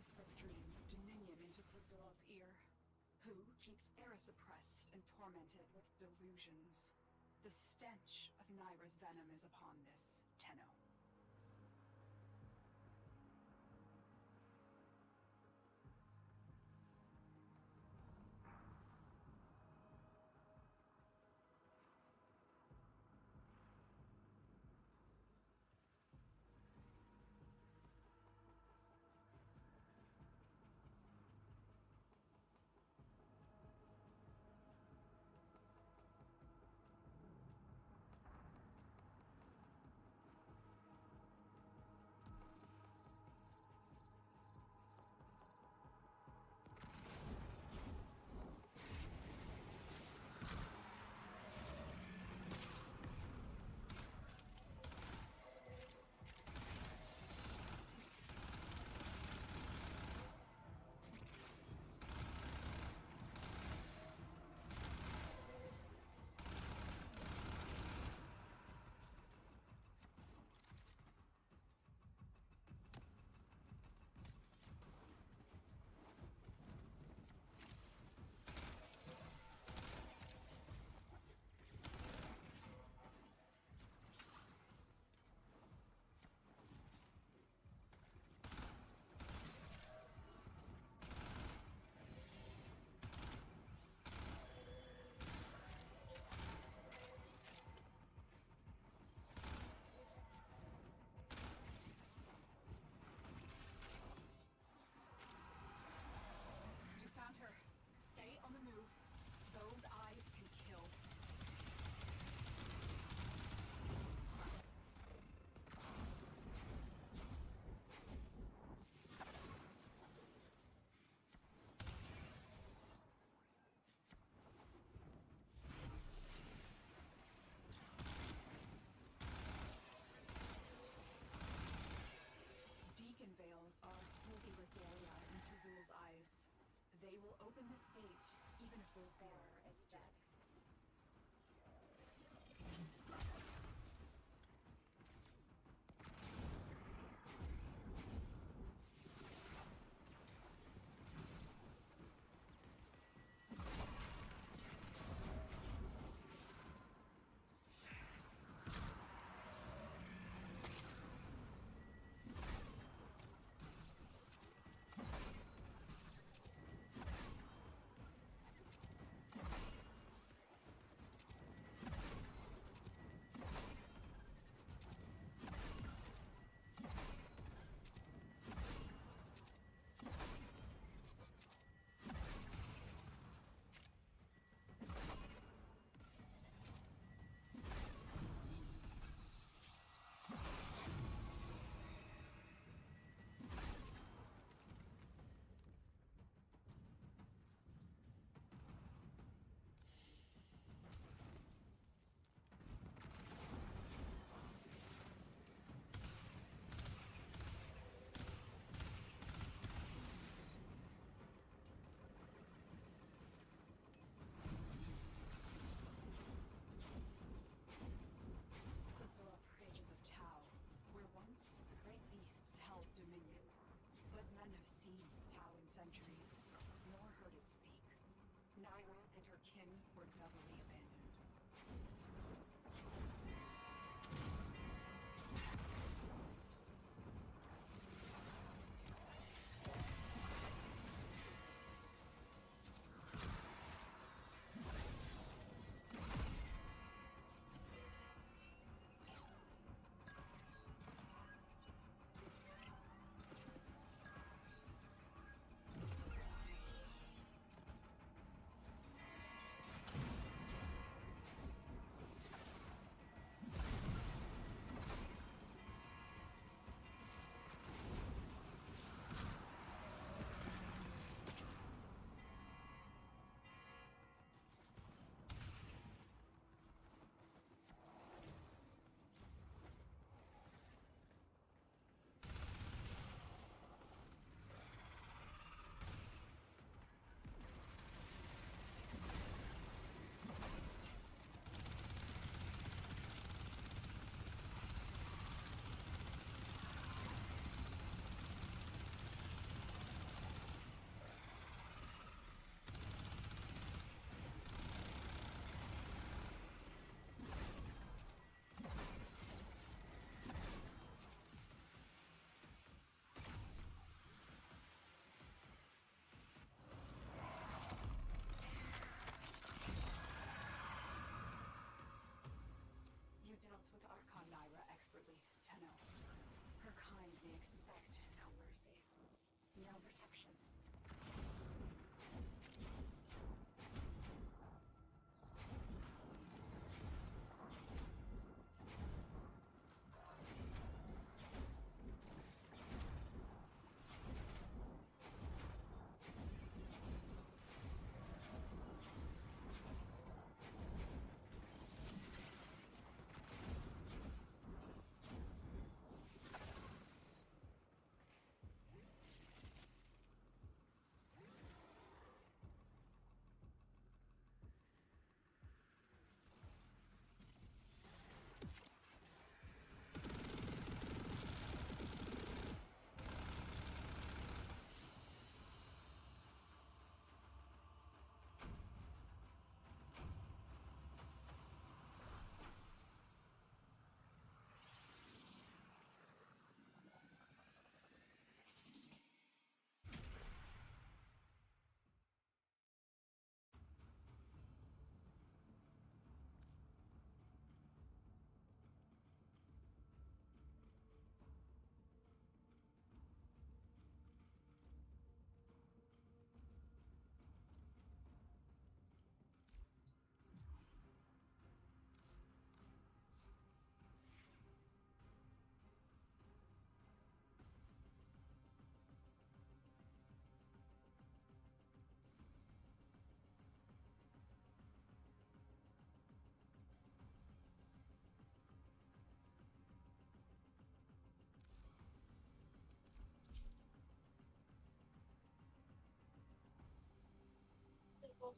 whisper dreams of dominion into Pazul's ear. Who keeps Eris suppressed and tormented with delusions? The stench of Naira's venom is upon this, Tenno. Found her. Stay on the move. Those eyes can kill. Deacon veils are holy regalia in Pazul's eyes. They will open this gate, even if their bearer is dead. Dominion. But none have seen Tau in centuries, nor heard it speak. Naira and her kin were doubly abandoned.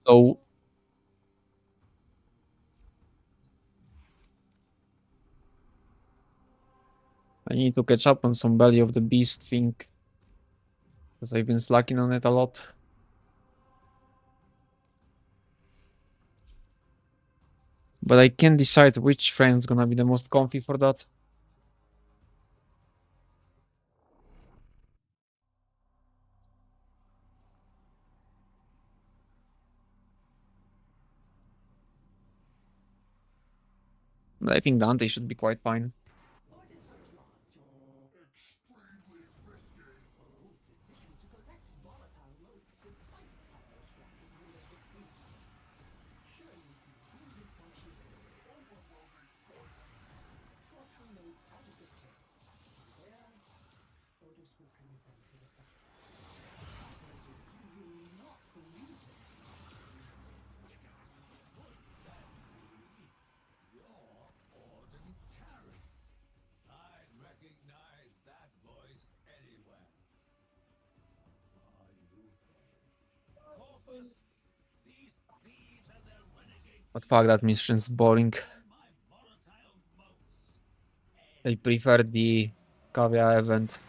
So I need to catch up on some Belly of the Beast thing. Because I've been slacking on it a lot. But I can't decide which frame is gonna be the most comfy for that. But I think Dante should be quite fine. But fuck, that mission's boring. I prefer the Kavya event.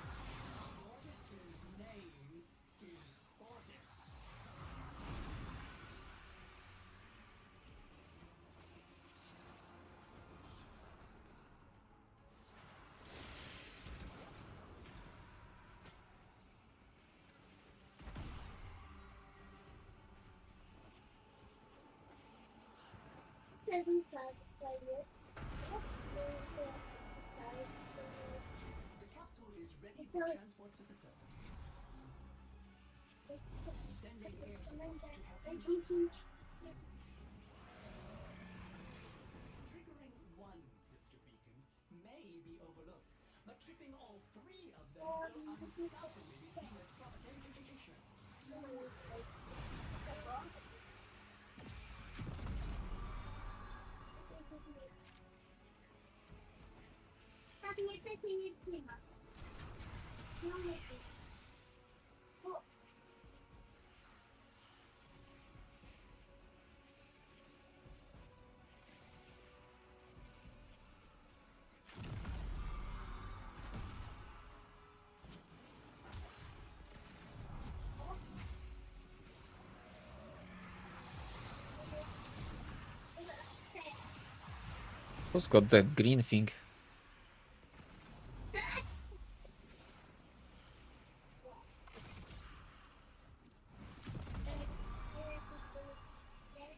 Who's got that green thing?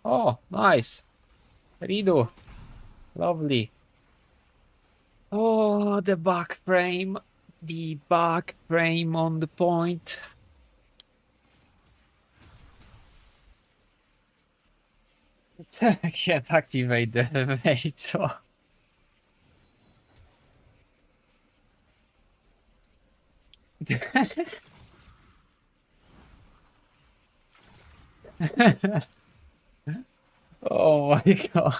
Oh, nice. Rido. Lovely. Oh, the back frame. The back frame on the point. I can't activate the elevator. Oh my god.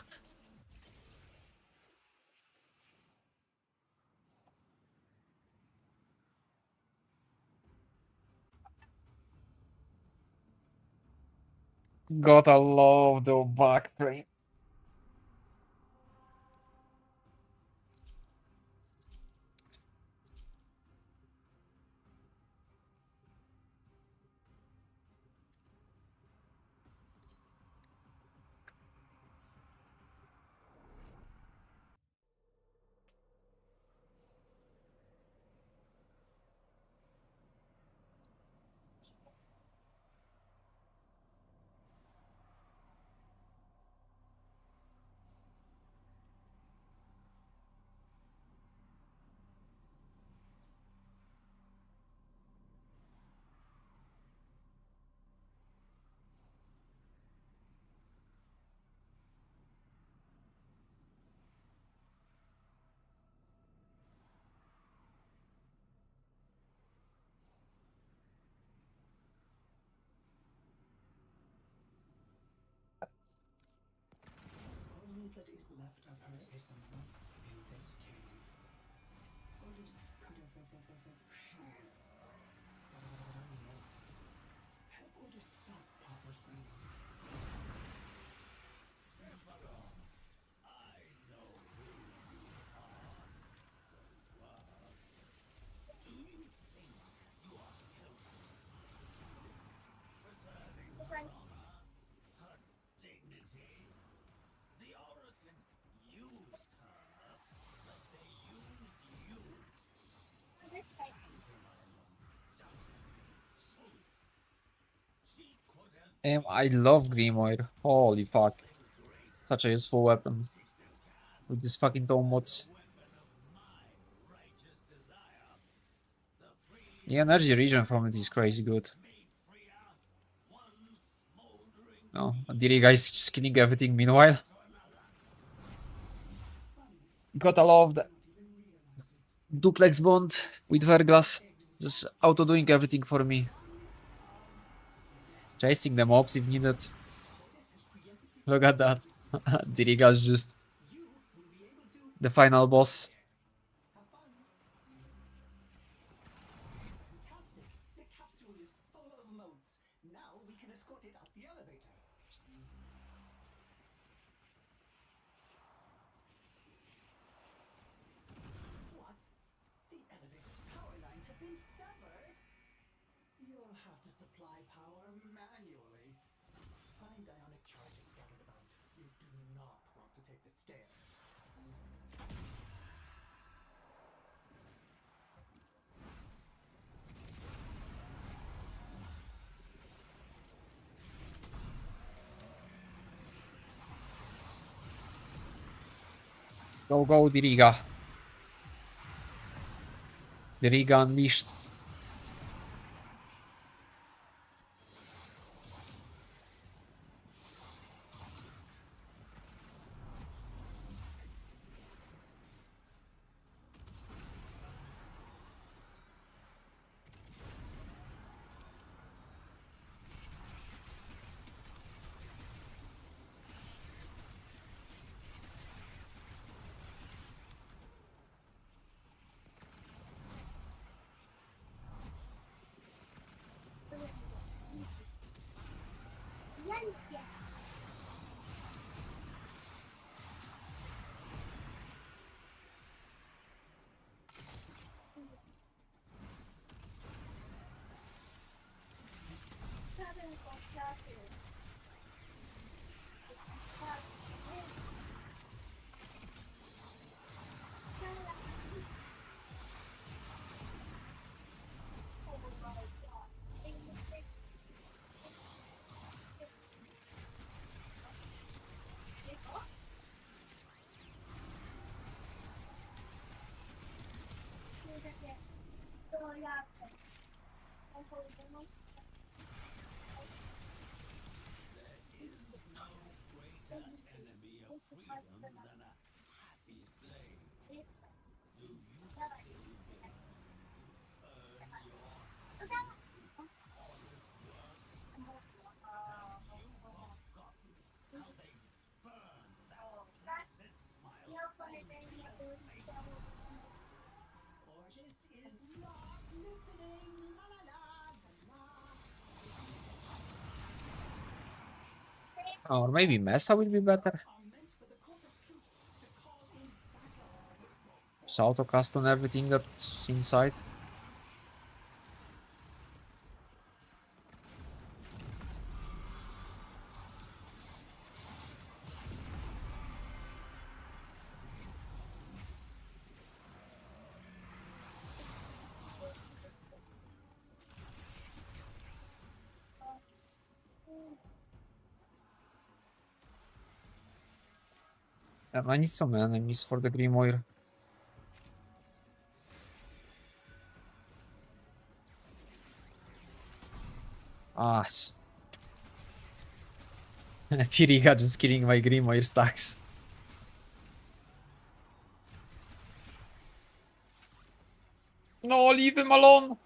Gotta love the back frame. I love Grimoire. Holy fuck. Such a useful weapon. With these fucking tome mods. The energy regen from it is crazy good. No, the guy's just killing everything meanwhile. Gotta love the duplex bond with Verglass. Just auto doing everything for me. Chasing the mobs if needed. Look at that. Diriga's just the final boss. Fantastic. The capsule is full of motes. Now we can escort it up the elevator. What? The elevator's power lines have been severed? You'll have to supply power manually. Fine ionic charges scattered about. You do not want to take the stairs. Go, go, Diriga. Diriga unleashed. Or maybe Mesa will be better. Just auto cast on everything that's inside. I need some enemies for the Grimoire. Ah, Tiriga just killing my Grimoire stacks. No, leave him alone!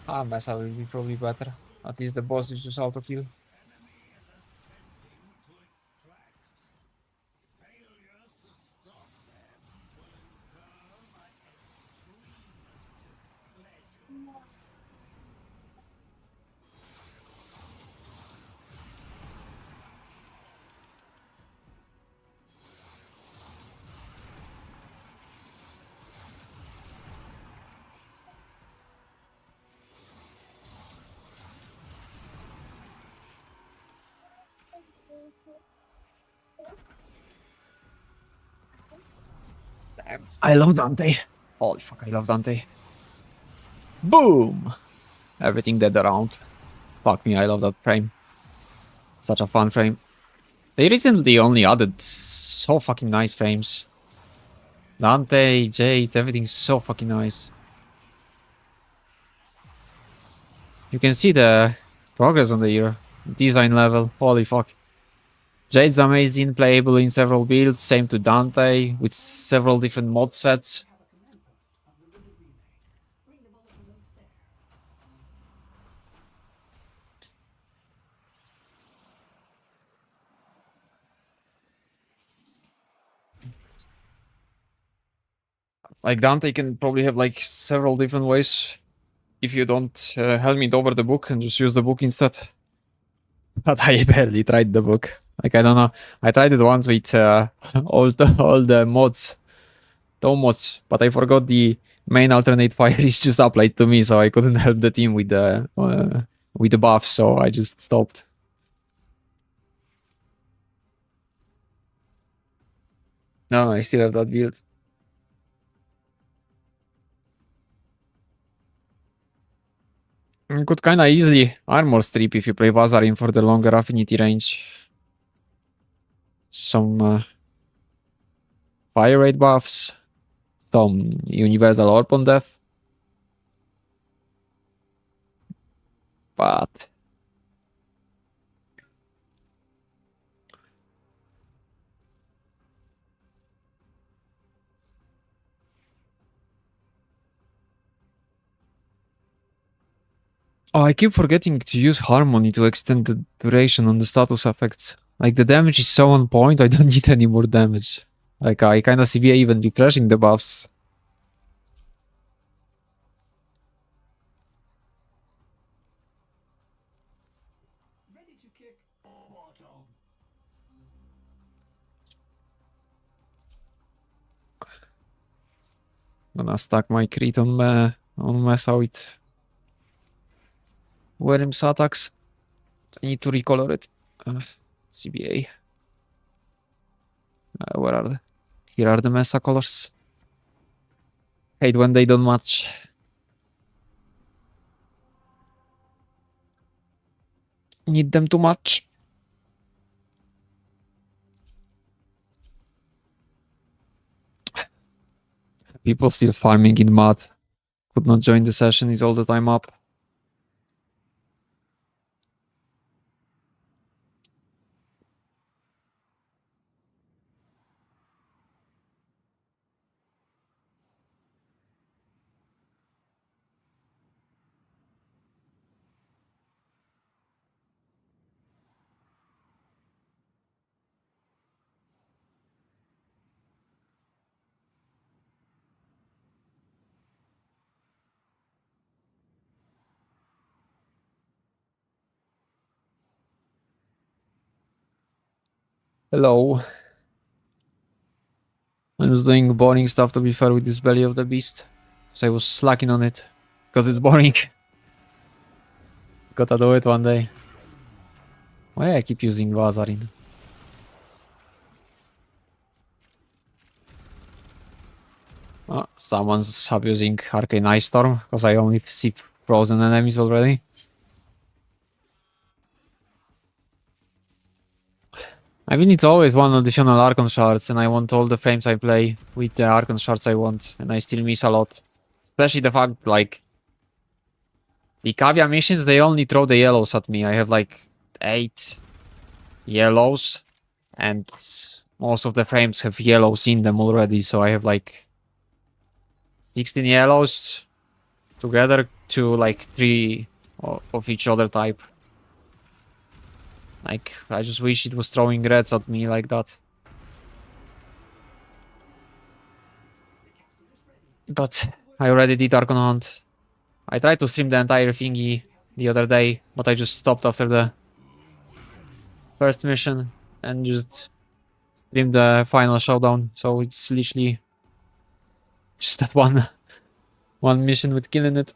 Ah, Mesa will be probably better. At least the boss is just auto kill. Damn, I love Dante. Holy fuck, I love Dante. Boom! Everything dead around. Fuck me, I love that frame. Such a fun frame. They recently only added so fucking nice frames. Dante, Jade, everything's so fucking nice. You can see the progress on the year. Design level, holy fuck. Jade's amazing, playable in several builds, same to Dante, with several different mod sets. Like Dante can probably have like several different ways if you don't helmet over the book and just use the book instead. But I barely tried the book. Like, I don't know. I tried it once with all the mods, Tome mods, but I forgot the main alternate fire is just applied to me, so I couldn't help the team with the buff, so I just stopped. No, I still have that build. You could kinda easily armor strip if you play Vazarin for the longer affinity range. Some fire rate buffs, some universal orb on death. But oh, I keep forgetting to use Harmony to extend the duration on the status effects. Like, the damage is so on point, I don't need any more damage. Like, I kinda CVA even refreshing the buffs. Ready to kick bottom. Gonna stack my crit on Mesa with Worm's attacks. I need to recolor it. CBA. Where are they? Here are the Mesa colors. Hate when they don't match. Need them to match. People still farming in mud. Could not join the session, is all the time up. Hello. I'm just doing boring stuff to be fair with this Belly of the Beast. So I was slacking on it. Because it's boring. Gotta do it one day. Why I keep using Vazarin? Oh, someone's abusing Arcane Ice Storm, because I only see frozen enemies already. I mean, it's always one additional Archon shards, and I want all the frames I play with the Archon shards I want, and I still miss a lot. Especially the fact, like, the Kavya missions, they only throw the yellows at me. I have like 8 yellows, and most of the frames have yellows in them already, so I have like 16 yellows together to like 3 of each other type. Like, I just wish it was throwing reds at me like that. But I already did Archon Hunt. I tried to stream the entire thingy the other day, but I just stopped after the first mission and just streamed the final showdown. So it's literally just that one mission with killing it.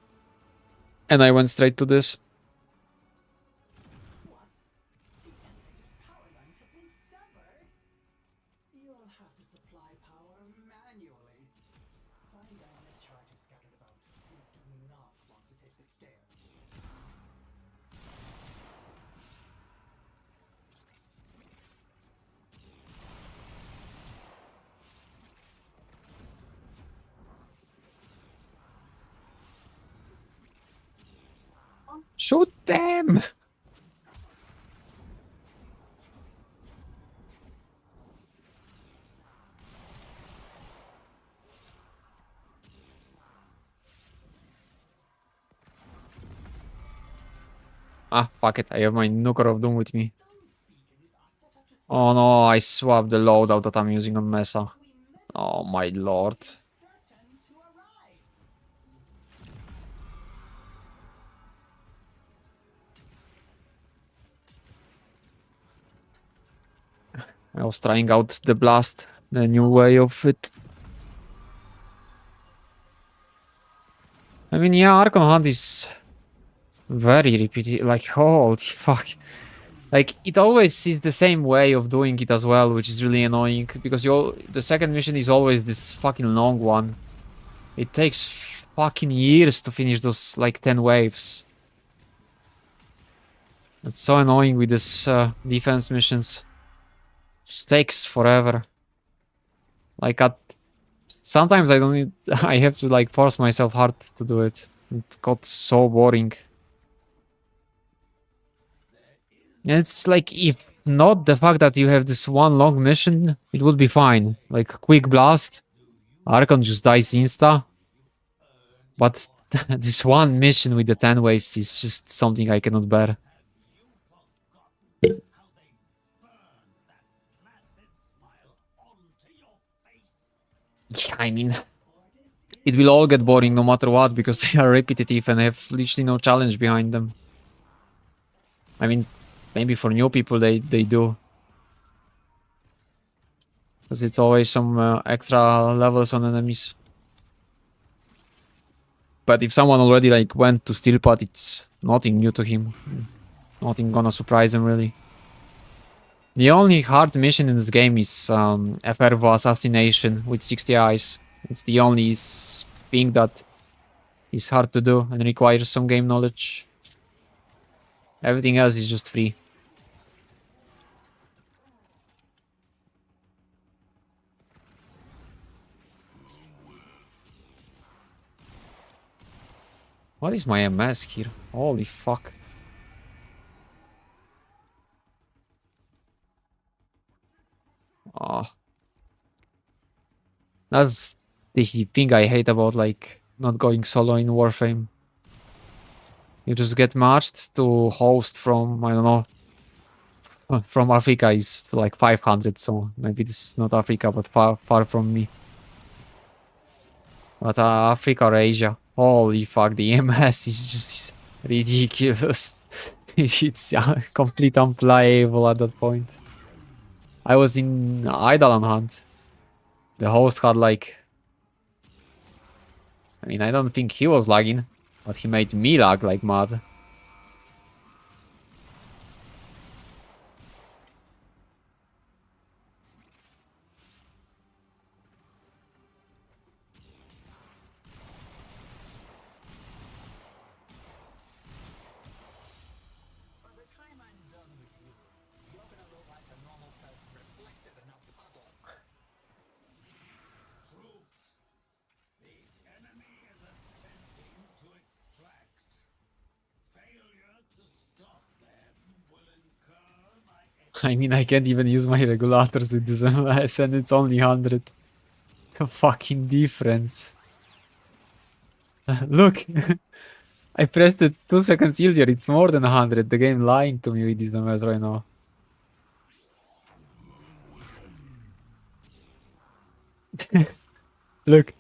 And I went straight to this. You'll have to supply power manually. Find ionic charges scattered about. You do not want to take the stairs. Shoot them! Ah, fuck it. I have my Nuker of Doom with me. Oh no, I swapped the loadout that I'm using on Mesa. Oh my lord. Certain to arrive. I was trying out the blast, the new way of it. I mean, yeah, Archon Hunt is very repetitive. Like, holy fuck. Like, it always is the same way of doing it as well, which is really annoying. Because the second mission is always this fucking long one. It takes fucking years to finish those, like, 10 waves. It's so annoying with this defense missions. Just takes forever. Like, sometimes I don't need... I have to, like, force myself hard to do it. It got so boring. And it's like, if not the fact that you have this one long mission, it would be fine. Like, quick blast. Archon just dies insta. But this one mission with the 10 waves is just something I cannot bear. Yeah, I mean, it will all get boring no matter what, because they are repetitive and have literally no challenge behind them. I mean, maybe for new people they do. Because it's always some extra levels on enemies. But if someone already like went to Steelpot, it's nothing new to him. Nothing gonna surprise him really. The only hard mission in this game is FRV Assassination with 60 eyes. It's the only thing that is hard to do and requires some game knowledge. Everything else is just free. What is my MS here? Holy fuck. Oh. That's the thing I hate about like not going solo in Warframe. You just get matched to host from, I don't know, from Africa is like 500, so maybe this is not Africa, but far from me. But Africa or Asia, holy fuck, the MS is just ridiculous. It's complete unplayable at that point. I was in Eidolon Hunt. The host had like... I mean, I don't think he was lagging, but he made me lag like mad. By the time I'm done with you, you're gonna look like a normal person reflected in a puddle. Troops, the enemy is attempting to extract. Failure to stop them will incur my... I mean, I can't even use my regulators with this MS and it's only 100. The fucking difference. Look! I pressed it 2 seconds earlier, it's more than 100. The game lying to me with this MS right now. Look.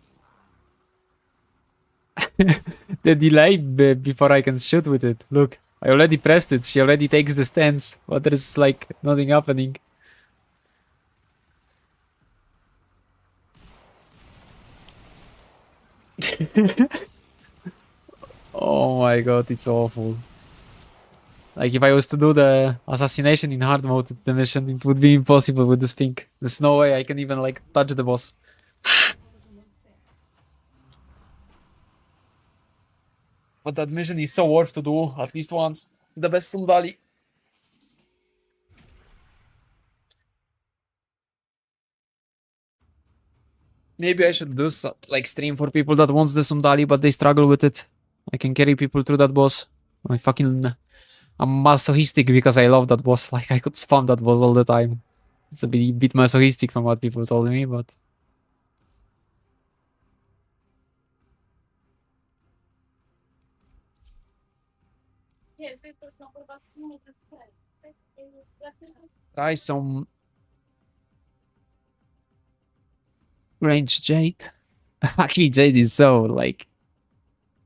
The delay before I can shoot with it. Look, I already pressed it. She already takes the stance, but there's like nothing happening. Oh my god, it's awful. Like if I was to do the assassination in hard mode, the mission, it would be impossible with this ping. There's no way I can even like touch the boss. But that mission is so worth to do at least once. The best Sundali. Maybe I should do like stream for people that wants the Sundali but they struggle with it. I can carry people through that boss. I'm masochistic because I love that boss. Like I could spam that boss all the time. It's a bit masochistic from what people told me, but try some range Jade. Actually, Jade is so like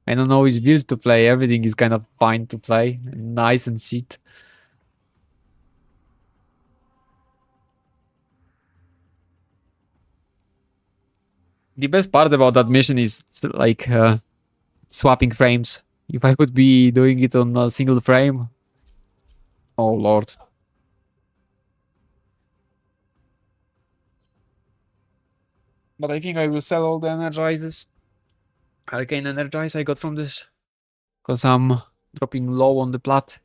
I don't know which build to play. Everything is kind of fine to play, nice and shit. The best part about that mission is like swapping frames. If I could be doing it on a single frame, oh lord. But I think I will sell all the energizes. Arcane energize I got from this. Because I'm dropping low on the plat.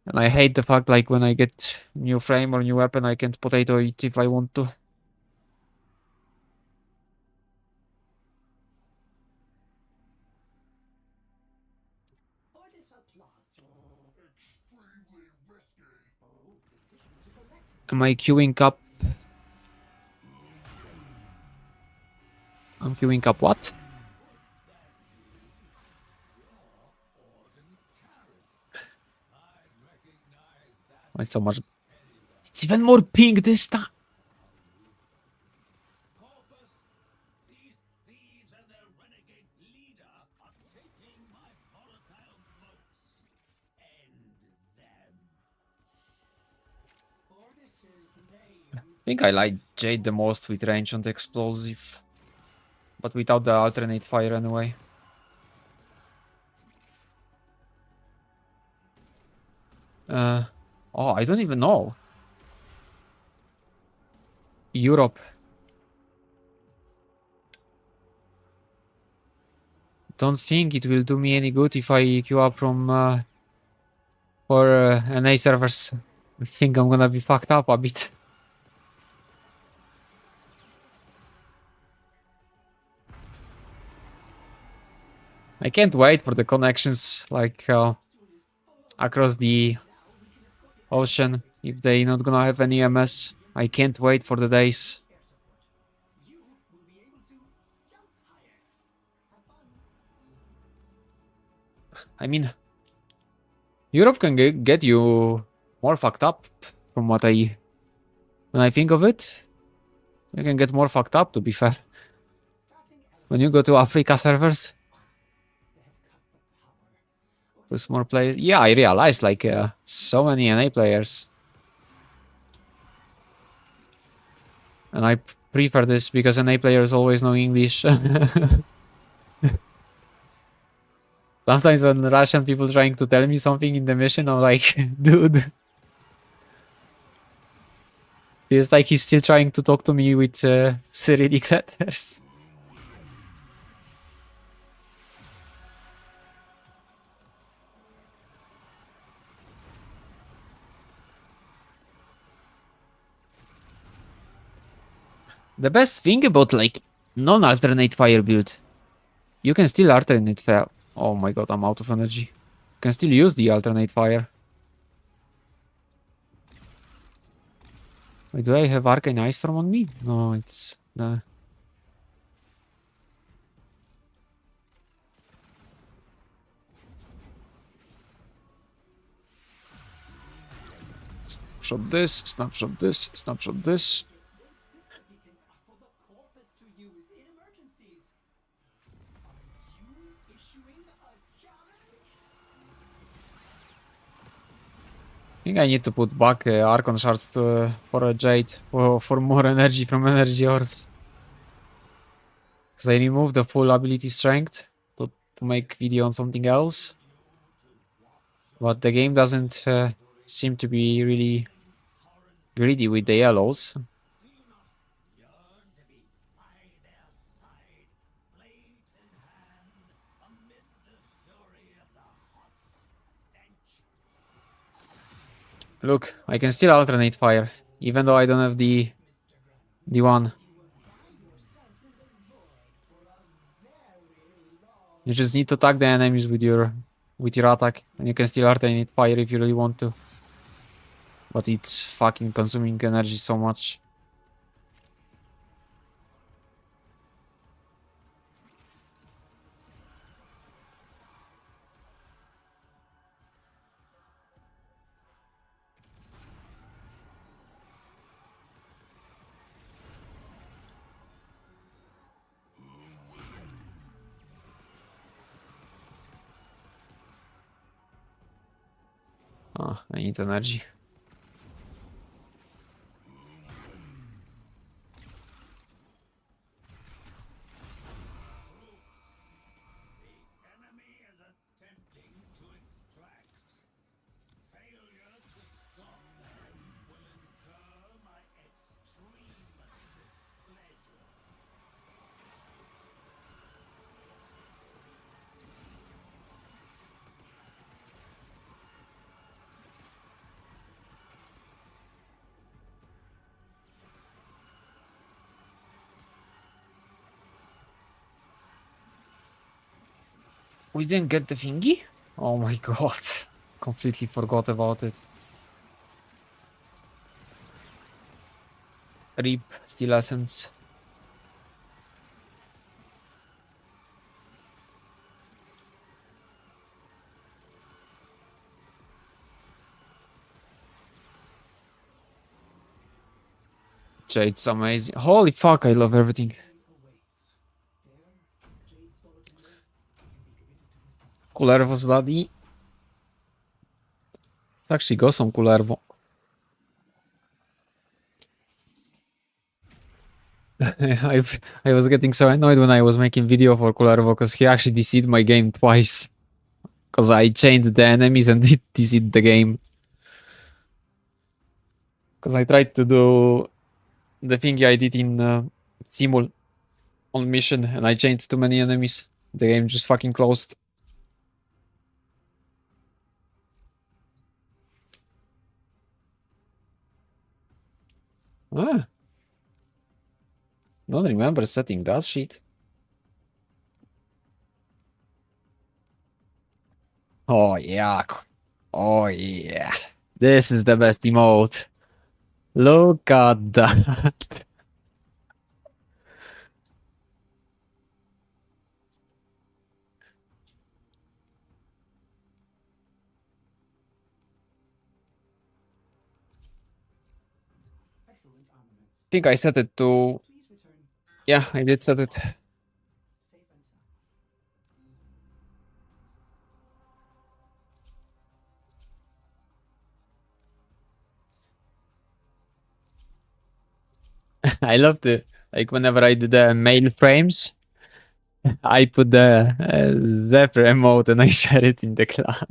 And I hate the fact like when I get new frame or new weapon I can't potato it if I want to. Am I queuing up? I'm queuing up what? Why so much? It's even more pink this time. I think I like Jade the most with range on the explosive. But without the alternate fire anyway. Oh, I don't even know. Europe. Don't think it will do me any good if I queue up from for NA servers. I think I'm gonna be fucked up a bit. I can't wait for the connections like across the ocean if they not gonna have any MS. I can't wait for the days. I mean, Europe can get you more fucked up from what when I think of it. You can get more fucked up, to be fair. When you go to Africa servers, with more players. Yeah, I realized like so many NA players. And I prefer this because NA players always know English. Sometimes when Russian people trying to tell me something in the mission, I'm like, dude. Feels like he's still trying to talk to me with Cyrillic letters. The best thing about like non-alternate fire build, you can still alternate fire. Oh my god, I'm out of energy. You can still use the alternate fire. Wait, do I have Arcane Ice Storm on me? No, it's... Snapshot this, snapshot this, snapshot this. I think I need to put back Archon Shards for a Jade for more energy from energy orbs. Because I removed the full ability strength to make video on something else. But the game doesn't seem to be really greedy with the yellows. Look, I can still alternate fire, even though I don't have the one. You just need to tag the enemies with your attack, and you can still alternate fire if you really want to. But it's fucking consuming energy so much. Ah, I need energy. We didn't get the thingy? Oh my god. Completely forgot about it. RIP, Steel Essence. Jade's amazing. Holy fuck, I love everything. Kullervo Zladi. Let's actually go some Kullervo. I was getting so annoyed when I was making video for Kullervo because he actually DC'd my game twice. Because I chained the enemies and it DC'd the game. Because I tried to do the thing I did in Simul on mission and I chained too many enemies. The game just fucking closed. Ah. Don't remember setting that shit. Oh yeah. Oh yeah. This is the best emote. Look at that. Excellent armaments. I think I set it to... Please return. Yeah, I did set it. Safe and sound. I loved it. Like whenever I did the mail frames, I put the Zephyr emote and I share it in the clan.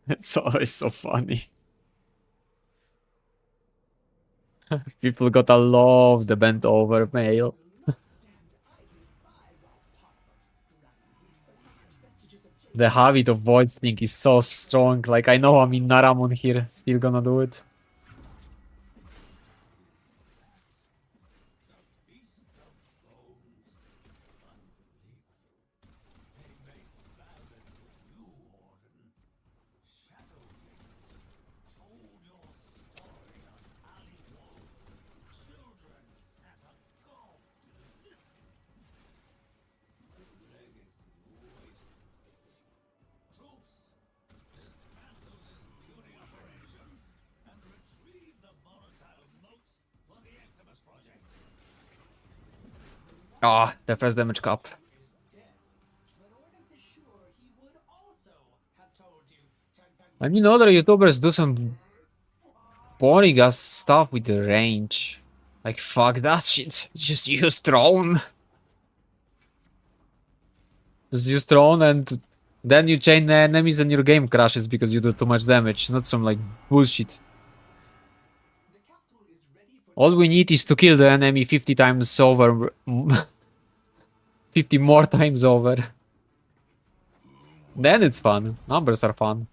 It's always so funny. People gotta love the bent over mail. The habit of voice link is so strong. Like I know I'm in Naramon here, still gonna do it. Ah, the first damage cap. I mean, other YouTubers do some boring ass stuff with the range. Like, fuck that shit. Just use drone. Just use drone and Then you chain the enemies and your game crashes because you do too much damage. Not some like bullshit. The capsule is ready for All we need is to kill the enemy 50 times over. 50 more times over. Then it's fun. Numbers are fun.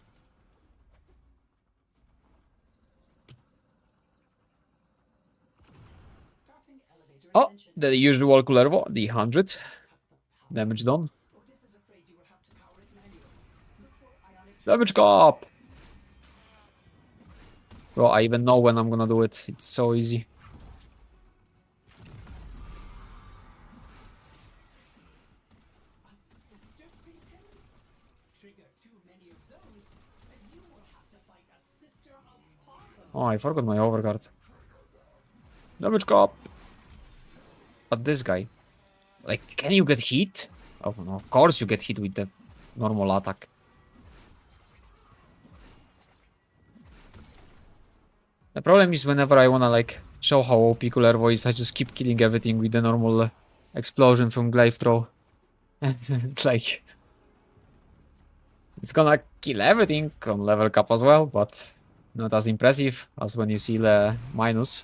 starting elevator Oh, ascension. the usual Kullervo, the 100. Damage done. Otis is afraid you will have to power it manually. Look for ionic Damage cap! Bro, I even know when I'm gonna do it. It's so easy. sister beacon. Trigger too many of those, and you will have to fight a sister of Harlem. Oh, I forgot my overguard. Damage cap! But this guy. Like, can you get hit? Oh no, of course you get hit with the normal attack. The problem is whenever I wanna like show how OP Kullervo is, I just keep killing everything with the normal explosion from glaive throw. And it's like... It's gonna kill everything on level cap as well, but not as impressive as when you see the minus.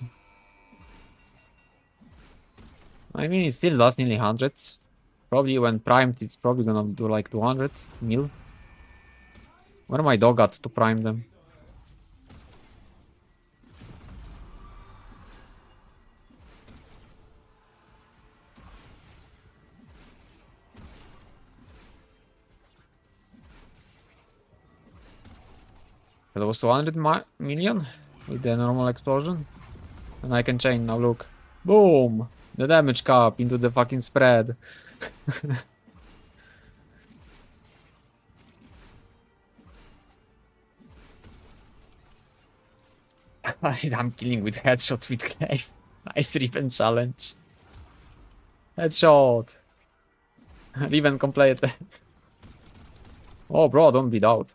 I mean, it still does nearly 100. Probably when primed, it's probably gonna do like 200 mil. Where my dog at to prime them? That was 200 million with the normal explosion. And I can chain now, look. Boom! The damage cap into the fucking spread. I'm killing with headshot with glaive. Nice Riven challenge. Headshot. Riven completed. Oh, bro, don't bleed out.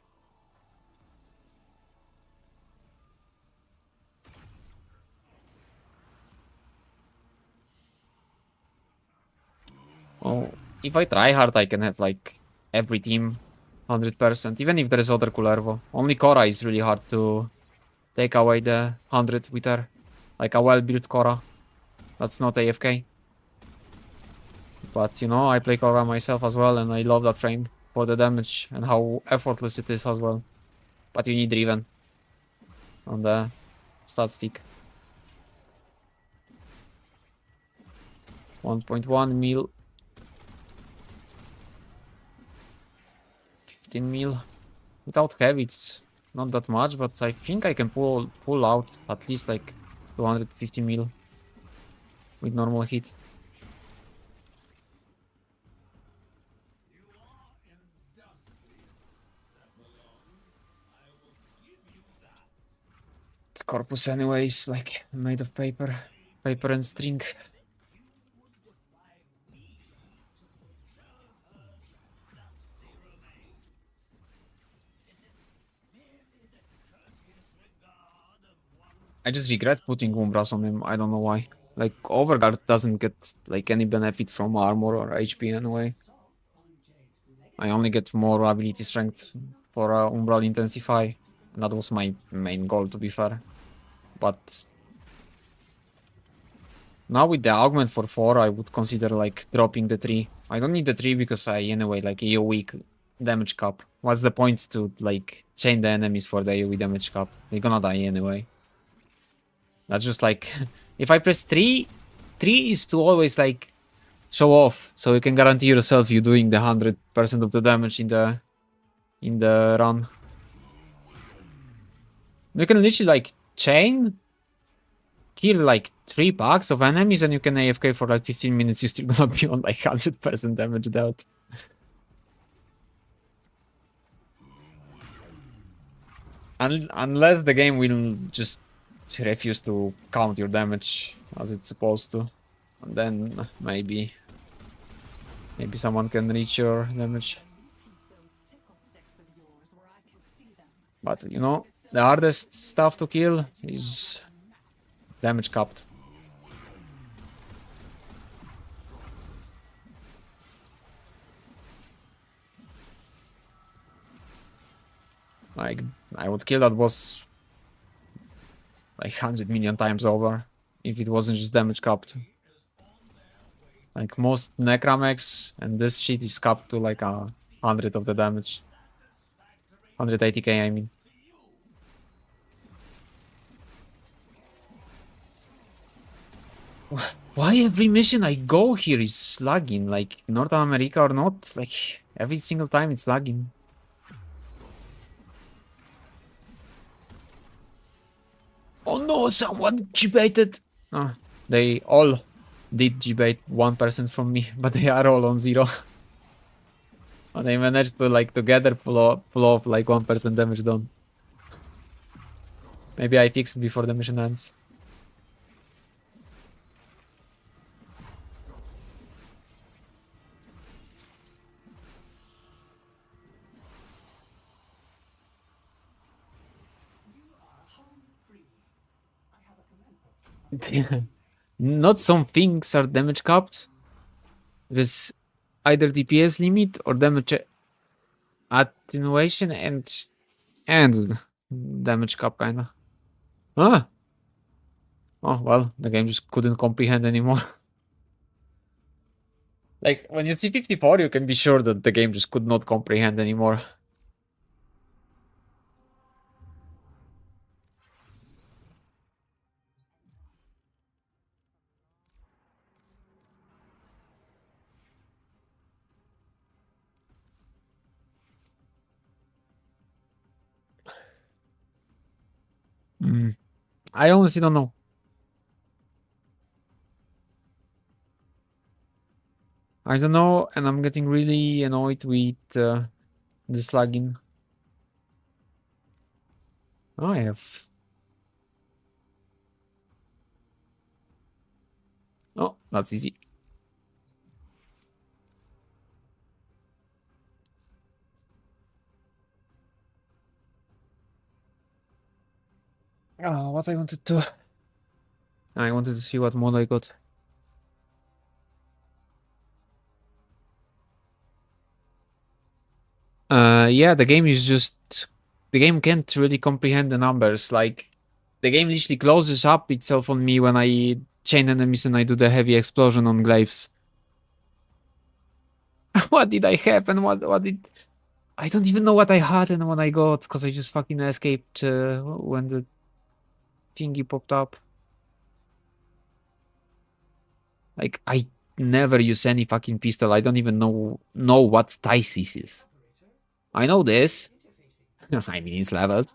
Oh, if I try hard, I can have like every team 100%, even if there is other Kullervo. Only Korra is really hard to take away the 100 with her. Like a well-built Korra. That's not AFK. But you know, I play Korra myself as well, and I love that frame for the damage and how effortless it is as well. But you need Riven on the stat stick. 1.1 mil. 15 mil. Without heavy, it's not that much, but I think I can pull out at least like 250 mil with normal hit. The corpus anyway is like made of paper and string. I just regret putting Umbras on him. I don't know why. Like, Overguard doesn't get like any benefit from armor or HP anyway. I only get more ability strength for Umbral Intensify. And that was my main goal, to be fair. But now with the augment for 4, I would consider like dropping the 3. I don't need the 3 because I anyway like AoE damage cap. What's the point to like chain the enemies for the AoE damage cap? They're gonna die anyway. That's just like, if I press 3, 3 is to always like show off, so you can guarantee yourself you're doing the 100% of the damage in the run. You can literally like chain, kill like 3 packs of enemies, and you can AFK for like 15 minutes. You're still gonna be on like 100% damage dealt. Unless the game will just refuse to count your damage as it's supposed to, and then maybe someone can reach your damage. But you know, the hardest stuff to kill is damage capped. Like, I would kill that boss like 100 million times over if it wasn't just damage capped. Like most Necramechs and this shit is capped to like 100 of the damage. 180k, I mean. Why every mission I go here is lagging? Like North America or not? Like every single time it's lagging. Oh no, someone G-baited. Ah, they all did G-bait 1% from me, but they are all on 0. And they managed to like together pull off like 1% damage done. Maybe I fix it before the mission ends. Not some things are damage capped. There's either DPS limit or damage attenuation and damage cap kinda. Ah! Oh well, the game just couldn't comprehend anymore. Like when you see 54, you can be sure that the game just could not comprehend anymore. I honestly don't know. I don't know, and I'm getting really annoyed with this lagging. Oh, I have. Oh, that's easy. Oh, what I wanted to. I wanted to see what mod I got. Yeah, the game is just. The game can't really comprehend the numbers. Like, the game literally closes up itself on me when I chain enemies and I do the heavy explosion on glaives. What did I have and what did. I don't even know what I had and what I got because I just fucking escaped when the thingy popped up. Like, I never use any fucking pistol. I don't even know what dice this is. I know this. I mean, it's leveled.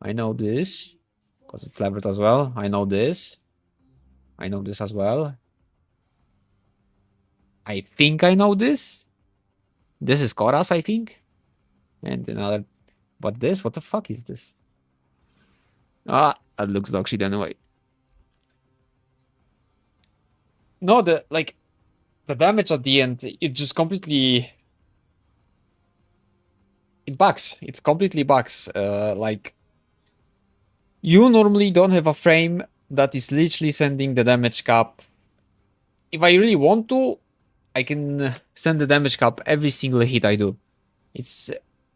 I know this. Because it's leveled as well. I know this. I know this as well. I think I know this. This is Koras, I think. And another... What this? What the fuck is this? Ah, that looks dog shit anyway. No, the damage at the end, it just completely... It bugs. It completely bugs. Like... You normally don't have a frame that is literally sending the damage cap. If I really want to, I can send the damage cap every single hit I do. It's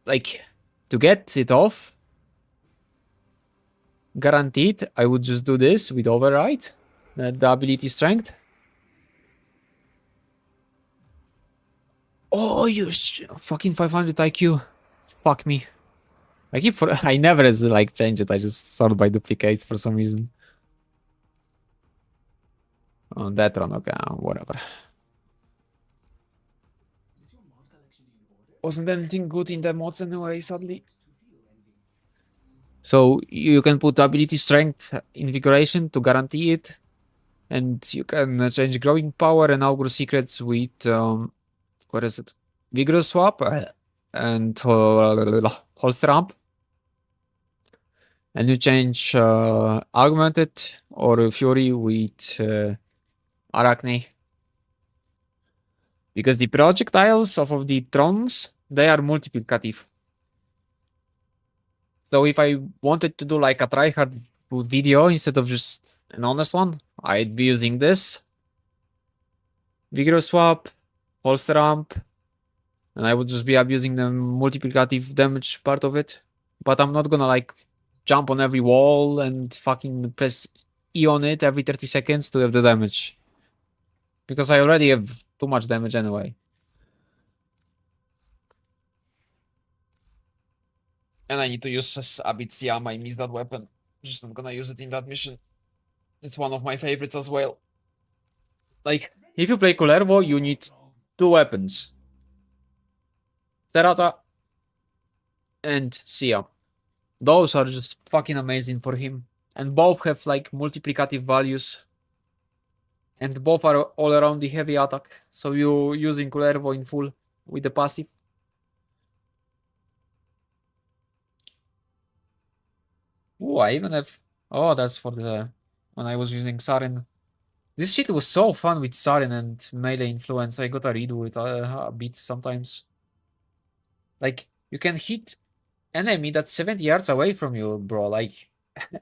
like, to get it off, guaranteed, I would just do this with override, the ability strength. Oh, you fucking 500 IQ. Fuck me. I never like change it. I just sort by duplicates for some reason. Oh, that run, okay, whatever. Wasn't anything good in the mods anyway, sadly. So you can put ability strength invigoration to guarantee it. And you can change growing power and augur secrets with what is it? Vigorous swap and holster amp. And you change augmented or fury with arachne. Because the projectiles of the thrones, they are multiplicative. So if I wanted to do like a tryhard video instead of just an honest one, I'd be using this. Vigorous swap, holster amp, And I would just be abusing the multiplicative damage part of it. But I'm not gonna like jump on every wall and fucking press E on it every 30 seconds to have the damage. Because I already have too much damage anyway. And I need to use a bit Siam. I miss that weapon. Just not gonna use it in that mission. It's one of my favorites as well. Like, if you play Kullervo, you need two weapons. Terata and Siam. Those are just fucking amazing for him. And both have like multiplicative values. And both are all around the heavy attack. So you using Kullervo in full with the passive. Ooh, I even have... Oh, that's for the... When I was using Saren. This shit was so fun with Saren and melee influence. I gotta redo it a bit sometimes. Like, you can hit enemy that's 70 yards away from you, bro. Like,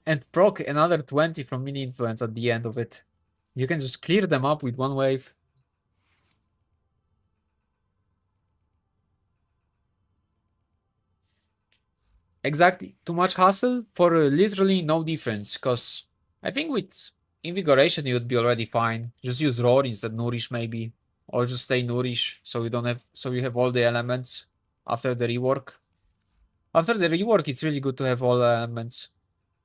and proc another 20 from mini influence at the end of it. You can just clear them up with one wave. Exactly. Too much hassle for literally no difference. Because I think with Invigoration you would be already fine. Just use Roar instead Nourish maybe. Or just stay Nourish so you don't have so you have all the elements after the rework. After the rework it's really good to have all elements.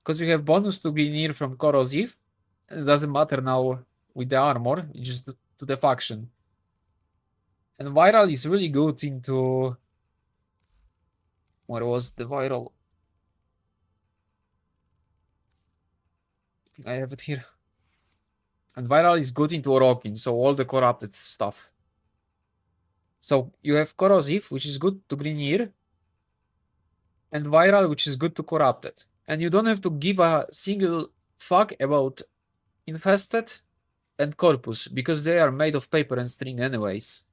Because you have bonus to Greeneer from Corrosive. It doesn't matter now with the armor, it's just to the faction. And Viral is really good into... Where was the Viral? I have it here. And Viral is good into Orokin, so all the corrupted stuff. So you have Corrosive, which is good to Greeneer, and Viral, which is good to Corrupted. And you don't have to give a single fuck about Infested and Corpus, because they are made of paper and string anyways.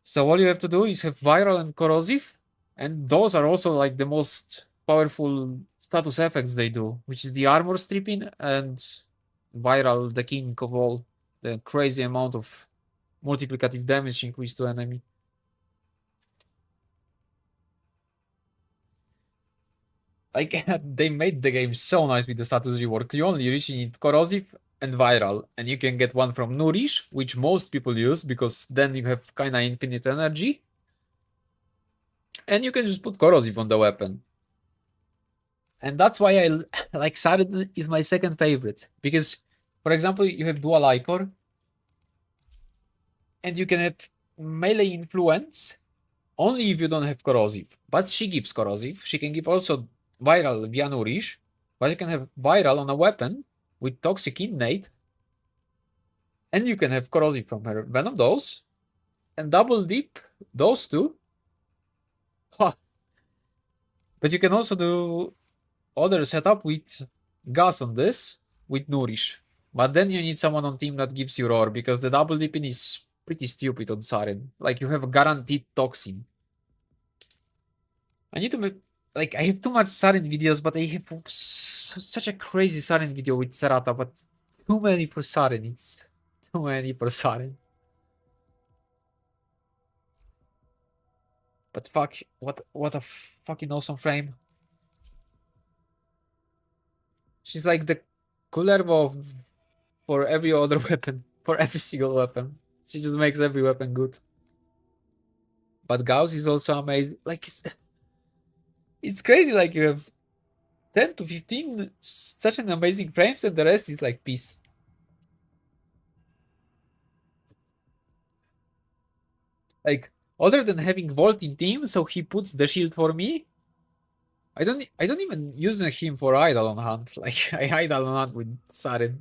So all you have to do is have Viral and Corrosive, and those are also like the most powerful status effects they do, which is the armor stripping and Viral, the king of all, the crazy amount of multiplicative damage increase to enemy. Like, they made the game so nice with the status rework. You only really need Corrosive and Viral, and you can get one from Nourish, which most people use, because then you have kinda infinite energy. And you can just put Corrosive on the weapon. And that's why I like Saren is my second favorite. Because, for example, you have Dual Icor, and you can have melee influence only if you don't have Corrosive. But she gives Corrosive. She can give also Viral via Nourish. But you can have Viral on a weapon with Toxic Innate. And you can have Corrosive from her. One of those. And double dip those two. Ha! But you can also do other setup with Gas on this with Nourish. But then you need someone on team that gives you Roar, because the double dipping is pretty stupid on Saren. Like, you have a guaranteed Toxin. I need to make... Like, I have too much Saren videos, but I have such a crazy Saren video with Serata, but too many for Saren. It's too many for Saren. But fuck, what a fucking awesome frame. She's like the Kullervo for every other weapon, for every single weapon. She just makes every weapon good. But Gauss is also amazing. Like, it's crazy. Like, you have 10 to 15 such an amazing frames, and the rest is like peace. Like, other than having Volt in team, so he puts the shield for me. I don't even use him for idle on hunt. Like, I idle on hunt with Saren.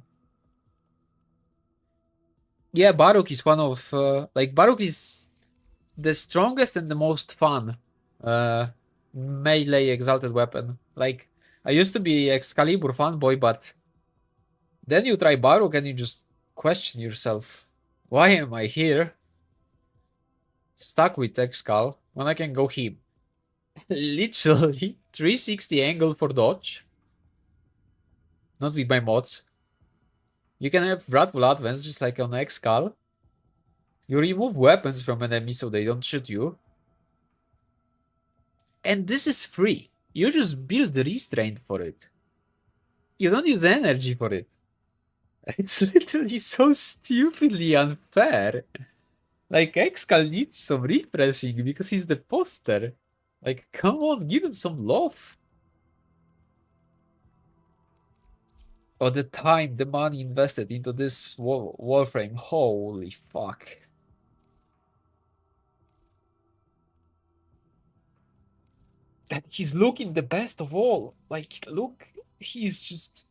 Yeah, Baruch is one of like, Baruch is the strongest and the most fun melee exalted weapon. Like, I used to be Excalibur fanboy, but then you try Baruch and you just question yourself. Why am I here? Stuck with Excal when I can go him. Literally 360 angle for dodge. Not with my mods. You can have Wrathful Advance just like on Excal. You remove weapons from enemies so they don't shoot you. And this is free. You just build restraint for it. You don't use energy for it. It's literally so stupidly unfair. Like, Excal needs some refreshing because he's the poster. Like, come on, give him some love. Oh, the time, the money invested into this Warframe. Holy fuck. And he's looking the best of all. Like, look, he's just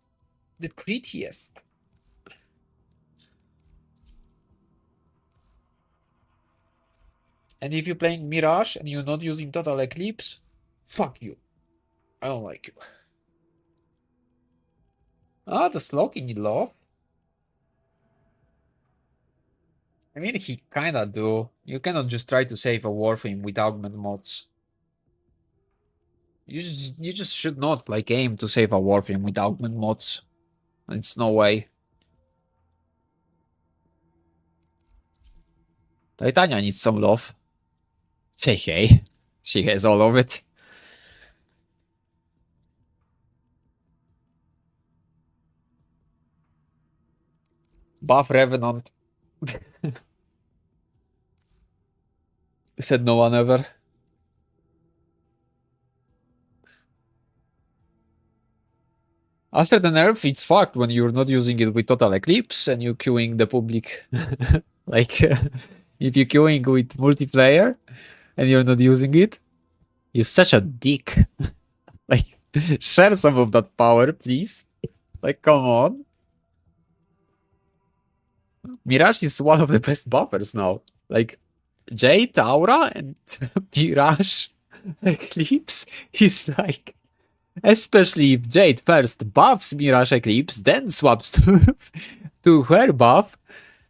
the prettiest. And if you're playing Mirage and you're not using Total Eclipse, fuck you. I don't like you. Ah, the Slogging in love. I mean, he kinda do. You cannot just try to save a Warframe with augment mods. You just should not like aim to save a Warframe with augment mods. It's no way. Titania needs some love. Say hey. She has all of it. Buff Revenant. Said no one ever. After the nerf, it's fucked when you're not using it with Total Eclipse and you're queuing the public. Like, if you're queuing with multiplayer and you're not using it, you're such a dick. Like, share some of that power, please. Like, come on. Mirage is one of the best buffers now. Like, Jade, Aura, and Mirage Eclipse is like... Especially if Jade first buffs Mirage Eclipse, then swaps to her buff,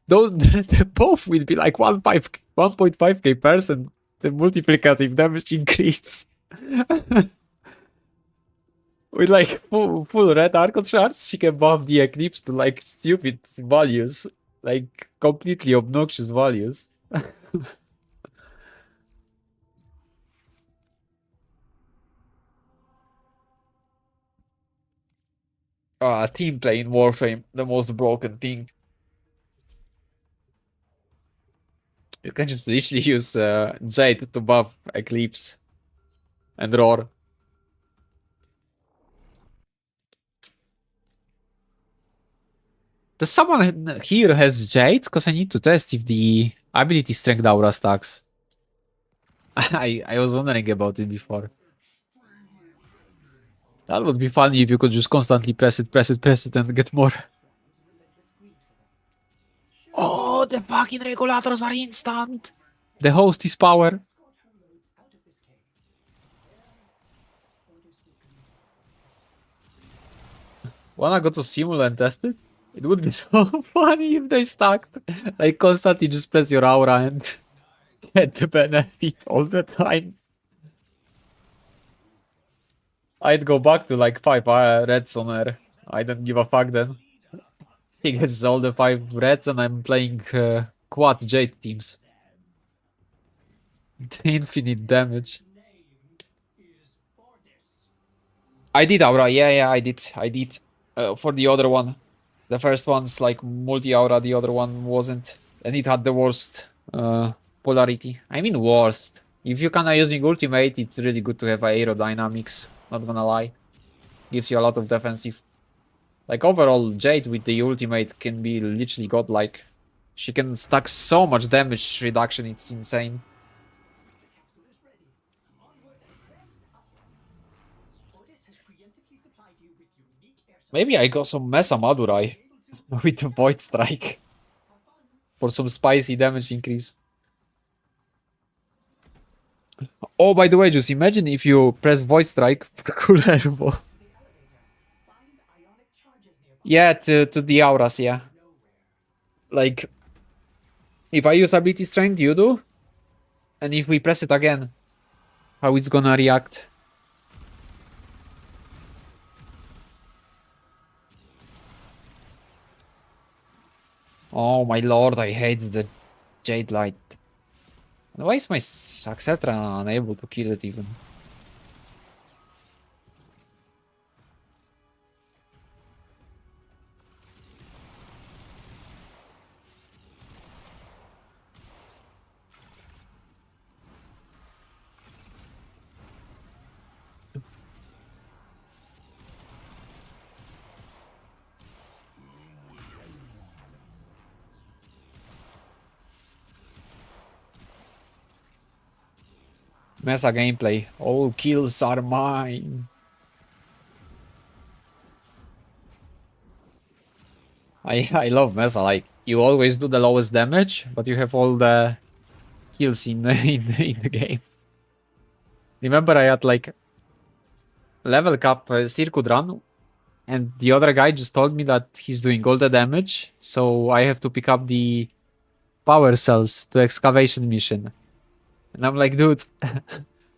they both will be like 1.5k percent the multiplicative damage increase. With like full red Archon shards, she can buff the Eclipse to like stupid values. Like completely obnoxious values. Team playing Warframe, the most broken thing. You can just literally use Jade to buff Eclipse and Roar. Does someone here has Jade? Because I need to test if the ability strength aura stacks. I was wondering about it before. That would be funny if you could just constantly press it, and get more. Oh, the fucking regulators are instant! The host is power. Wanna go to Simul and test it? It would be so funny if they stacked. Like constantly just press your aura and get the benefit all the time. I'd go back to like 5 reds on her. I don't give a fuck then. He gets all the 5 reds and I'm playing quad Jade teams. The infinite damage. I did aura, yeah, I did. For the other one. The first one's like multi-aura, the other one wasn't. And it had the worst polarity. I mean worst. If you kinda using ultimate, it's really good to have aerodynamics. Not gonna lie. Gives you a lot of defensive. Like overall, Jade with the ultimate can be literally godlike. She can stack so much damage reduction, it's insane. Maybe I got some Mesa Madurai with the Void Strike. For some spicy damage increase. Oh, by the way, just imagine if you press Void Strike for cool herbo. Yeah, to the auras, yeah. Like, if I use ability strength, you do. And if we press it again, how it's gonna react. Oh my lord, I hate the Jade Light. Why is my Accetra unable to kill it even? Mesa gameplay. All kills are mine. I love Mesa. Like, you always do the lowest damage, but you have all the kills in in the game. Remember, I had like level cap circuit run, and the other guy just told me that he's doing all the damage, so I have to pick up the power cells to excavation mission. And I'm like, dude,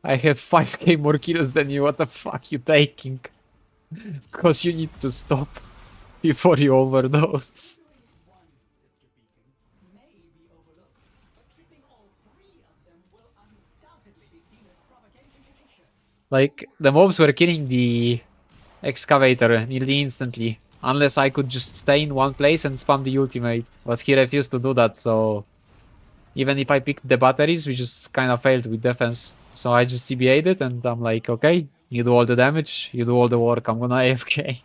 I have 5k more kills than you. What the fuck you taking? Because you need to stop before you overdose. May be overlooked, but tripping all three of them will undoubtedly be seen as provocation. Like, the mobs were killing the excavator nearly instantly. Unless I could just stay in one place and spam the ultimate. But he refused to do that, so... Even if I picked the batteries, we just kind of failed with defense. So I just CBA'd it, and I'm like, okay, you do all the damage, you do all the work, I'm gonna AFK.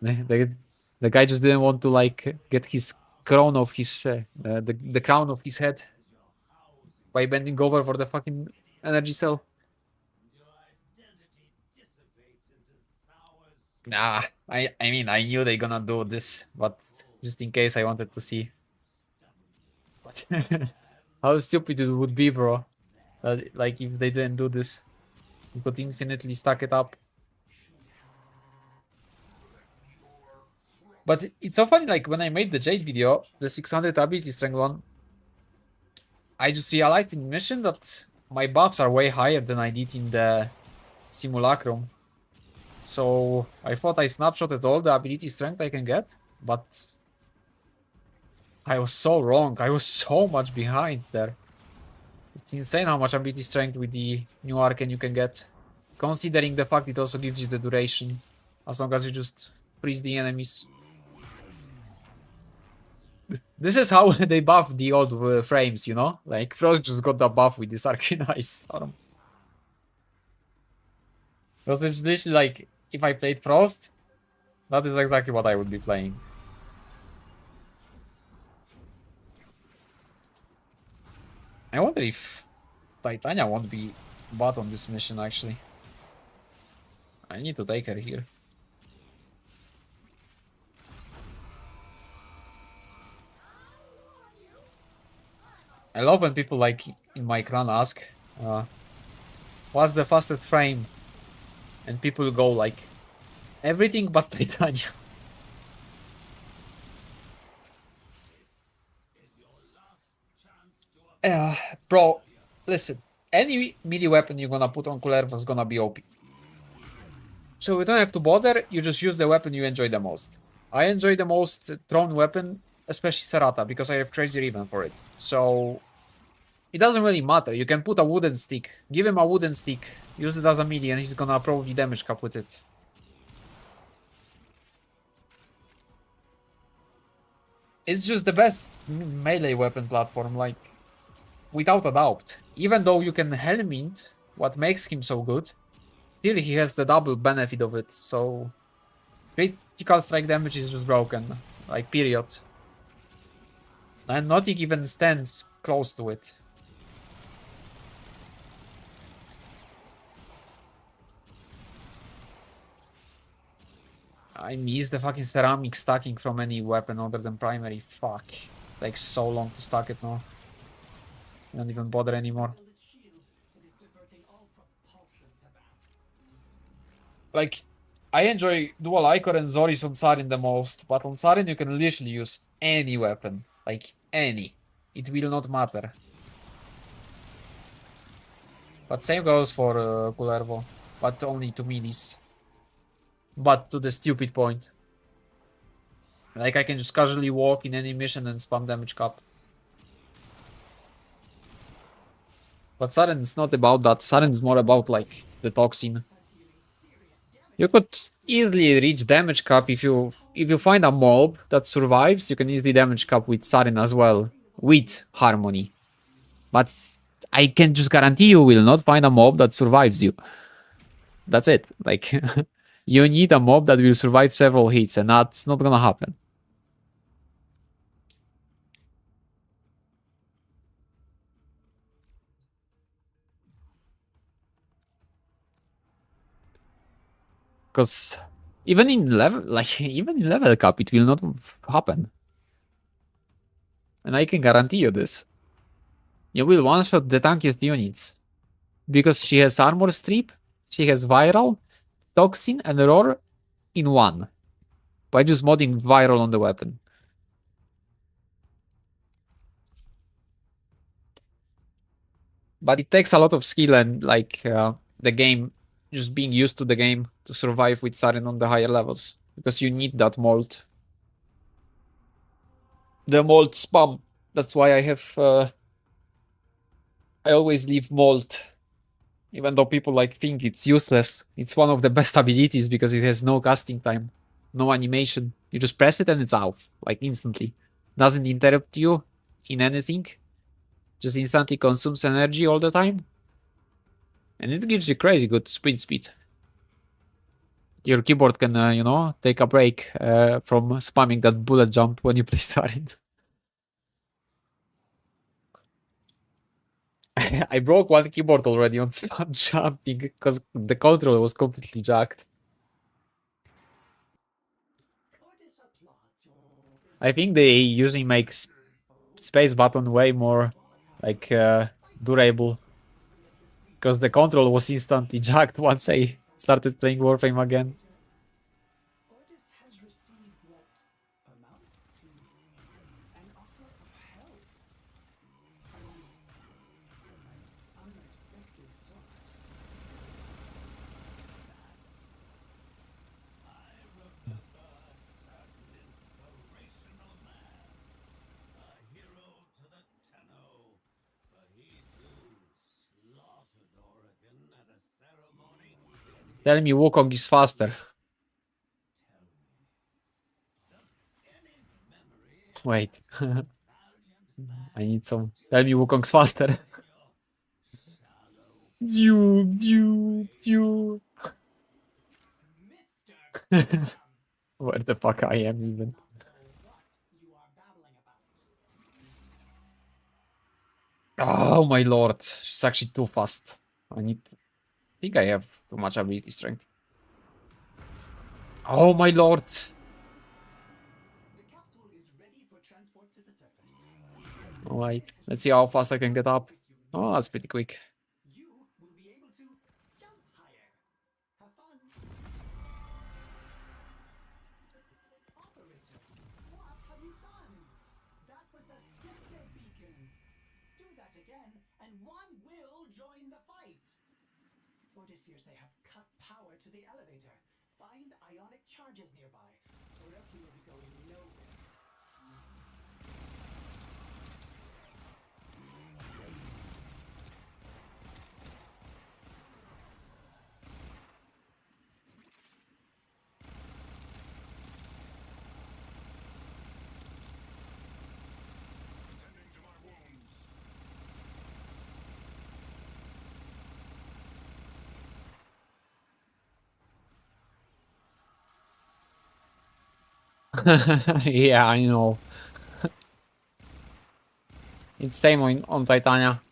The guy just didn't want to, like, get his crown off his... the crown of his head. By bending over for the fucking energy cell. Nah, I mean, I knew they gonna do this, but just in case I wanted to see. But how stupid it would be, bro. Like, if they didn't do this. You could infinitely stack it up. But it's so funny, like, when I made the Jade video, the 600 ability strength one, I just realized in mission that my buffs are way higher than I did in the simulacrum. So I thought I snapshotted all the ability strength I can get, but I was so wrong. I was so much behind there. It's insane how much ability strength with the new Arcane you can get. Considering the fact it also gives you the duration, as long as you just freeze the enemies. This is how they buff the old frames, you know? Like, Frost just got the buff with this Arcane Ice Storm. Because it's literally like, if I played Frost, that is exactly what I would be playing. I wonder if Titania won't be bot on this mission, actually. I need to take her here. I love when people, like, in my clan ask, what's the fastest frame? And people go like, everything but Titania. Bro, listen, any melee weapon you're gonna put on Kullervo is gonna be OP. So you don't have to bother, you just use the weapon you enjoy the most. I enjoy the most thrown weapon, especially Serata, because I have Crazy Ribbon for it. So it doesn't really matter, you can put a wooden stick, give him a wooden stick, use it as a melee and he's gonna probably damage cap with it. It's just the best melee weapon platform, like, without a doubt. Even though you can Helmint, what makes him so good, still he has the double benefit of it, so... Critical strike damage is just broken, like, period. And nothing even stands close to it. I miss the fucking ceramic stacking from any weapon other than primary. Fuck. Takes so long to stack it now. I don't even bother anymore. Like, I enjoy dual Icor and Zoris on Sarin the most, but on Sarin you can literally use any weapon. Like, any. It will not matter. But same goes for Kullervo, but only to minis. But to the stupid point. Like I can just casually walk in any mission and spam damage cap. But Saren is not about that. Saren is more about like the toxin. You could easily reach damage cap if you find a mob that survives. You can easily damage cap with Saren as well with Harmony. But I can just guarantee you will not find a mob that survives you. That's it. Like you need a mob that will survive several hits, and that's not gonna happen. Because even in level, like even in level cap, it will not happen. And I can guarantee you this. You will one-shot the tankiest units. Because she has armor strip, she has viral, toxin, and roar in one. By just modding viral on the weapon. But it takes a lot of skill and like the game, just being used to the game to survive with Saren on the higher levels. Because you need that mold. The mold spam. That's why I have I always leave mold. Even though people like think it's useless. It's one of the best abilities because it has no casting time. No animation. You just press it and it's out. Like instantly. Doesn't interrupt you in anything. Just instantly consumes energy all the time. And it gives you crazy good sprint speed. Your keyboard can, you know, take a break from spamming that bullet jump when you play Sarin. I broke one keyboard already on spam jumping because the controller was completely jacked. I think they usually make space button way more like durable because the control was instantly jacked once I started playing Warframe again. Otis has received what amounts to an offer of help. An unexpected source. Tell me Wukong is faster. Wait. I need some. Tell me Wukong's faster. Where the fuck I am even? Oh my lord. She's actually too fast. I think I have too much ability strength. Oh my lord. Alright, let's see how fast I can get up. Oh, that's pretty quick. You will be able to jump higher. Have fun. Operator, what have you done? That was a sister beacon. Do that again, and one will join the fight. Otis fears they have cut power to the elevator. Find ionic charges nearby, or else you will be going nowhere. Yeah, I know. It's same on Titania.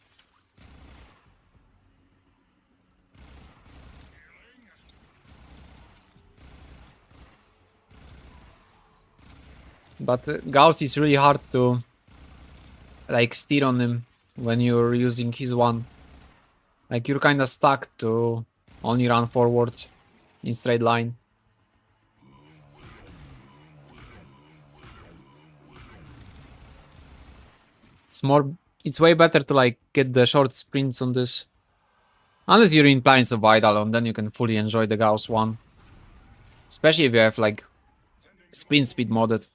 But Gauss is really hard to like steer on him when you're using his one. Like you're kind of stuck to only run forward in straight line. It's way better to like get the short sprints on this. Unless you're in Plains of Eidolon, then you can fully enjoy the Gauss one. Especially if you have like sprint speed modded.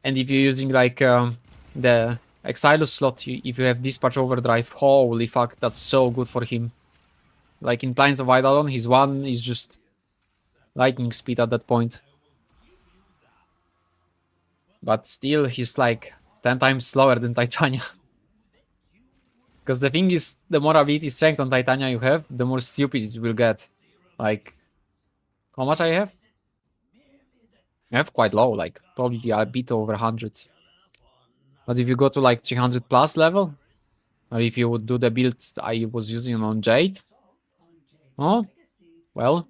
And if you're using like the Exilus slot, if you have Dispatch Overdrive, holy fuck, that's so good for him. Like in Plains of Eidolon, his one is just lightning speed at that point. But still, he's like 10 times slower than Titania. Because the thing is, the more ability strength on Titania you have, the more stupid it will get. Like, how much I have? I have quite low, like probably a bit over 100. But if you go to like 300 plus level, or if you would do the build I was using on Jade, oh, well,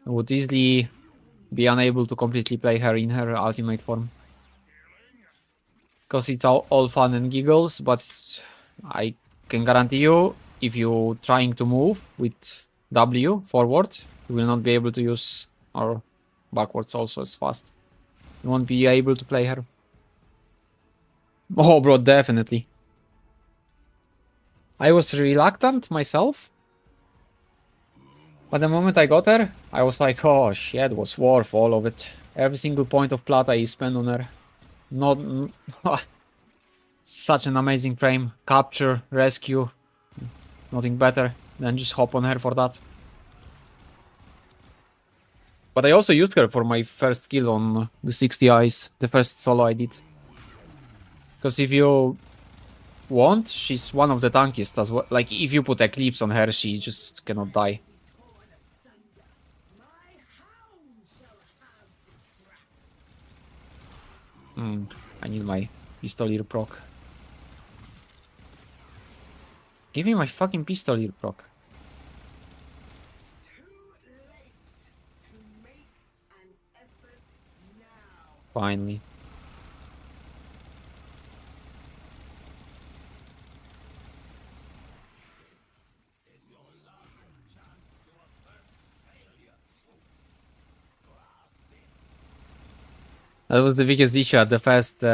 I would easily be unable to completely play her in her ultimate form. Because it's all fun and giggles, but I can guarantee you, if you're trying to move with W forward, you will not be able to use, or backwards also as fast. You won't be able to play her. Oh, bro, definitely. I was reluctant myself. But the moment I got her, I was like, oh shit, it was worth all of it. Every single point of plata I spent on her. Not... Such an amazing frame. Capture, rescue. Nothing better than just hop on her for that. But I also used her for my first kill on the 60 eyes. The first solo I did. Because if you want, she's one of the tankiest as well. Like, if you put Eclipse on her, she just cannot die. I need my Pistolier proc. Give me my fucking Pistolier proc. Finally. That was the biggest issue at the first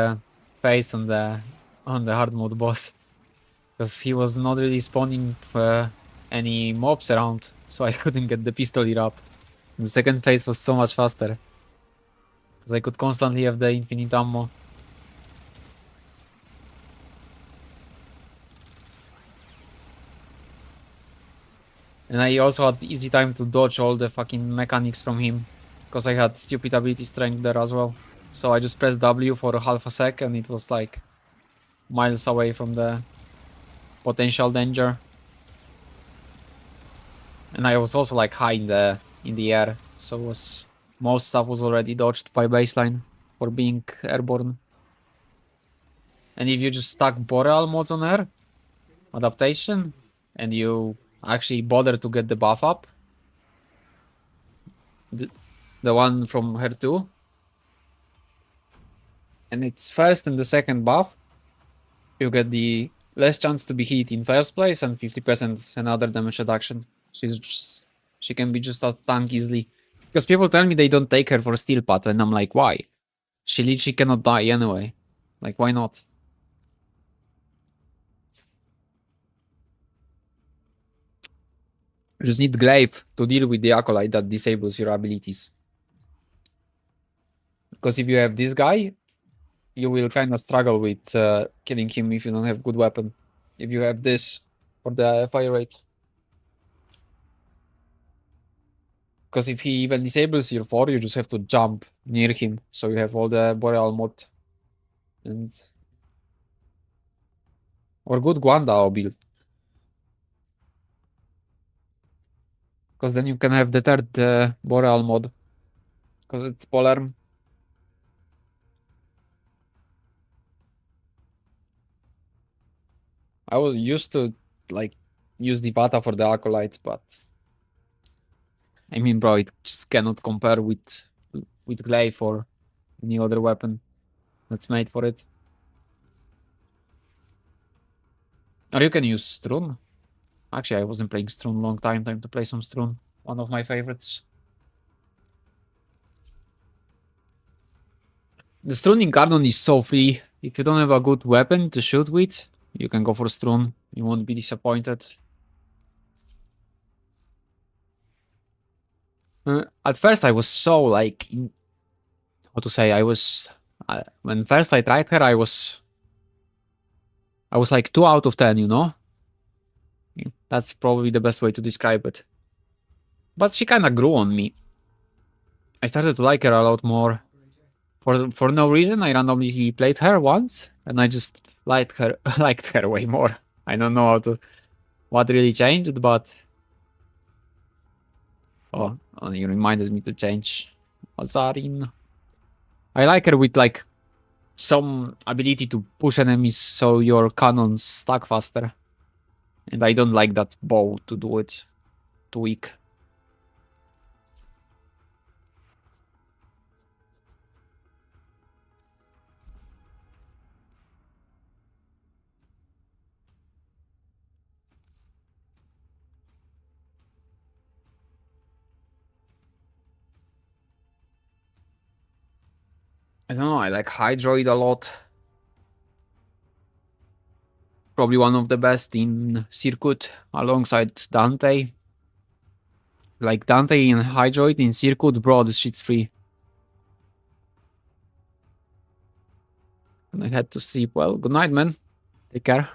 phase on the hard mode boss, because he was not really spawning any mobs around, so I couldn't get the Pistolier up. And the second phase was so much faster, because I could constantly have the infinite ammo. And I also had easy time to dodge all the fucking mechanics from him, because I had stupid ability strength there as well. So I just pressed W for half a sec and it was like miles away from the potential danger. And I was also like high in the air, so most stuff was already dodged by baseline for being airborne. And if you just stack Boreal mods on her, adaptation, and you actually bother to get the buff up, the one from her too, and it's first and the second buff, you get the less chance to be hit in first place and 50% another damage reduction. She can be just a tank easily. Because people tell me they don't take her for steel path, and I'm like, why? She literally cannot die anyway. Like, why not? You just need Glaive to deal with the Acolyte that disables your abilities. Because if you have this guy, you will kind of struggle with killing him if you don't have good weapon. If you have this for the fire rate. Because if he even disables your 4, you just have to jump near him. So you have all the Boreal mod. And... or good Guandao build. Because then you can have the third Boreal mod. Because it's Polarm. I was used to like use the Vata for the Acolytes, but I mean, bro, it just cannot compare with Glaive or any other weapon that's made for it. Or you can use Strun. Actually, I wasn't playing Strun long time. Time to play some Strun. One of my favorites. The Strun in Garden is so free. If you don't have a good weapon to shoot with, you can go for Strun. You won't be disappointed. At first, I was so like... how to say? I was when first I tried her, I was like 2 out of 10, you know? That's probably the best way to describe it. But she kind of grew on me. I started to like her a lot more. For no reason, I randomly played her once, and I just liked her way more. I don't know what really changed, but oh, you reminded me to change Azarin. I like her with like some ability to push enemies so your cannons stack faster. And I don't like that bow to do it. Too weak. I don't know, I like Hydroid a lot. Probably one of the best in Circuit alongside Dante. Like Dante in Hydroid in Circuit, bro, this shit's free. And I had to sleep. Well, good night, man. Take care.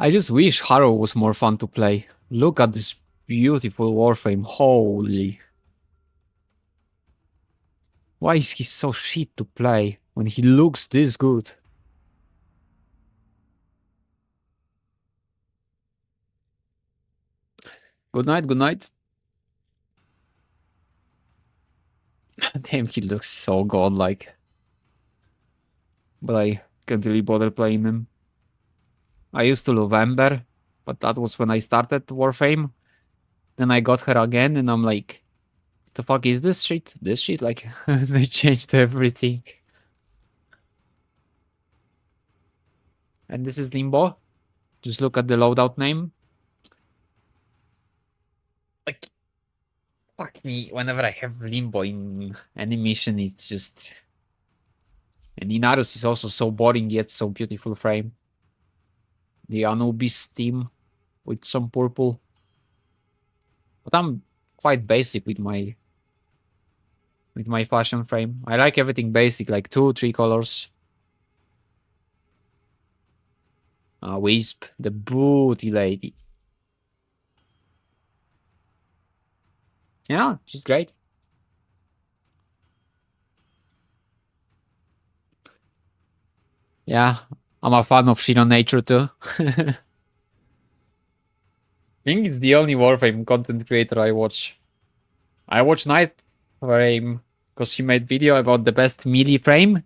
I just wish Harrow was more fun to play. Look at this beautiful Warframe. Holy. Why is he so shit to play when he looks this good? Good night, good night. Damn, he looks so godlike. But I can't really bother playing him. I used to love Ember, but that was when I started Warframe. Then I got her again, and I'm like, what the fuck is this shit? This shit, like, they changed everything. And this is Limbo. Just look at the loadout name. Like, fuck me, whenever I have Limbo in any mission, it's just... And Inarus is also so boring, yet so beautiful frame. The Anubis team with some purple. But I'm quite basic with my fashion frame. I like everything basic, like 2-3 colors. Wisp, the booty lady. Yeah, she's great. Yeah, I'm a fan of Shino Nature too. I think it's the only Warframe content creator I watch. I watch Nightframe because he made video about the best melee frame.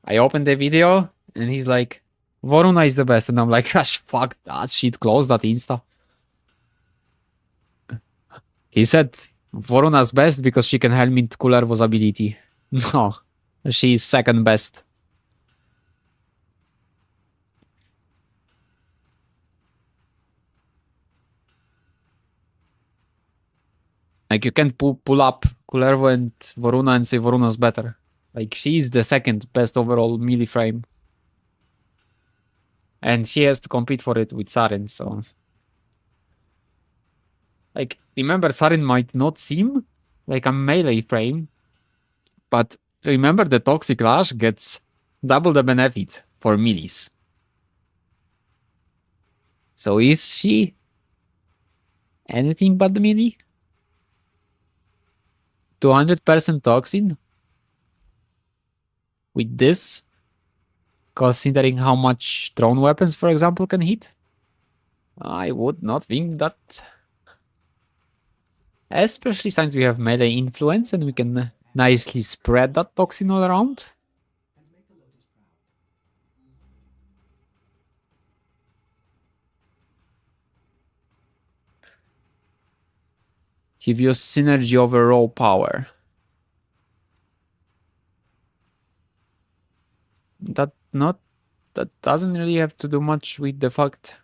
I opened the video and he's like, Voruna is the best. And I'm like, gosh, fuck that shit, close that Insta. He said Voruna's best because she can helmet Kullervo's ability. No, she's second best. Like, you can pull up Kullervo and Voruna and say Voruna's better. Like, she's the second best overall melee frame. And she has to compete for it with Saren, so... Like, remember, Saren might not seem like a melee frame, but remember the Toxic Lash gets double the benefit for melees. So is she anything but the melee? 200% toxin? With this? Considering how much thrown weapons, for example, can hit? I would not think that. Especially since we have melee influence and we can nicely spread that toxin all around. Give you synergy over raw power. That doesn't really have to do much with the fact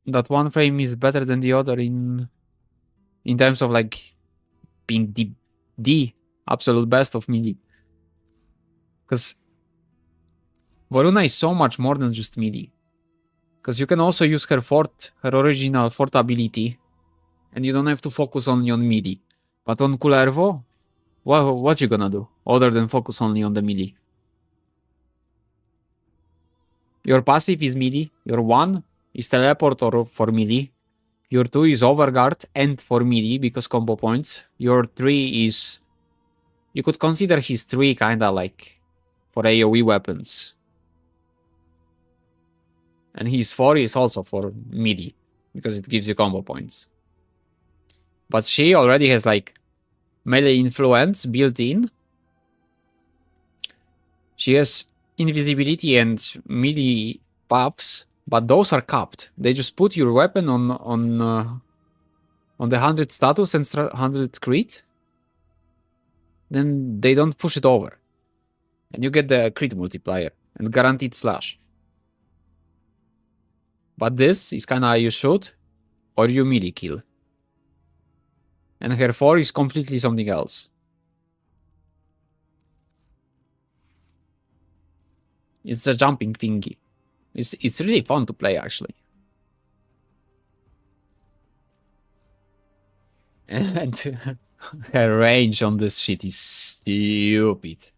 that one frame is better than the other in terms of like being the absolute best of melee. Because Voruna is so much more than just melee. Because you can also use her original fort ability, and you don't have to focus only on melee. But on Kullervo, what you gonna do other than focus only on the melee? Your passive is melee. Your 1 is teleport or for melee. Your 2 is overguard and for melee because combo points. Your 3 is... You could consider his 3 kinda like for AoE weapons. And his 4 is also for melee because it gives you combo points. But she already has like melee influence built in. She has invisibility and melee buffs, but those are capped. They just put your weapon on the 100 status and 100 crit. Then they don't push it over. And you get the crit multiplier and guaranteed slash. But this is kinda you shoot or you melee kill. And her 4 is completely something else. It's a jumping thingy. It's really fun to play actually. And her range on this shit is stupid.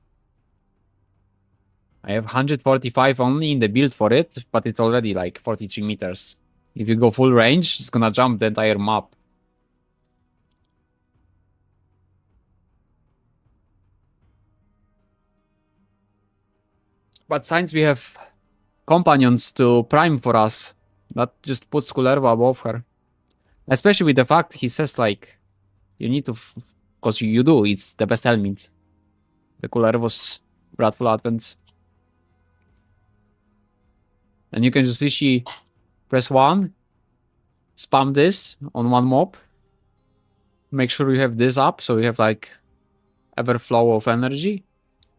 I have 145 only in the build for it, but it's already like 43 meters. If you go full range, it's gonna jump the entire map. But since we have companions to prime for us, that just puts Kullerva above her. Especially with the fact he says like, you need to, because you do, it's the best helmet. The Kullerva's Wrathful Advent. And you can just see press 1, spam this on one mob. Make sure you have this up, so you have like ever flow of energy.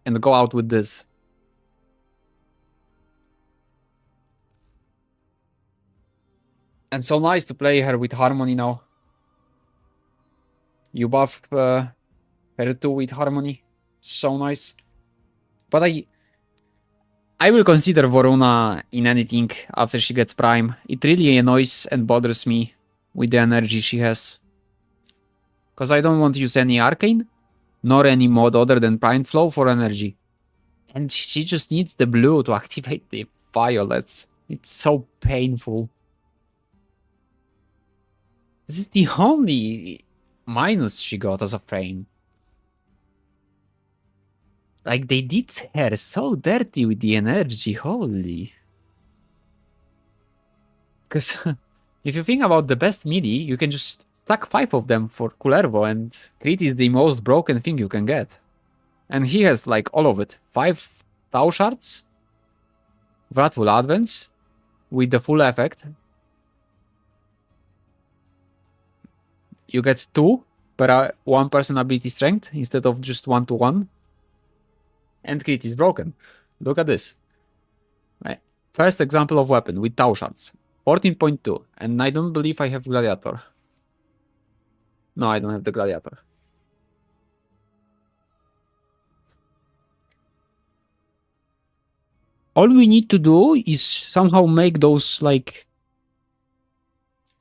And go out with this. And so nice to play her with Harmony now. You buff her 2 with Harmony. So nice. But I will consider Voruna in anything after she gets Prime. It really annoys and bothers me with the energy she has. Because I don't want to use any Arcane, nor any mod other than Prime Flow for energy. And she just needs the blue to activate the violets. It's so painful. This is the only minus she got as a frame. Like, they did her so dirty with the energy, holy. Because if you think about the best melee, you can just stack 5 of them for Kullervo, and crit is the most broken thing you can get. And he has like all of it. 5 Tau Shards, Wrathful Advents, with the full effect. You get 2 per 1 person ability strength instead of just 1 to 1. And crit is broken. Look at this. Right. First example of weapon with Tau Shards. 14.2. And I don't believe I have Gladiator. No, I don't have the Gladiator. All we need to do is somehow make those like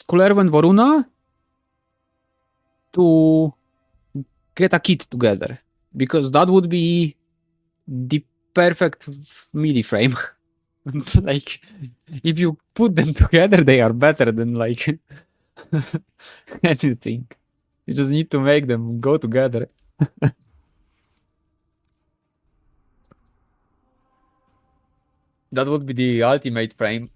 Kullervo and Voruna to get a kit together. Because that would be the perfect melee frame. Like, if you put them together, they are better than like anything. You just need to make them go together. That would be the ultimate frame.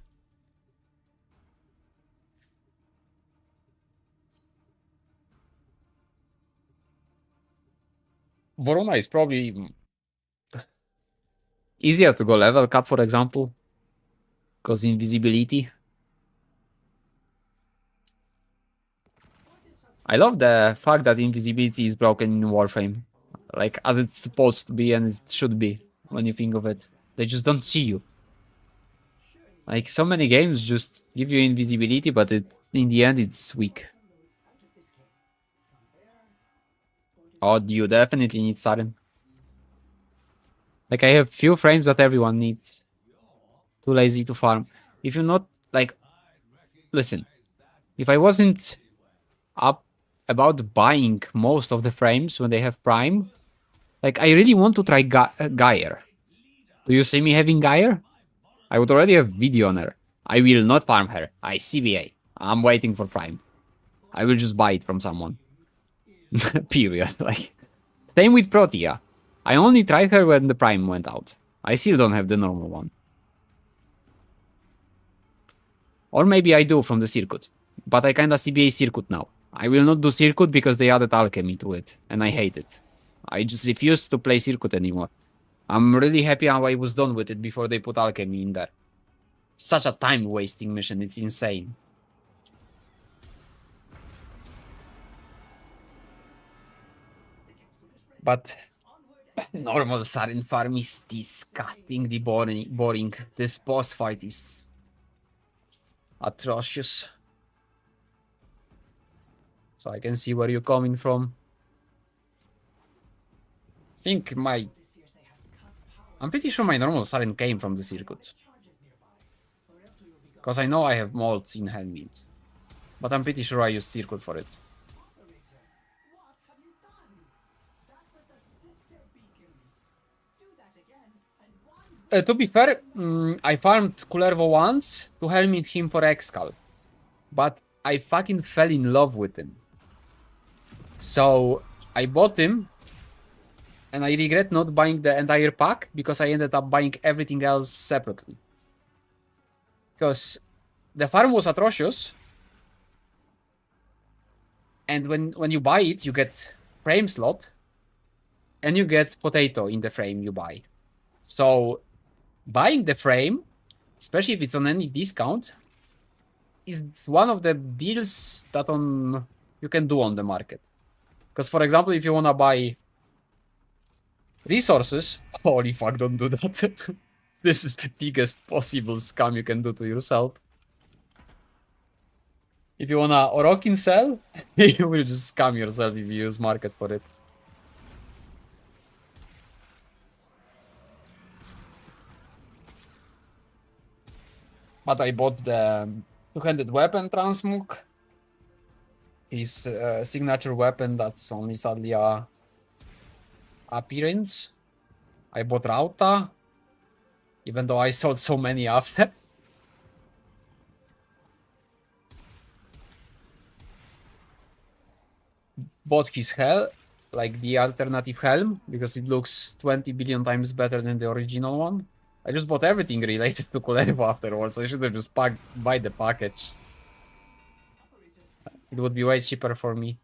Voruna is probably easier to go level cap, for example, because invisibility. I love the fact that invisibility is broken in Warframe, like as it's supposed to be and it should be when you think of it. They just don't see you. Like so many games just give you invisibility, but in the end it's weak. Oh, you definitely need Saren. Like I have few frames that everyone needs. Too lazy to farm. If you not like, listen, if I wasn't up about buying most of the frames when they have Prime, like, I really want to try Geyer. Do you see me having Geyer? I would already have video on her. I will not farm her. I CBA. I'm waiting for Prime. I will just buy it from someone. Period. Like, same with Protea. I only tried her when the Prime went out. I still don't have the normal one. Or maybe I do from the Circuit. But I kinda CBA Circuit now. I will not do Circuit because they added Alchemy to it. And I hate it. I just refuse to play Circuit anymore. I'm really happy how I was done with it before they put Alchemy in there. Such a time-wasting mission, it's insane. But normal Sarin farm is disgustingly boring. This boss fight is atrocious. So I can see where you're coming from. I think I'm pretty sure my normal Sarin came from the Circuit. Because I know I have molds in Helmint. But I'm pretty sure I used Circuit for it. To be fair, I farmed Kullervo once to helmet him for Excal. But I fucking fell in love with him. So I bought him. And I regret not buying the entire pack because I ended up buying everything else separately. Because the farm was atrocious. And when you buy it, you get frame slot. And you get potato in the frame you buy. So buying the frame, especially if it's on any discount, is one of the deals that you can do on the market. Because for example, if you wanna buy resources, holy fuck, don't do that. This is the biggest possible scam you can do to yourself. If you wanna Orokin sell, you will just scam yourself if you use market for it. But I bought the two-handed weapon transmog. His signature weapon that's only sadly a appearance. I bought Rauta, even though I sold so many after. Bought his helm, like the alternative helm, because it looks 20 billion times better than the original one. I just bought everything related to Kullervo afterwards. I should have just buy the package. It would be way cheaper for me.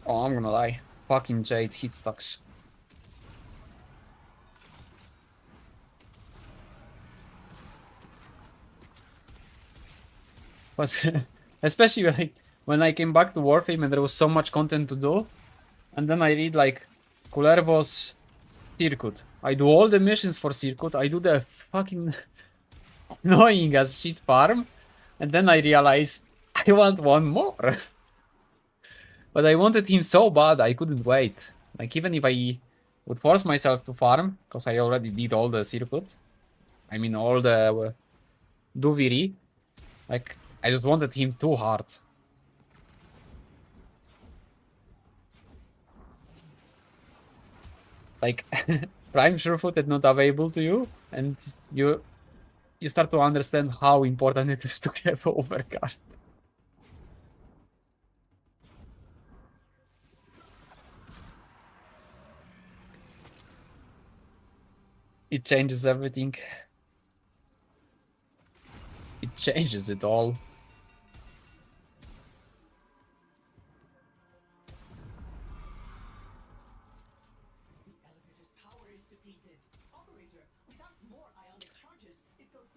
Oh, I'm gonna lie. Fucking Jade hit stacks. But especially like when I came back to Warframe and there was so much content to do, and then I read like Kullervo's Circuit. I do all the missions for Circuit. I do the fucking annoying as shit farm, and then I realize I want one more. But I wanted him so bad I couldn't wait. Like even if I would force myself to farm, because I already did all the Circuit. I mean all the Duviri. Like I just wanted him too hard. Like Prime Surefoot is not available to you, and you start to understand how important it is to have overcard. It changes everything. It changes it all.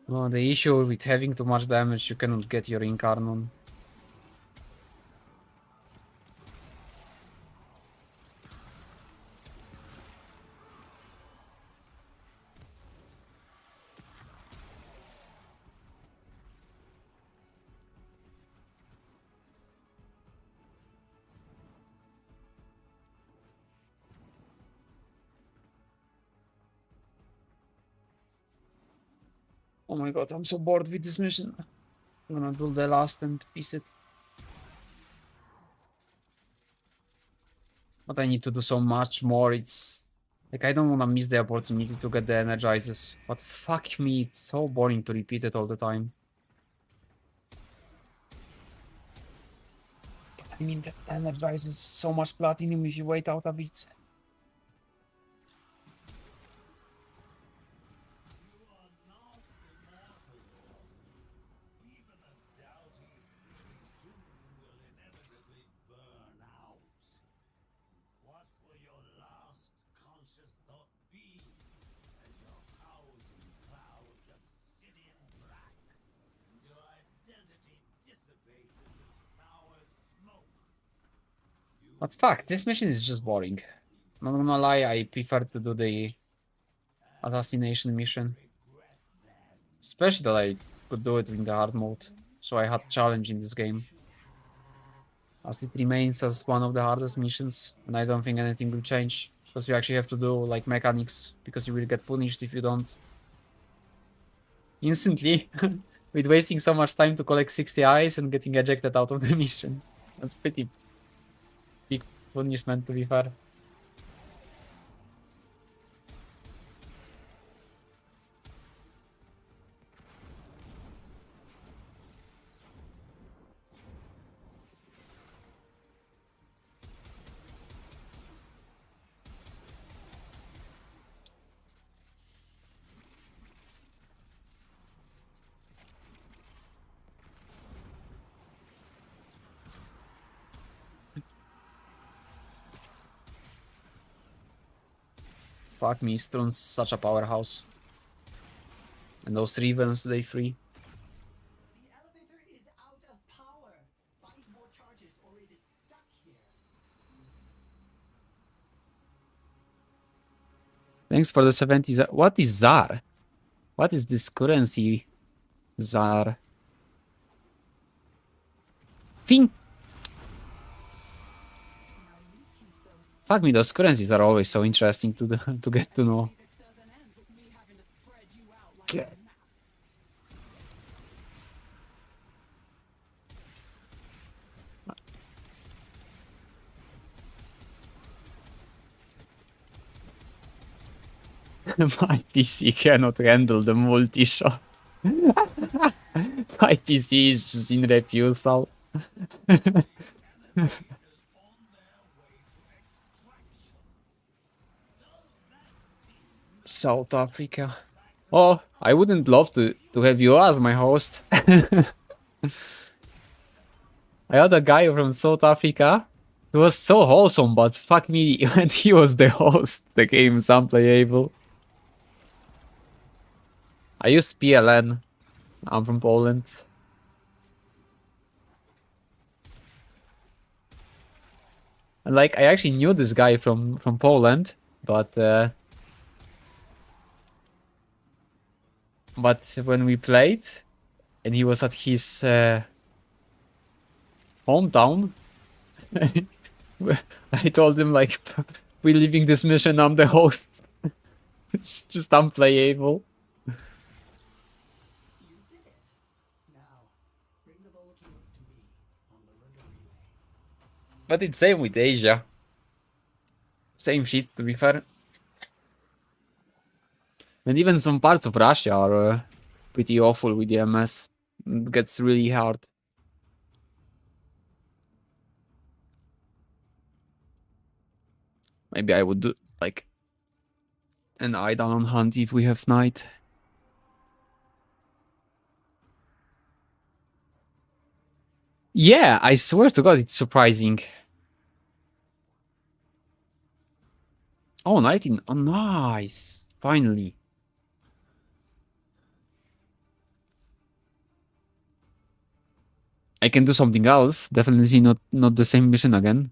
Well, the issue with having too much damage, you cannot get your Incarnon. Oh my god, I'm so bored with this mission. I'm gonna do the last and piece it. But I need to do so much more. It's like I don't wanna miss the opportunity to get the energizers. But fuck me, it's so boring to repeat it all the time. But I mean, the energizes so much platinum if you wait out a bit. But fuck, this mission is just boring. Not gonna lie, I prefer to do the assassination mission. Especially that I could do it in the hard mode. So I had challenge in this game. As it remains as one of the hardest missions, and I don't think anything will change. Because you actually have to do like mechanics, because you will get punished if you don't. Instantly, with wasting so much time to collect 60 eyes and getting ejected out of the mission. That's pretty big punishment, to be fair. Fuck me, Strone's such a powerhouse. And those Ravens, they free. The elevator is out of power. Find more charges or it is stuck here. Thanks for the 70. What is ZAR? What is this currency? ZAR. Think. Fuck me, those currencies are always so interesting to to get to know. God. My PC cannot handle the multi-shot. My PC is just in refusal. South Africa. Oh, I wouldn't love to have you as my host. I had a guy from South Africa. It was so wholesome, but fuck me, when he was the host, the game's unplayable. I use PLN. I'm from Poland. And like, I actually knew this guy from Poland, but when we played, and he was at his hometown, I told him like, we're leaving this mission, I'm the host. It's just unplayable. You did it. Now, bring the volatiles to me on the river relay. But it's same with Asia. Same shit, to be fair. And even some parts of Russia are pretty awful with the MS. It gets really hard. Maybe I would do like an eye down on hunt if we have night. Yeah, I swear to God, it's surprising. Oh, 19. Oh, nice. Finally. I can do something else. Definitely not the same mission again.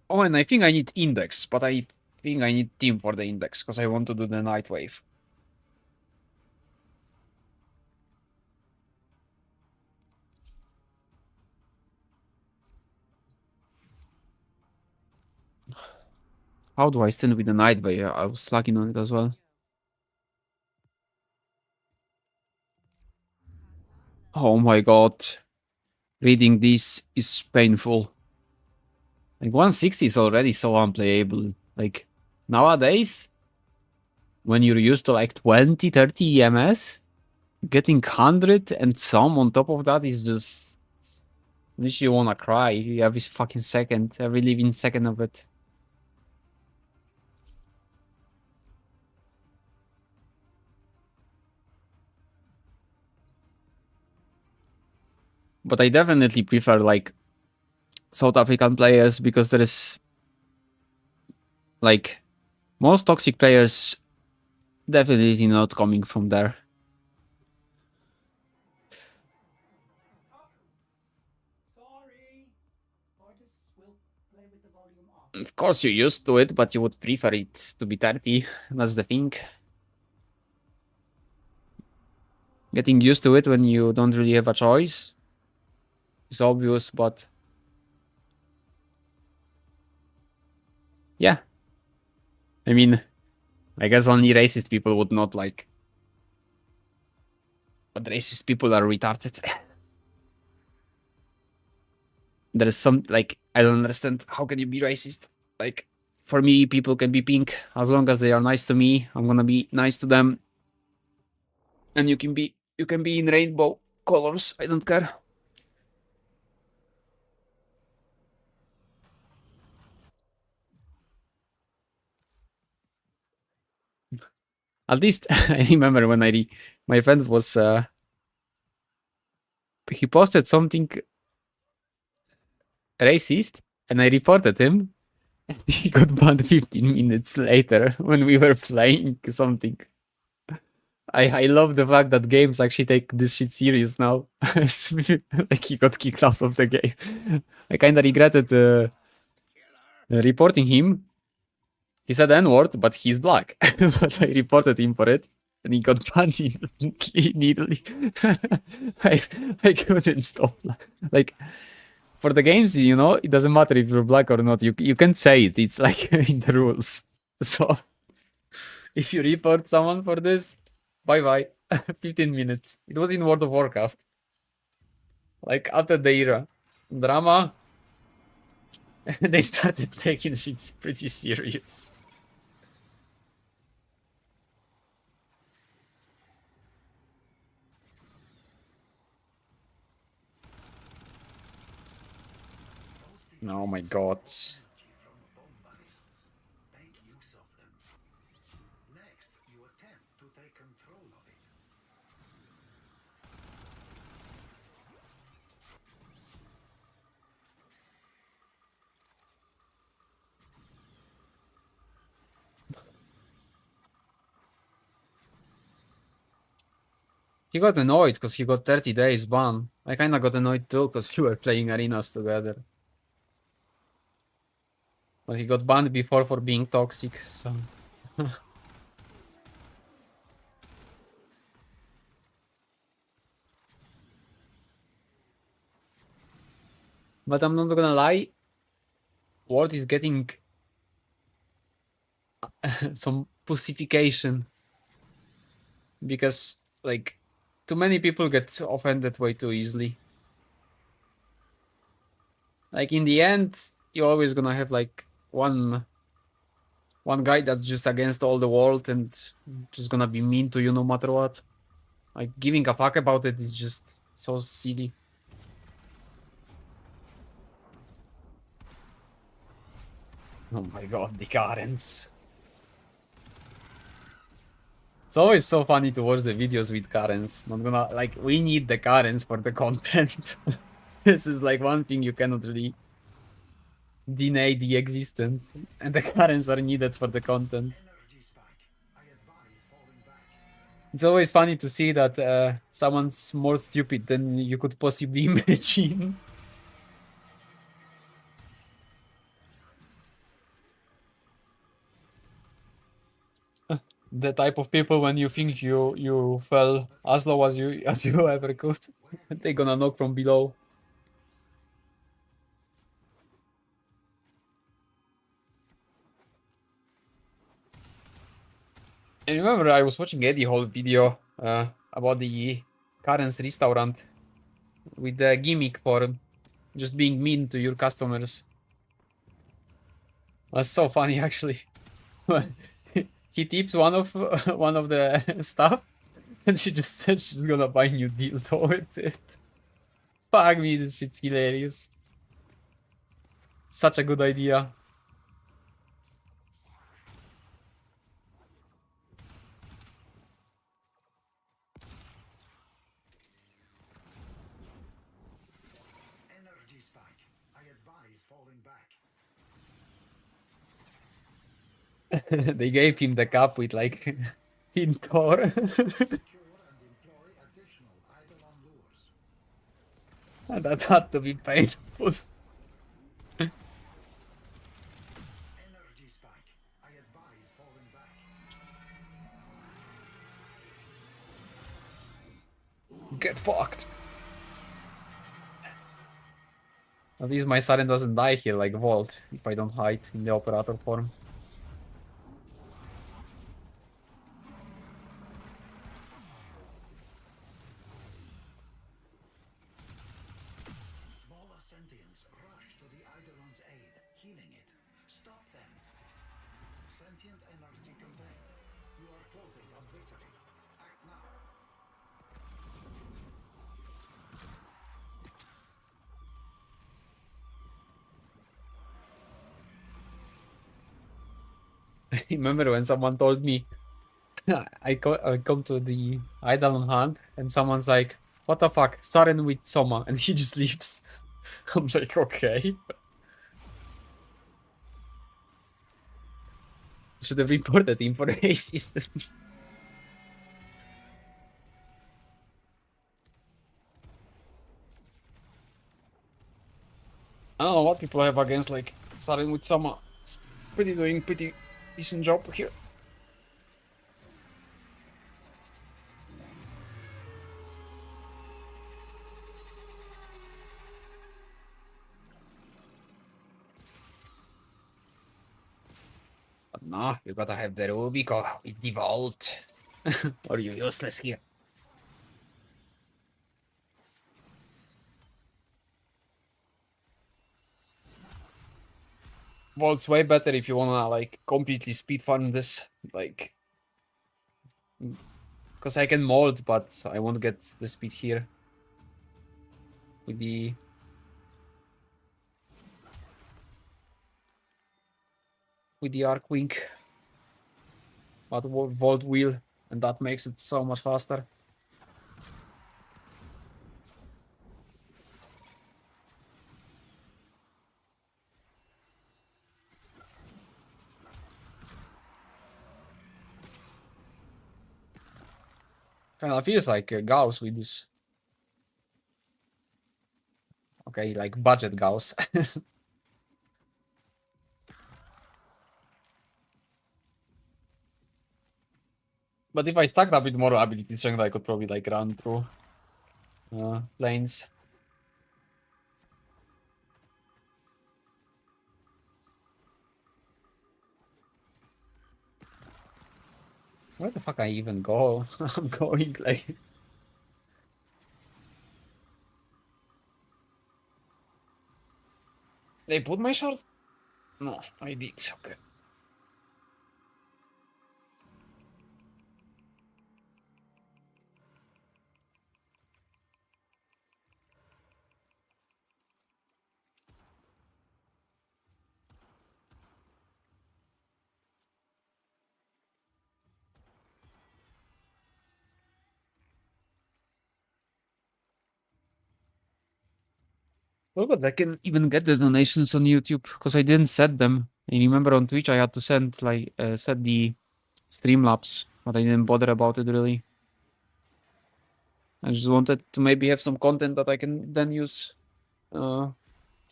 Oh, and I think I need index, but I think I need team for the index because I want to do the night wave. How do I stand with the Nightway? I was slugging on it as well. Oh my god. Reading this is painful. Like 160 is already so unplayable. Like nowadays, when you're used to like 20, 30 EMS, getting 100 and some on top of that is just... Literally you wanna cry every fucking second, every living second of it. But I definitely prefer like South African players because there is like most toxic players definitely not coming from there. Sorry. Artists will play with the volume off. Of course you're used to it, but you would prefer it to be 30. That's the thing. Getting used to it when you don't really have a choice is obvious, but yeah. I mean, I guess only racist people would not like. But racist people are retarded. There's some, like, I don't understand. How can you be racist? Like, for me, people can be pink. As long as they are nice to me, I'm gonna be nice to them. And you can be in rainbow colors. I don't care. At least I remember when my friend was he posted something racist and I reported him and he got banned 15 minutes later when we were playing something. I love the fact that games actually take this shit serious now. It's like he got kicked out of the game. I kinda regretted reporting him. He said N-word, but he's black. But I reported him for it. And he got banned immediately. I couldn't stop. Like, for the games, you know, it doesn't matter if you're black or not. You can say it. It's like in the rules. So, if you report someone for this, bye-bye. 15 minutes. It was in World of Warcraft. Like, after the era. Drama. They started taking shit pretty serious. Oh my god. From bombardists. Make use of them. Next, you attempt to take control of it. He got annoyed because he got 30 days ban. I kinda got annoyed too because we were playing arenas together. But he got banned before for being toxic, so... But I'm not gonna lie, World is getting some pussification. Because, like, too many people get offended way too easily. Like, in the end, you're always gonna have, like, one guy that's just against all the world and just gonna be mean to you no matter what. Like, giving a fuck about it is just so silly. Oh my god, the Karens. It's always so funny to watch the videos with Karens. Not gonna, like, we need the Karens for the content. This is like one thing you cannot really deny the existence. And the Karens are needed for the content. It's always funny to see that someone's more stupid than you could possibly imagine. The type of people when you think you fell as low as you ever could, they're gonna knock from below. I remember I was watching Eddie whole video about the Karen's restaurant with the gimmick for just being mean to your customers. That's so funny, actually. He tips one of the stuff, and she just says she's gonna buy new dildo with it. Fuck me, this shit's hilarious. Such a good idea. Energy spike. I advise falling back. They gave him the cup with like Tin Thor. Cure and employ additional Eidolon lures. And that had to be painful. Energy spike. I advise falling back. Get fucked. At least my Siren doesn't die here like Volt if I don't hide in the operator form. Smaller sentients rush to the Eidolon's aid, healing it. Stop them. Sentient energy contained. You are closing on victory. Act now. I remember when someone told me I come to the Eidolon Hunt and someone's like, what the fuck, Siren with Soma, and he just leaves. I'm like, okay. Should have reported him for racism. I don't know what people have against like Siren with Soma. It's doing pretty decent job here. But no, you gotta have the Rubico with the Vault. Or you useless here. Vault's way better if you wanna like completely speed farm this, like, because I can mold, but I won't get the speed here with the arc wink. But Vault will, and that makes it so much faster. Kind of feels like Gauss with this. Okay, like budget Gauss. But if I stacked a bit more ability strength, I could probably like run through lanes. Where the fuck I even go? I'm going like... They put my shard? No, I did, okay. Well, but I can even get the donations on YouTube because I didn't set them. I remember on Twitch I had to send like set the Streamlabs, but I didn't bother about it really. I just wanted to maybe have some content that I can then use for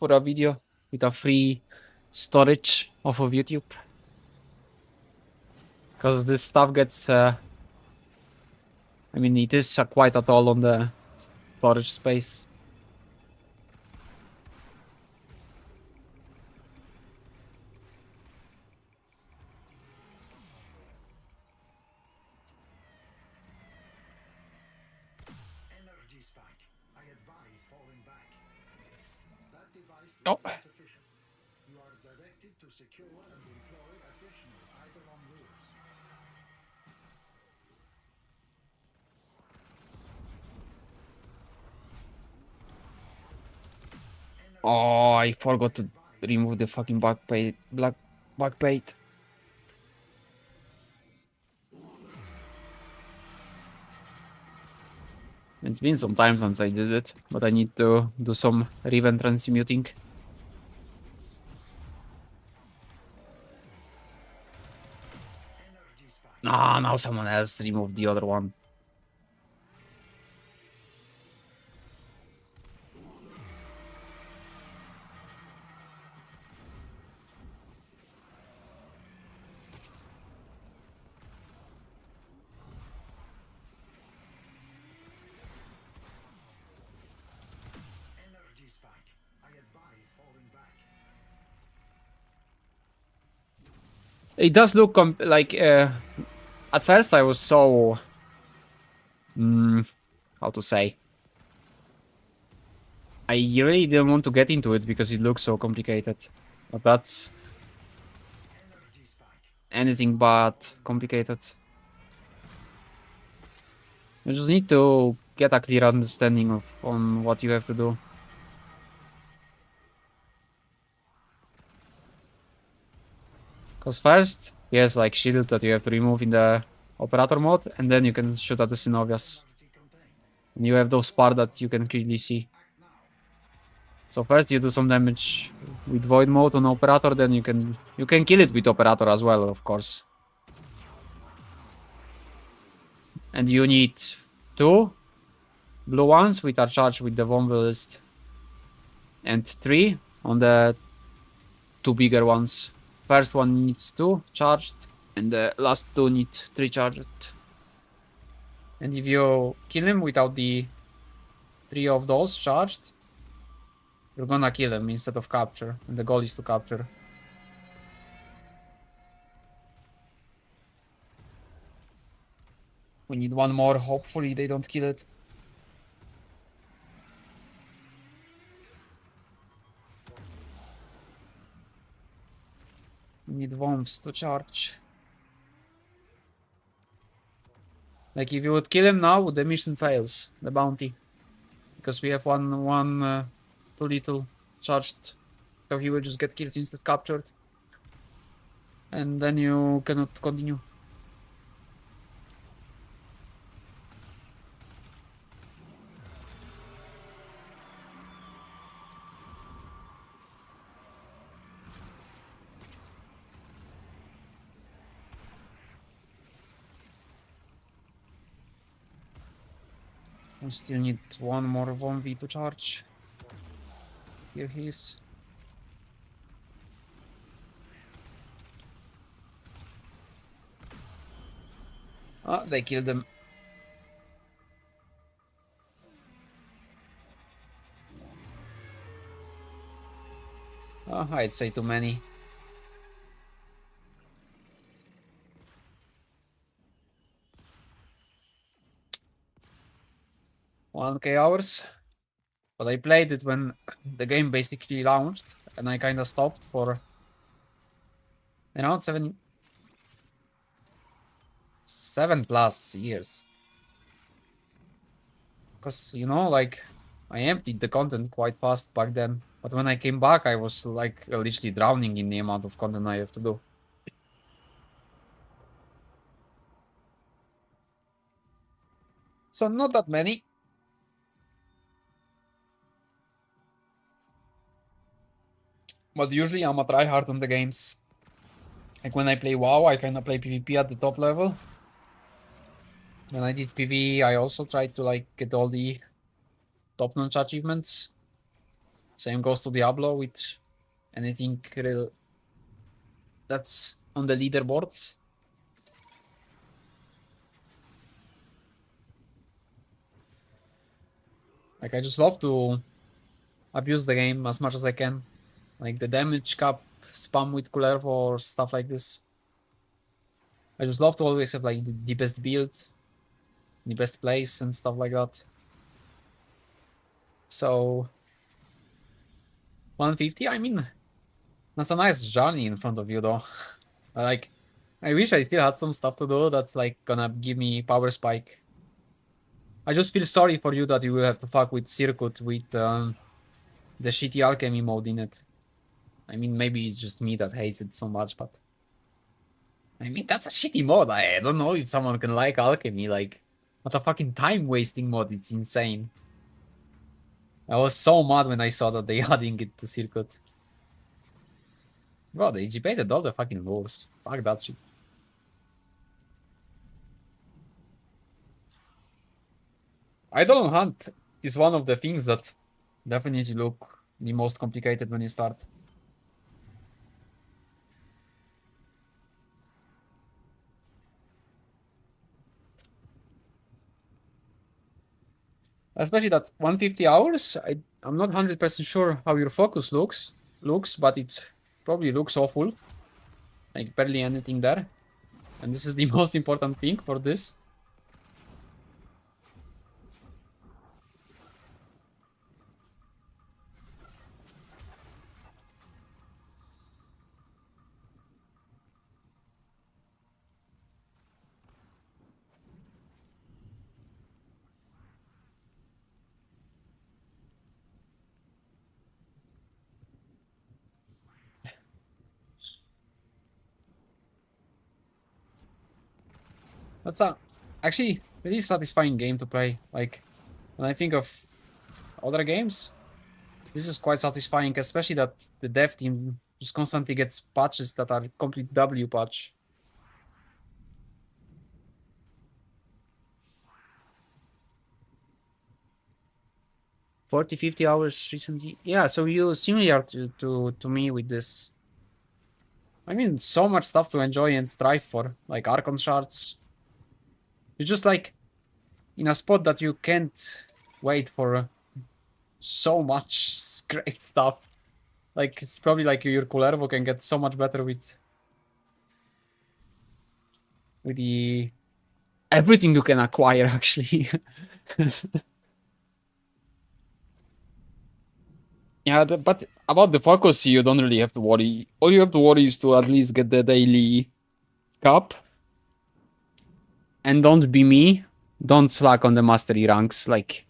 a video with a free storage off of YouTube. Because this stuff gets, I mean, it is quite a toll on the storage space. Energy spike. I advise falling back. That device is Oh. insufficient. You are directed to secure and employ additional Eidolon lures. Oh, I forgot to remove the fucking back bait. Back bait. It's been some time since I did it, but I need to do some Riven transmuting. Ah, now someone else removed the other one. Energy spike. I advise falling back. It does look like at first I was so how to say, I really didn't want to get into it because it looks so complicated, but that's Energy spike. anything but complicated. You just need to get a clear understanding of on what you have to do. Because first, he has like shield that you have to remove in the operator mode, and then you can shoot at the Synovias. And you have those parts that you can clearly see. So first you do some damage with void mode on operator, then you can kill it with operator as well, of course. And you need 2 blue ones which are charged with the Womble list, and 3 on the 2 bigger ones. First one needs 2 charged, and the last 2 need 3 charged. And if you kill him without the 3 of those charged, you're gonna kill him instead of capture, and the goal is to capture. We need 1 more, hopefully they don't kill it. We need Worms to charge. Like if you would kill him now, the mission fails, the bounty. Because we have one too little charged. So he will just get killed instead captured. And then you cannot continue. We still need 1 more 1v to charge. Here he is. Ah, they killed him. I'd say too many. 1k hours. But I played it when the game basically launched, and I kinda stopped for around 7+ years. Because, you know, like, I emptied the content quite fast back then. But when I came back, I was like literally drowning in the amount of content I have to do. So not that many. But usually I'm a tryhard on the games. Like when I play WoW, I kinda play PvP at the top level. When I did PvE, I also tried to like get all the top-notch achievements. Same goes to Diablo with anything real that's on the leaderboards. Like I just love to abuse the game as much as I can. Like the damage cap spam with Kullervo or stuff like this. I just love to always have like the best build, the best place and stuff like that. So 150, I mean, that's a nice journey in front of you though. Like, I wish I still had some stuff to do that's like gonna give me power spike. I just feel sorry for you that you will have to fuck with Circuit with the shitty alchemy mode in it. I mean, maybe it's just me that hates it so much, but I mean, that's a shitty mod. I don't know if someone can like alchemy. Like, what a fucking time wasting mod. It's insane. I was so mad when I saw that they adding it to Circuit. Bro, they debated all the fucking wolves. Fuck that shit. Idol Hunt is one of the things that definitely look the most complicated when you start. Especially that 150 hours, I'm not 100% sure how your focus looks, but it probably looks awful. Like barely anything there. And this is the most important thing for this. That's a actually really satisfying game to play. Like, when I think of other games, this is quite satisfying, especially that the dev team just constantly gets patches that are complete W patch. $40-50 hours recently. Yeah, so you similar to me with this. I mean, so much stuff to enjoy and strive for, like Archon shards. You're just like in a spot that you can't wait for so much great stuff. Like, it's probably like your Kullervo can get so much better with the everything you can acquire, actually. Yeah, but about the focus, you don't really have to worry. All you have to worry is to at least get the daily cup. And don't be me. Don't slack on the mastery ranks. Like,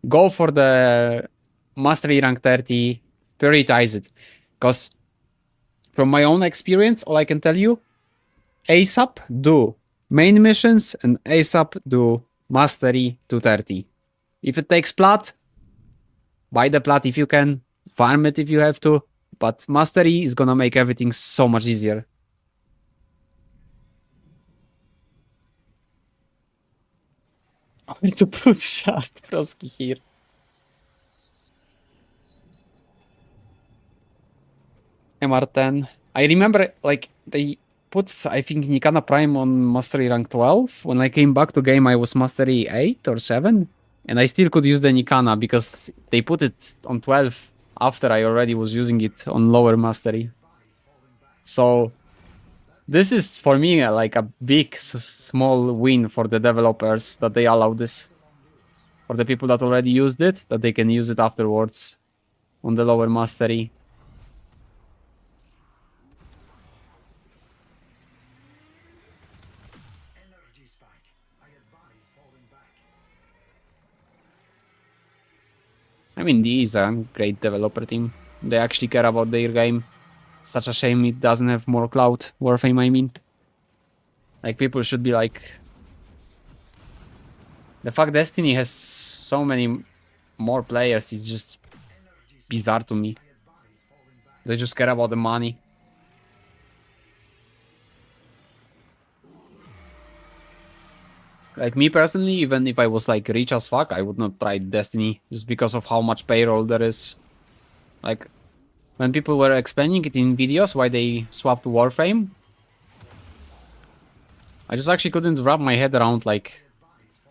go for the mastery rank 30. Prioritize it. Because from my own experience, all I can tell you, ASAP do main missions and ASAP do mastery to 30. If it takes plat, buy the plat if you can. Farm it if you have to. But mastery is gonna make everything so much easier. Where to put shard Broski here? MR10. I remember, like, they put, I think, Nikana Prime on Mastery rank 12. When I came back to game, I was Mastery 8 or 7. And I still could use the Nikana because they put it on 12 after I already was using it on lower Mastery. So, this is, for me, like a big, small win for the developers that they allow this. For the people that already used it, that they can use it afterwards on the lower Mastery. I mean, DE is a great developer team. They actually care about their game. Such a shame it doesn't have more clout. Warframe, I mean. Like, people should be like... The fact Destiny has so many more players is just bizarre to me. They just care about the money. Like, me personally, even if I was like rich as fuck, I would not try Destiny just because of how much payroll there is. Like, when people were explaining it in videos why they swapped to Warframe, I just actually couldn't wrap my head around like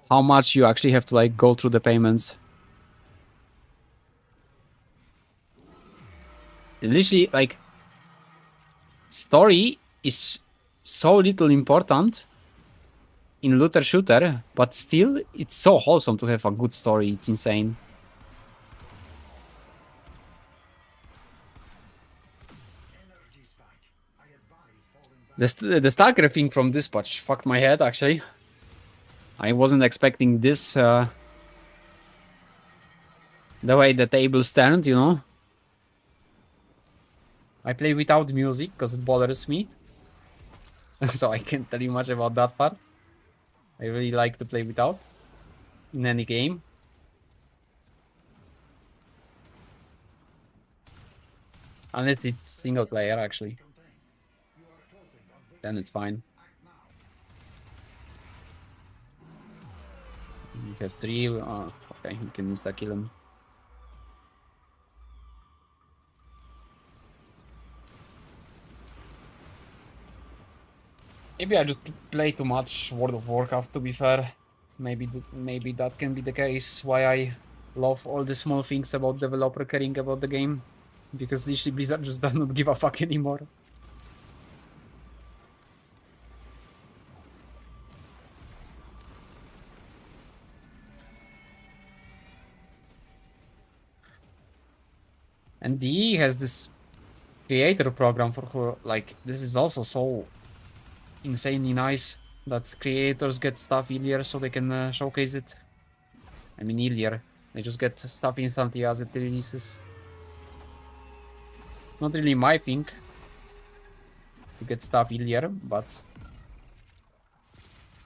how much you actually have to like go through the payments. Literally, like, story is so little important in looter shooter, but still it's so wholesome to have a good story. It's insane. The Stalker thing from this patch fucked my head, actually. I wasn't expecting this, the way the tables turned, you know? I play without music, because it bothers me. So I can't tell you much about that part. I really like to play without. In any game. Unless it's single player, actually. Then it's fine. We have 3. Oh, okay, we can insta-kill him. Maybe I just play too much World of Warcraft, to be fair. Maybe that can be the case. Why I love all the small things about developer caring about the game. Because literally Blizzard just does not give a fuck anymore. And DE has this creator program for who, like, this is also so insanely nice that creators get stuff earlier so they can showcase it. I mean, earlier. They just get stuff instantly as it releases. Not really my thing to get stuff earlier, but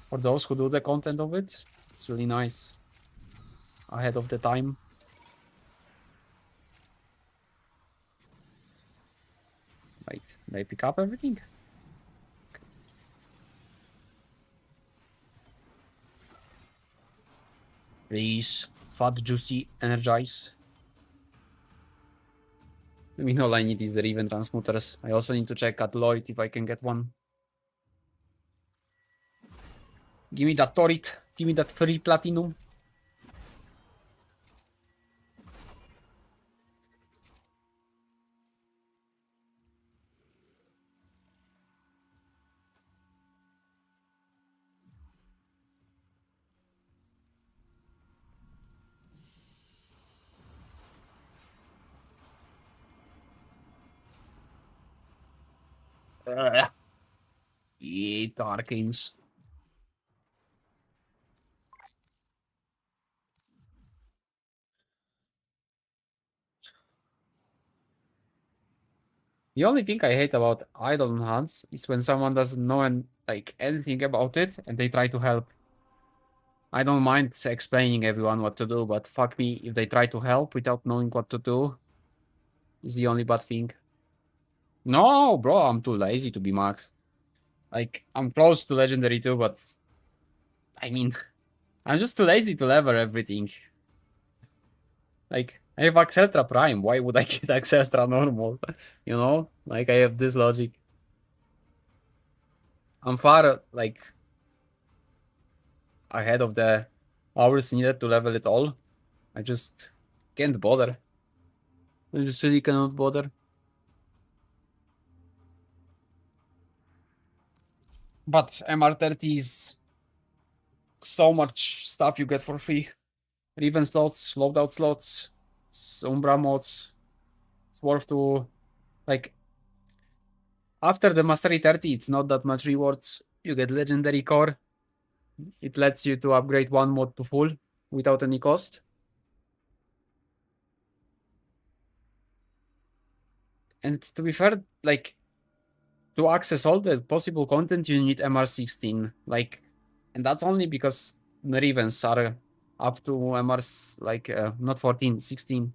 for those who do the content of it, it's really nice. Ahead of the time. Right, did I pick up everything? Please, fat, juicy, energize. I mean, all I need is the Riven transmuters. I also need to check at Lloyd if I can get one. Give me that turret. Give me that free platinum. Eat arcanes. The only thing I hate about idle hunts is when someone doesn't know like anything about it and they try to help. I don't mind explaining everyone what to do, but fuck me if they try to help without knowing what to do. Is the only bad thing. No, bro, I'm too lazy to be max. Like, I'm close to legendary too, but I mean, I'm just too lazy to level everything. Like, I have Axeltra Prime. Why would I get Axeltra normal? You know? Like, I have this logic. I'm far, like, ahead of the hours needed to level it all. I just can't bother. I just really cannot bother. But MR30 is so much stuff you get for free. Riven slots, loadout slots, Umbra mods. It's worth to, like, after the Mastery 30, it's not that much rewards. You get Legendary Core. It lets you to upgrade one mod to full without any cost. And to be fair, like, to access all the possible content, you need MR16. Like, and that's only because the Ravens are up to MR, like, not 14, 16.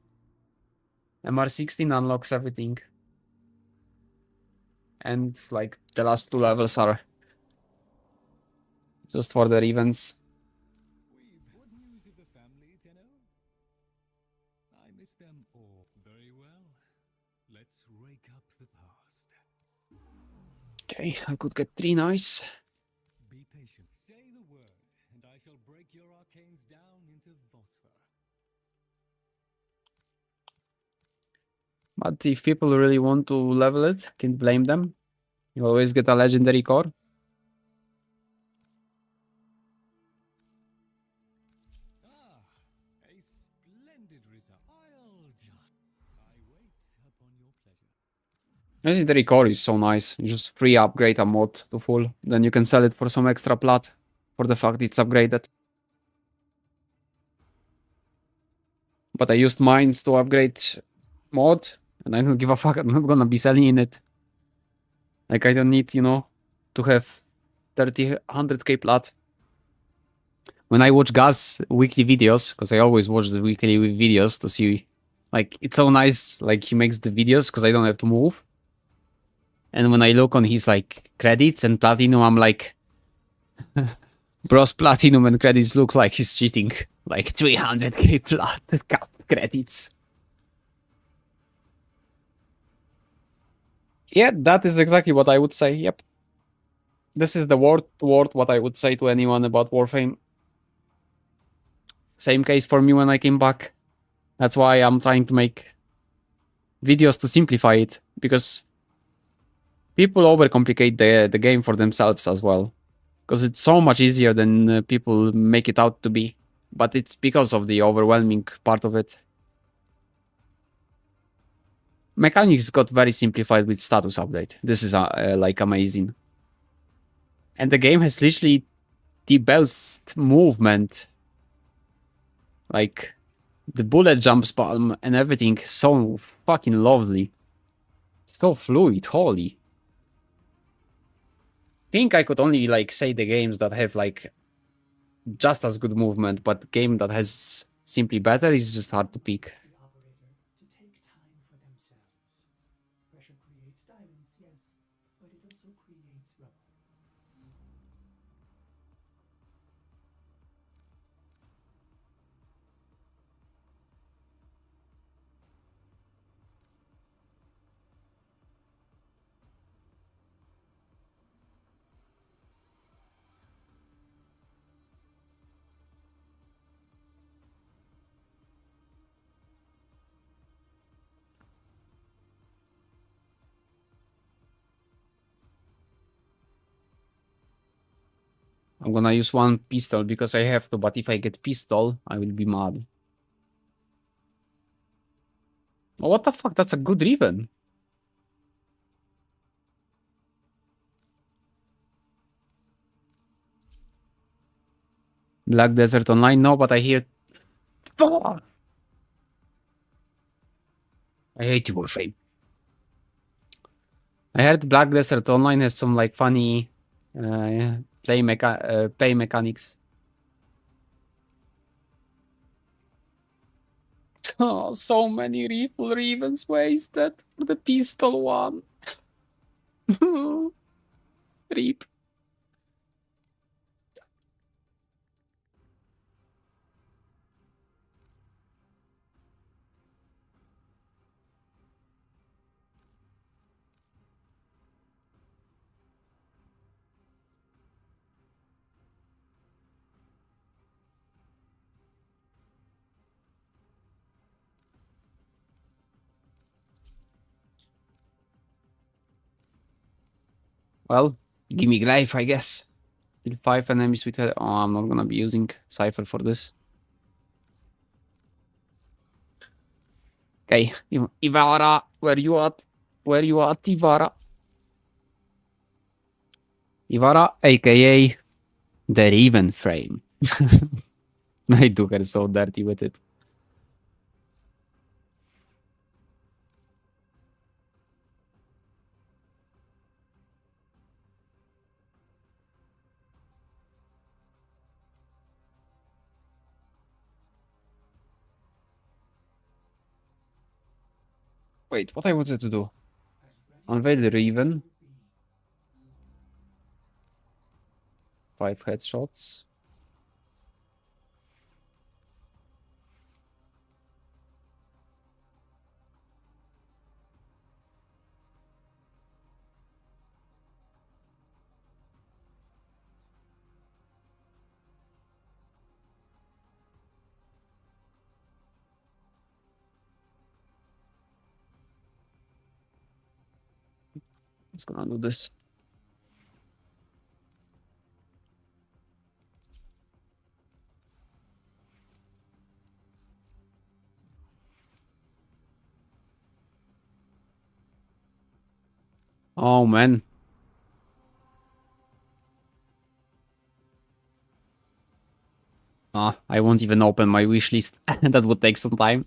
MR16 unlocks everything. And, like, the last 2 levels are just for the Ravens. What news of the family, Tenno? I miss them all. Very well. Let's rake up the past. Okay, I could get 3 nice. Be patient. Say the word, and I shall break your arcanes down into phosphor. But if people really want to level it, can't blame them. You always get a legendary core. Ah, a splendid result. I wait upon your pleasure. Legendary core is so nice. You just free upgrade a mod to full. Then you can sell it for some extra plat for the fact it's upgraded. But I used mines to upgrade mod, and I don't give a fuck. I'm not gonna be selling it. Like, I don't need, you know, to have 30, 100k plat. When I watch Gaz weekly videos, because I always watch the weekly videos to see, like, it's so nice, like, he makes the videos because I don't have to move. And when I look on his, like, credits and platinum, I'm like, bro's platinum and credits looks like he's cheating. Like, 300k plat credits. Yeah, that is exactly what I would say, yep. This is the word to word what I would say to anyone about Warframe. Same case for me when I came back. That's why I'm trying to make videos to simplify it, because people overcomplicate the game for themselves as well. Because it's so much easier than people make it out to be. But it's because of the overwhelming part of it. Mechanics got very simplified with status update. This is like amazing. And the game has literally the best movement. Like, the bullet jump spam and everything, so fucking lovely. So fluid, holy. Think I could only, like, say the games that have, like, just as good movement, but game that has simply better is just hard to pick. The operator to take time for themselves. Pressure creates diamonds, yes, but it also creates rubble. I'm gonna use one pistol because I have to, but if I get pistol, I will be mad. Oh, what the fuck? That's a good ribbon. Black Desert Online? No, but I hear... Fuck! I hate you, Warframe. I heard Black Desert Online has some, like, funny pay mechanics. Oh, so many rifle ribbons wasted for the pistol one. Rip. Well, give me Glyph, I guess. Kill 5 enemies with her. Oh, I'm not gonna be using Cypher for this. Okay, Ivara, where you at? Where you at, Ivara? Ivara, aka the Raven Frame. I took her so dirty with it. Wait, what I wanted to do? Unveil the Raven. 5 headshots. Just gonna do this. Oh man. Ah, I won't even open my wish list. That would take some time.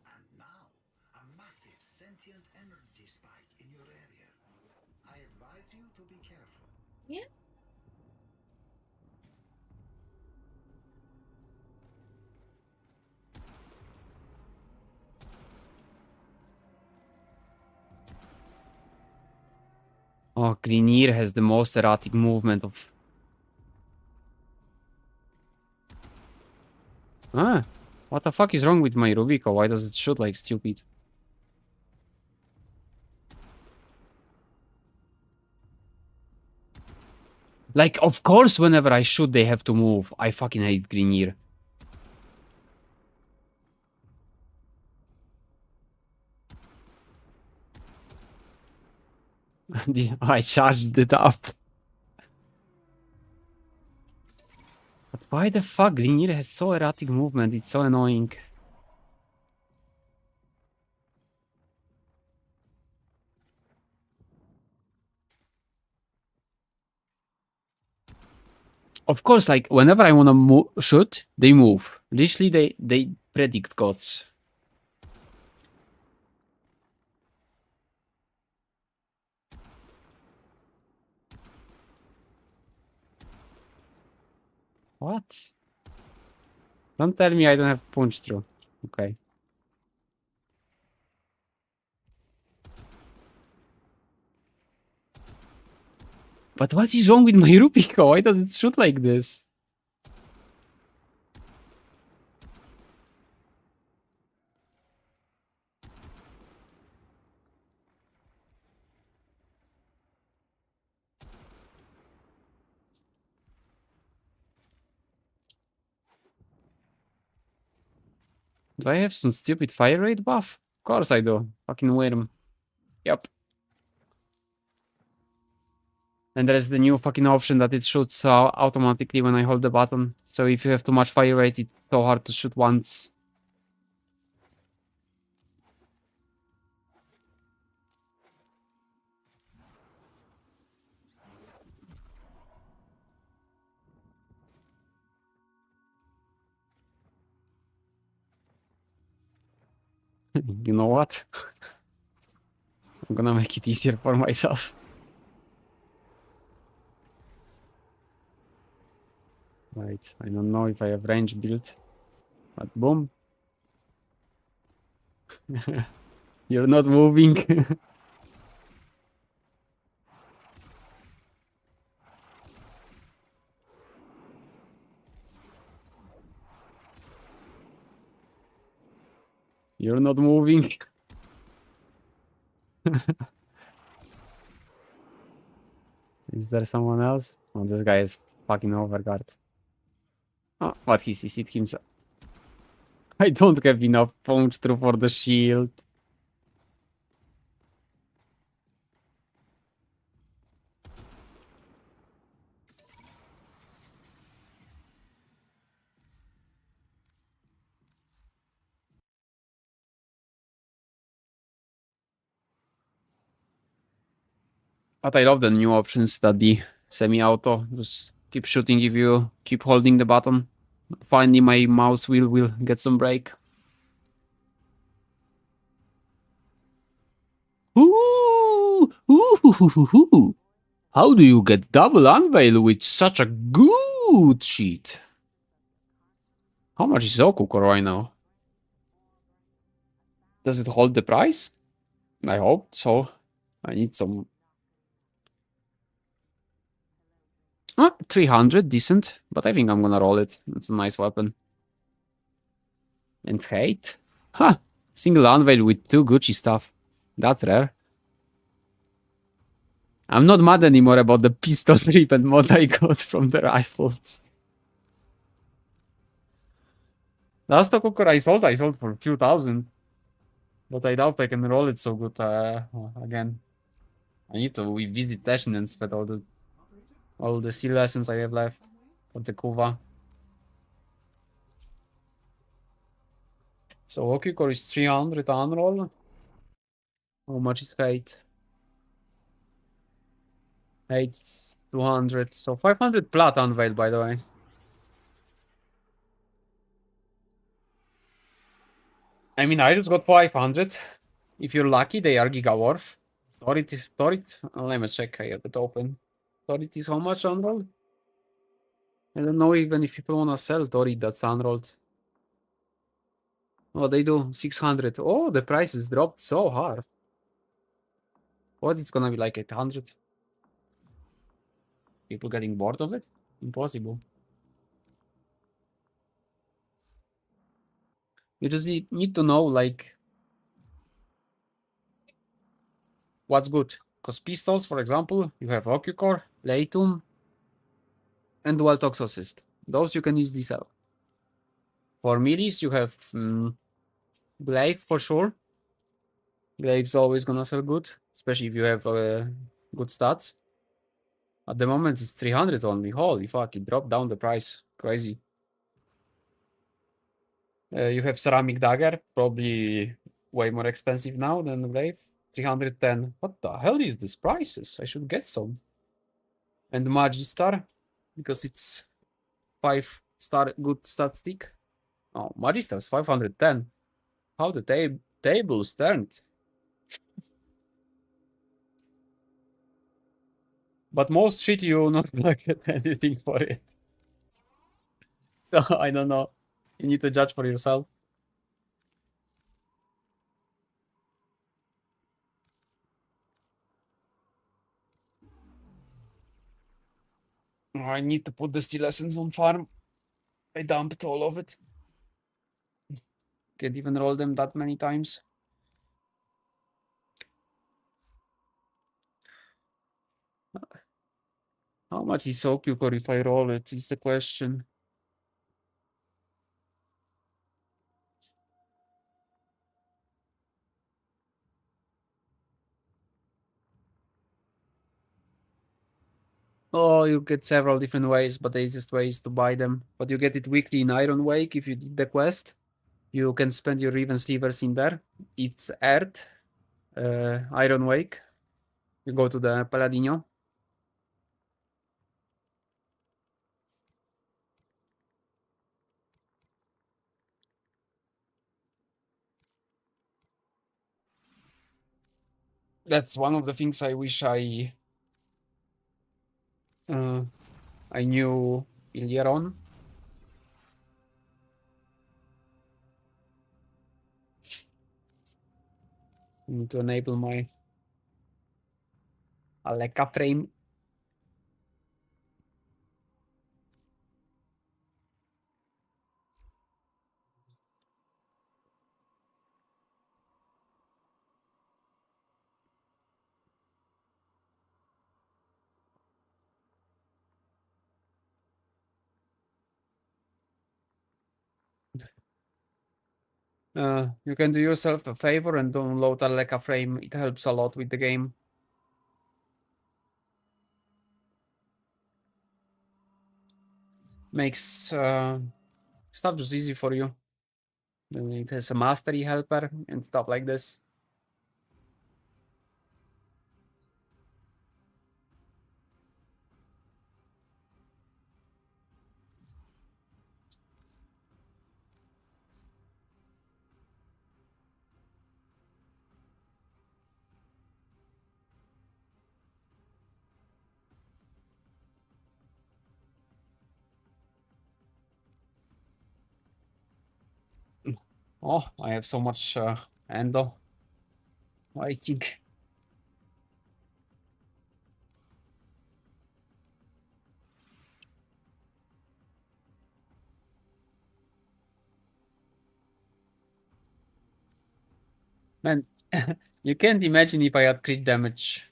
And now, a massive sentient energy spike in your area. I advise you to be careful. Yeah. Oh, Grenier has the most erratic movement of... Ah, what the fuck is wrong with my Rubico? Why does it shoot like stupid? Like, of course, whenever I shoot, they have to move. I fucking hate Grenier. I charged it up. But why the fuck Grenier has so erratic movement? It's so annoying. Of course, like, whenever I wanna shoot, they move. Literally, they predict gods. What? Don't tell me I don't have punch through. Okay. But what is wrong with my Rubico? Why does it shoot like this? Do I have some stupid fire rate buff? Of course I do. Fucking worm. Yep. And there's the new fucking option that it shoots automatically when I hold the button. So if you have too much fire rate, it's so hard to shoot once. You know what? I'm gonna make it easier for myself. Right, I don't know if I have range built, but boom. You're not moving. You're not moving. Is there someone else? Oh, this guy is fucking overguard. Oh, but he CC'd himself. I don't have enough punch through for the shield. But I love the new options that the semi-auto just keep shooting if you keep holding the button. Finally, my mouse wheel will get some break. Ooh, ooh, how do you get double unveil with such a good sheet? How much is Okuko right now? Does it hold the price? I hope so. I need some. 300, decent. But I think I'm gonna roll it. It's a nice weapon. And hate? Huh. Single unveil with 2 Gucci stuff. That's rare. I'm not mad anymore about the pistol rip and mod I got from the rifles. Last cooker I sold for a few thousand. But I doubt I can roll it so good again. I need to revisit Tashin and spend all the sea lessons I have left for the Kuva. So Okukor is 300 unroll. How much is Fate? 8's 200. So 500 plat unveiled, by the way. I mean, I just got 500. If you're lucky, they are Giga Worth. Torit, let me check. I have it open. Torit is how much unrolled? I don't know even if people wanna sell Torit that's unrolled. Oh, they do 600. Oh, the prices dropped so hard. What, it's gonna be like 800? People getting bored of it? Impossible. You just need to know, like, what's good. Because pistols, for example, you have Ocucore, Leitum, and Dual Tox Assist. Those you can easily sell. For middies, you have Glaive for sure. Glaive's always gonna sell good, especially if you have good stats. At the moment, it's 300 only. Holy fuck, it dropped down the price. Crazy. You have Ceramic Dagger, probably way more expensive now than Glaive. 310. What the hell is this prices? I should get some. And Magistar, because it's 5-star good stat stick. Oh, Magistar's 510. How the tables turned. But most shit you not gonna get anything for it. I don't know. You need to judge for yourself. I need to put the steel essence on farm. I dumped all of it. Can't even roll them that many times. How much is Okyukor if I roll it is the question. Oh, you get several different ways, but the easiest way is to buy them. But you get it weekly in Iron Wake if you did the quest. You can spend your Riven Slivers in there. It's Earth, Iron Wake. You go to the Paladino. That's one of the things I wish I knew earlier on. I need to enable my Aleka frame. You can do yourself a favor and download Aleka frame. It helps a lot with the game. Makes stuff just easy for you. It has a mastery helper and stuff like this. Oh, I have so much endo. I think. Man, you can't imagine if I had crit damage.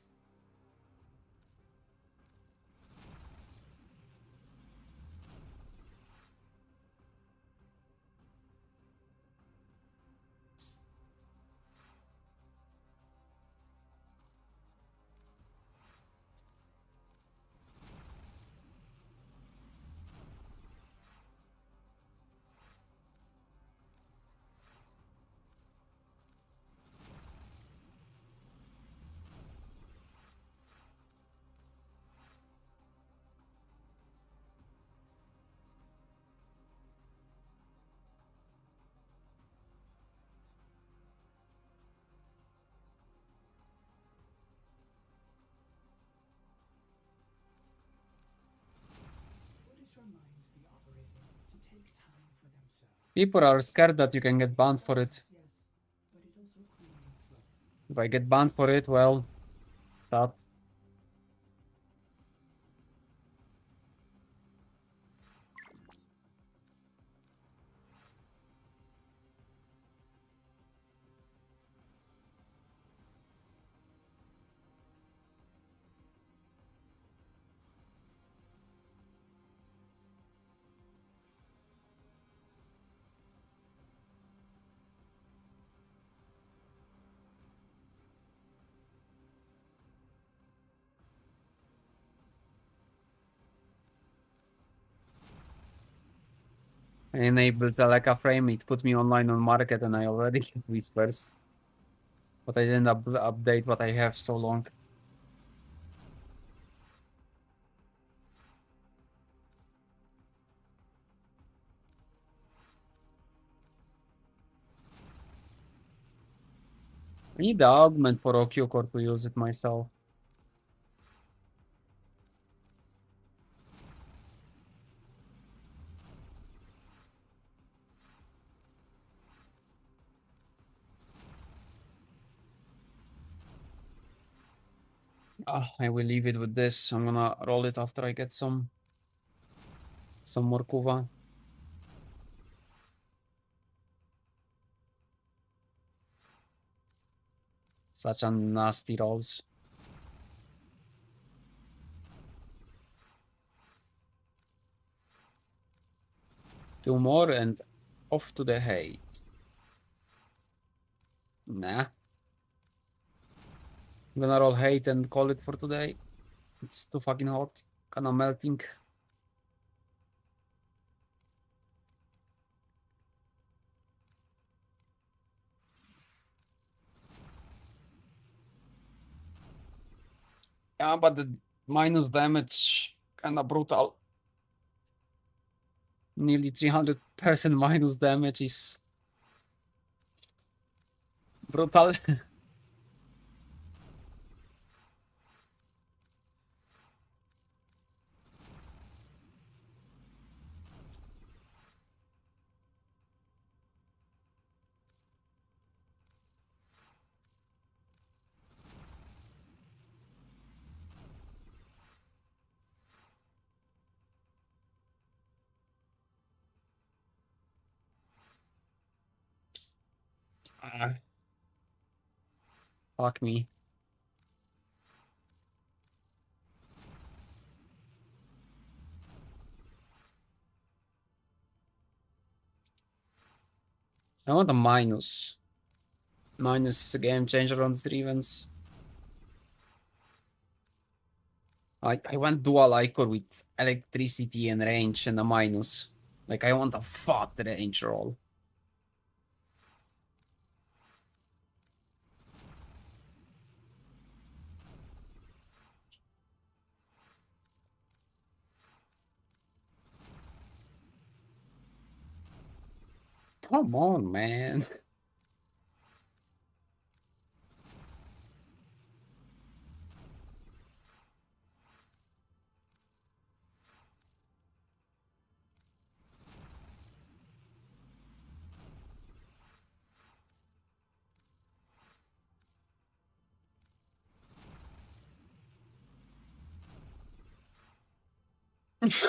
People are scared that you can get banned for it. Yes, but it also creates love. If I get banned for it, well, that. I enabled the Leica frame, it put me online on market and I already get whispers. But I didn't update what I have so long. I need the augment for OQ core to use it myself. I will leave it with this. I'm gonna roll it after I get some more kuva. Such a nasty rolls. Two more and off to the hate. Nah. I'm gonna roll hate and call it for today. It's too fucking hot. Kinda melting. Yeah, but the minus damage kinda brutal. Nearly 300% minus damage is brutal. Fuck me. I want a minus. Minus is a game changer on the events. I want dual icon with electricity and range and a minus. Like I want a fat range roll. Come on, man.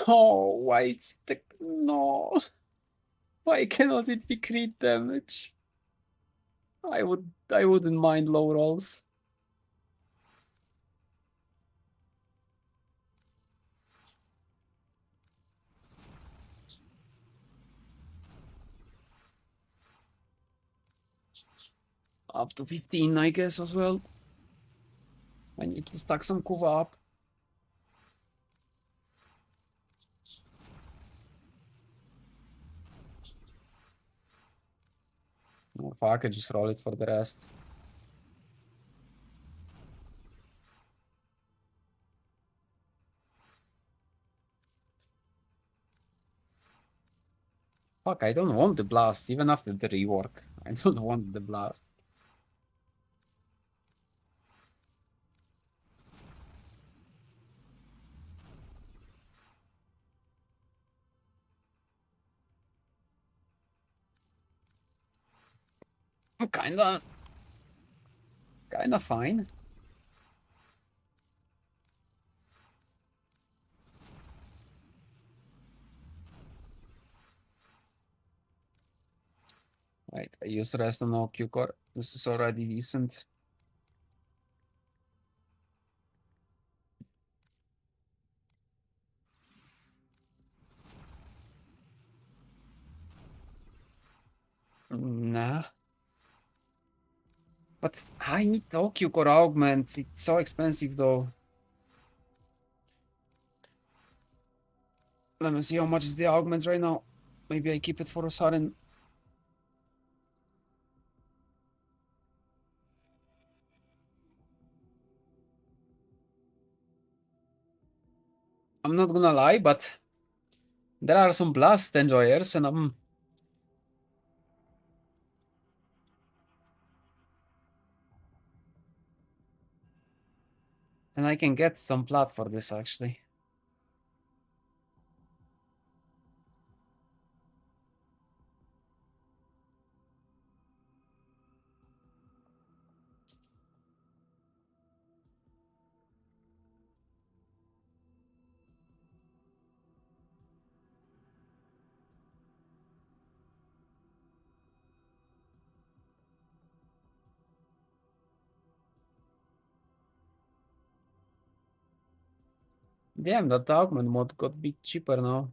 No, why it's the no? Why cannot it be crit damage? I wouldn't mind low rolls. Up to 15, I guess, as well. I need to stack some cover up. Oh, fuck, I just roll it for the rest. Fuck, I don't want the blast, even after the rework. I don't want the blast. Kinda fine. Right, I use rest on OQ core. This is already decent. Nah. But I need the OQ core augment. It's so expensive though. Let me see how much is the augment right now. Maybe I keep it for a sudden. I'm not gonna lie, but there are some blast enjoyers and I can get some plat for this actually. Damn, that augment mod got a bit cheaper now.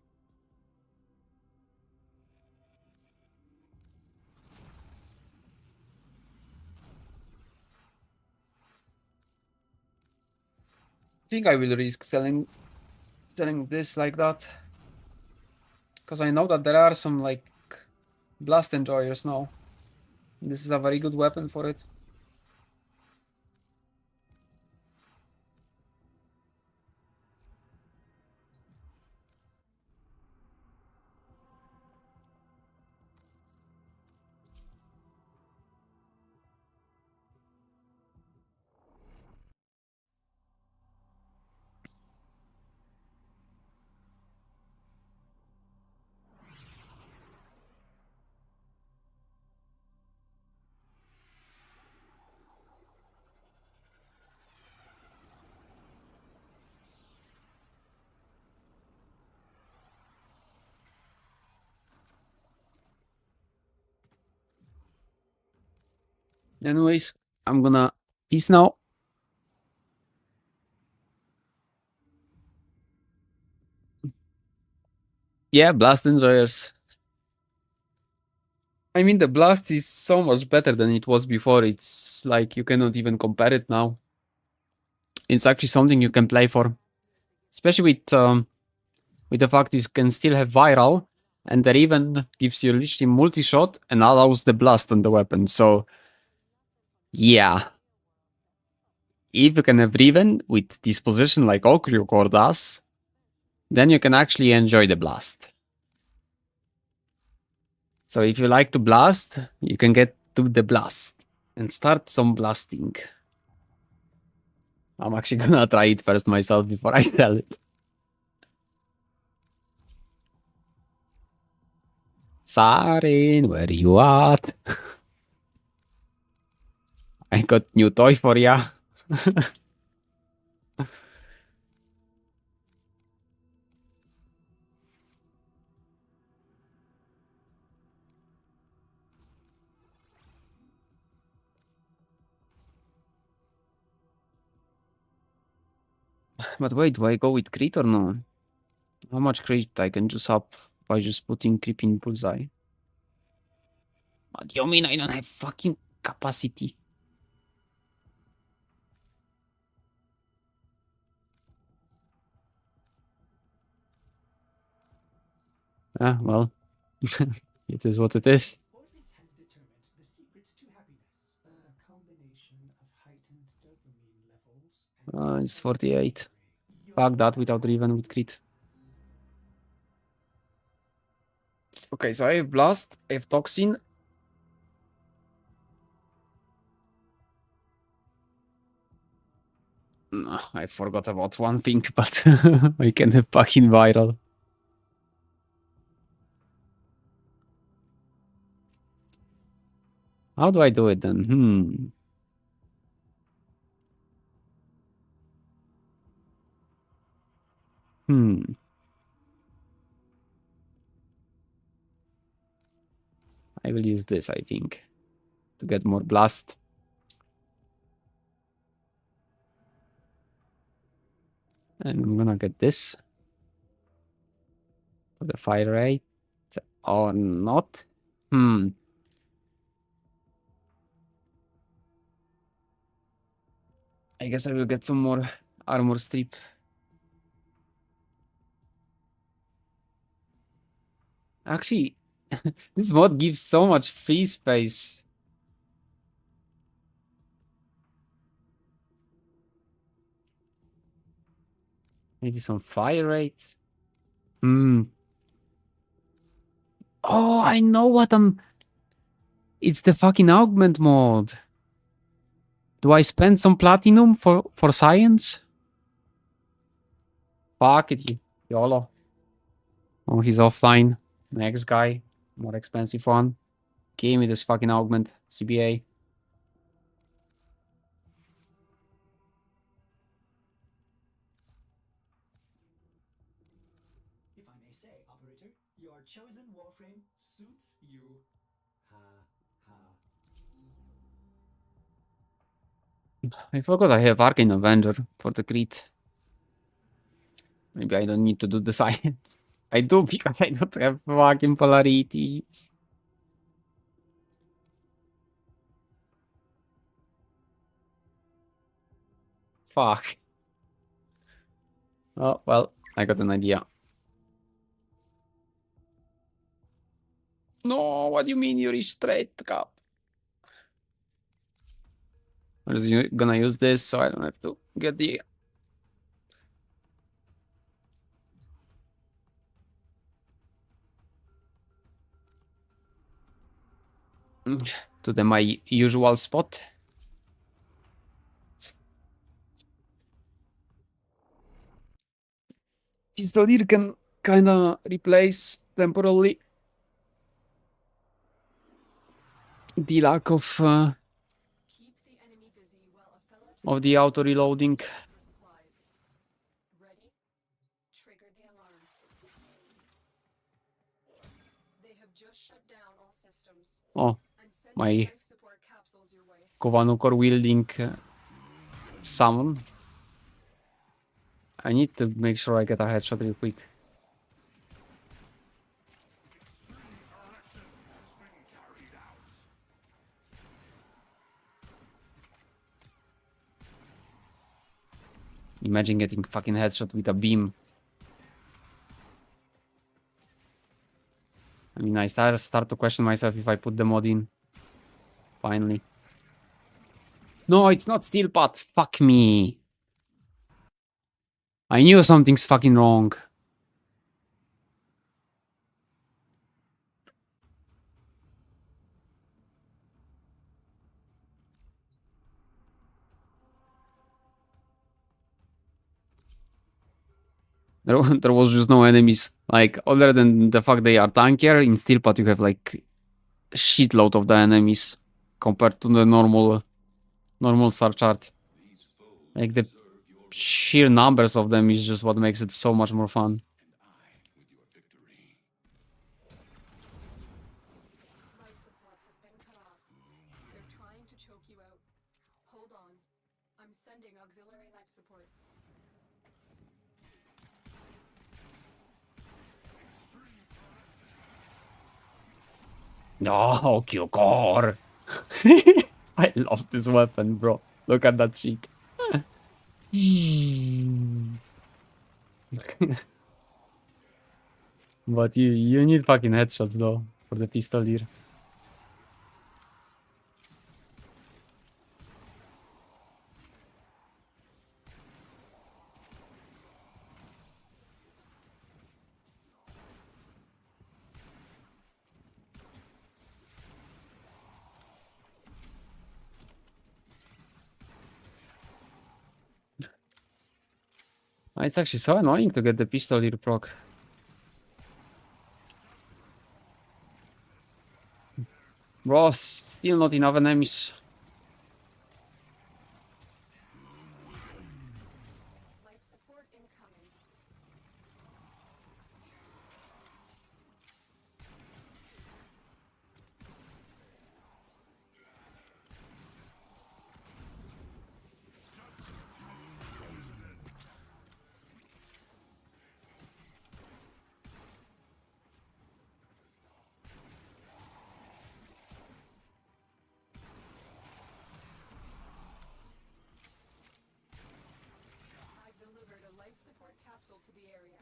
I think I will risk selling this like that. Because I know that there are some like blast enjoyers now. This is a very good weapon for it. Anyways, I'm gonna peace now. Yeah, blast enjoyers. I mean, the blast is so much better than it was before. It's like you cannot even compare it now. It's actually something you can play for, especially with the fact you can still have viral, and that even gives you literally multi-shot and allows the blast on the weapon. So, yeah, if you can have Riven with disposition like Okryu Core does, then you can actually enjoy the blast. So if you like to blast, you can get to the blast and start some blasting. I'm actually gonna try it first myself before I sell it. Sarin, where you at? I got new toy for ya. But wait, do I go with crit or no? How much crit I can just up by just putting creep in bullseye? What do you mean I don't have fucking capacity? Ah, well, it is what it is. Orpheus has determined the secrets to happiness. A combination of heightened dopamine levels and It's 48. Fuck that without Riven with crit. Okay, so I have Blast, I have Toxin. I forgot about one thing, but I can have fucking viral. How do I do it then? I will use this, I think, to get more blast. And I'm gonna get this for the fire rate or not. I guess I will get some more armor strip. Actually, this mod gives so much free space. Maybe some fire rate. Oh, I know what I'm... It's the fucking augment mode. Do I spend some platinum for science? Fuck it, YOLO. Oh, he's offline. Next guy. More expensive one. Give me this fucking augment. CBA. If I may say, operator, your chosen Warframe suits you. Ha ha. I forgot I have Arcane Avenger for the crit. Maybe I don't need to do the science. I do because I don't have fucking polarities. Fuck. Oh, well, I got an idea. No, what do you mean you reach straight cap? I'm just gonna use this so I don't have to get the... to my usual spot. Pistolier can kinda replace temporarily the lack of Keep the enemy busy while a fellow the auto reloading. for supplies. Ready? Trigger the alarm. They have just shut down all systems. Oh, I'm sending my life support capsules your way. Kovanukor wielding summon. I need to make sure I get a headshot real quick. Imagine getting fucking headshot with a beam. I mean, I start to question myself if I put the mod in. Finally. No, it's not steel pot. Fuck me. I knew something's fucking wrong. There was just no enemies. Like, other than the fact they are tankier, in steel pot you have like a shitload of the enemies compared to the normal star chart. Like the sheer numbers of them is just what makes it so much more fun. Life support has been cut off. They're trying to choke you out. Hold on. I'm sending auxiliary life support. No, Kyokor. I love this weapon, bro. Look at that shit. But you need fucking headshots though for the pistolier. It's actually so annoying to get the pistolier proc. Bro, still not enough enemies. Life support incoming. I've delivered a life support capsule to the area.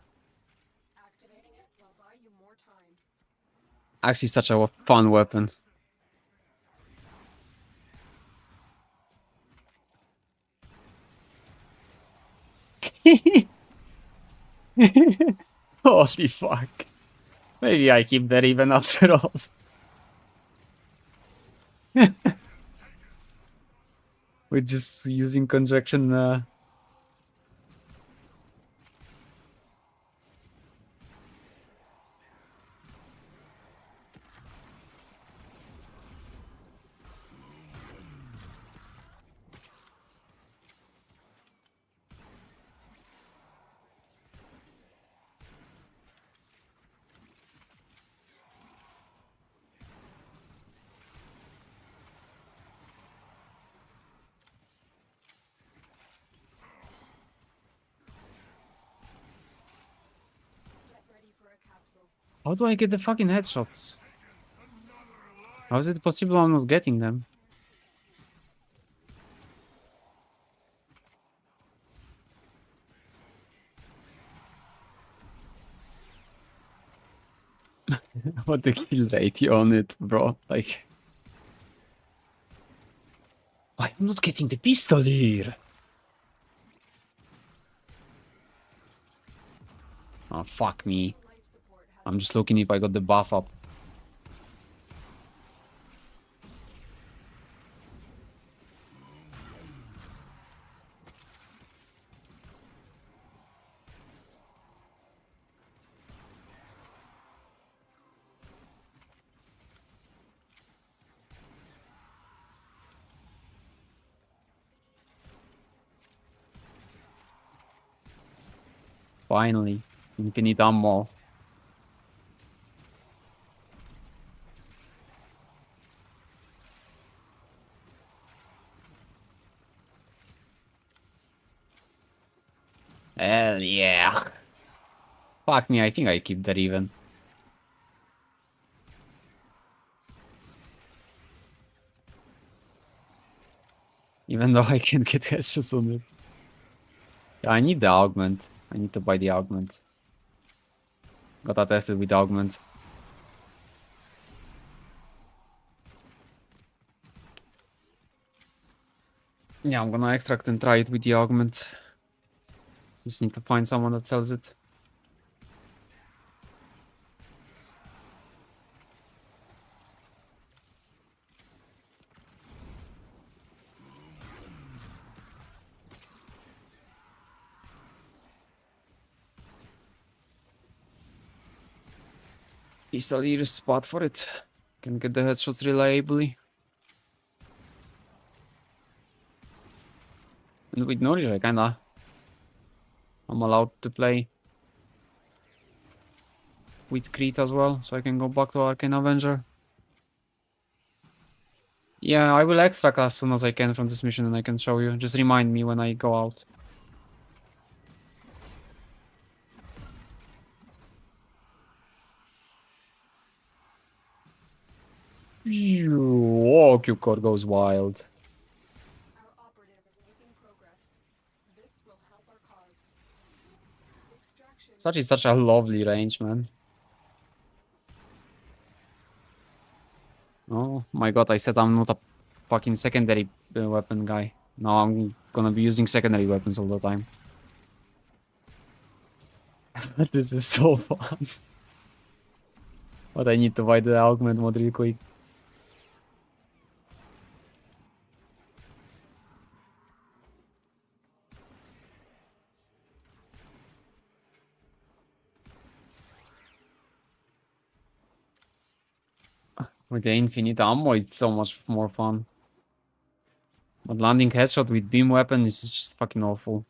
Activating it will buy you more time. Actually, such a fun weapon. Holy fuck. Maybe I keep that even after all. We're just using conjunction. Get ready for a capsule. How do I get the fucking headshots? How is it possible I'm not getting them? What the kill rate on it, bro? Like, I'm not getting the pistol here. Oh, fuck me. Life support has I'm just looking if I got the buff up. Finally, infinite ammo. Hell yeah. Fuck me, I think I keep that even. Even though I can get headshots on it. Yeah, I need the augment. I need to buy the augment. Gotta test it with augment. Yeah, I'm gonna extract and try it with the augment. Just need to find someone that sells it. Pistol here is spot for it. Can get the headshots reliably. And with knowledge, I'm allowed to play with Crete as well, so I can go back to Arcane Avenger. Yeah, I will extract as soon as I can from this mission and I can show you. Just remind me when I go out. Oh, Q-Core goes wild. Our operative is making progress. This will help our cause. Extraction. Such a lovely range, man. Oh my god, I said I'm not a fucking secondary weapon guy. Now I'm gonna be using secondary weapons all the time. This is so fun. But I need to buy the augment mod real quick. With the infinite ammo, it's so much more fun. But landing headshot with beam weapon is just fucking awful.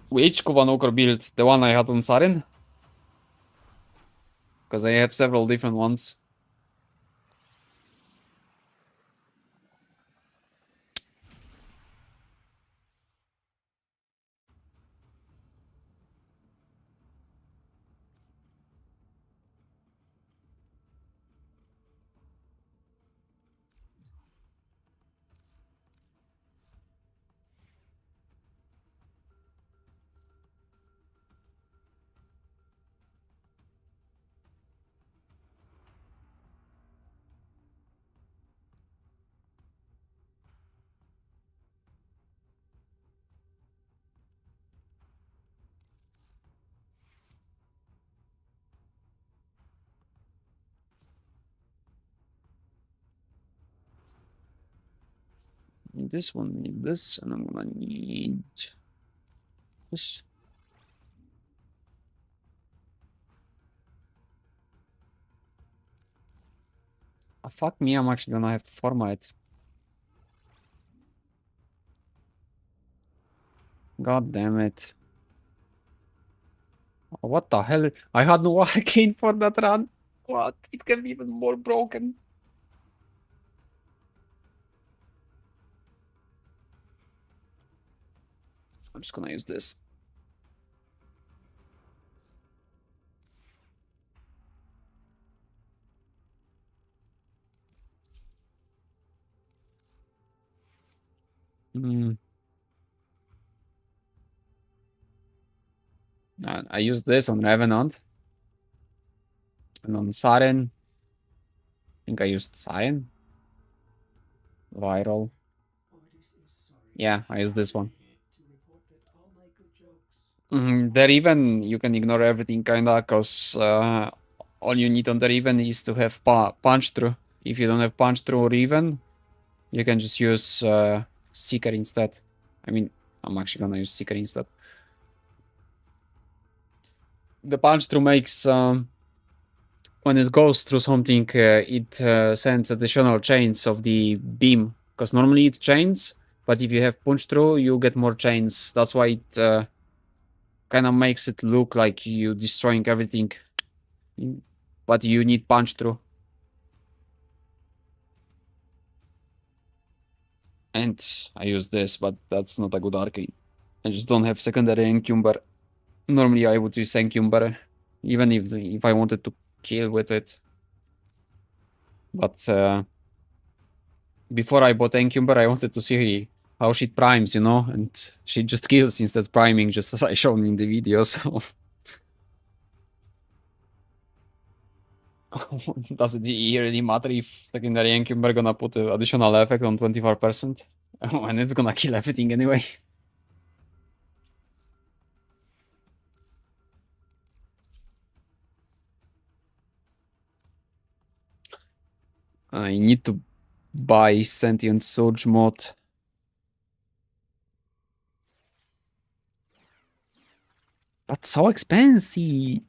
Which Kuvanokor build? The one I had on Saren? Because I have several different ones. Need this one, need this, and I'm gonna need this. Ah, fuck me, I'm actually gonna have to format. God damn it. Oh, what the hell? I had no arcane for that run. What? It can be even more broken. I'm just gonna use this. Hmm. I used this on Revenant. And on Saren. I think I used Cyan. Viral. Yeah, I used this one. There even, you can ignore everything kinda, cause all you need on the Riven is to have punch through. If you don't have punch through or Riven, you can just use Seeker instead. I mean, I'm actually gonna use Seeker instead. The punch through makes when it goes through something, it sends additional chains of the beam. Because normally it chains, but if you have punch through, you get more chains. That's why it kind of makes it look like you destroying everything. But you need punch through. And I use this, but that's not a good arcane. I just don't have secondary Encumber. Normally I would use Encumber, even if I wanted to kill with it. But before I bought Encumber, I wanted to see how she primes, you know? And she just kills instead priming, just as I shown in the video, so... Does it really matter if secondary Encumber gonna put an additional effect on 24%? And it's gonna kill everything anyway. I need to buy Sentient Surge mod. That's so expensive.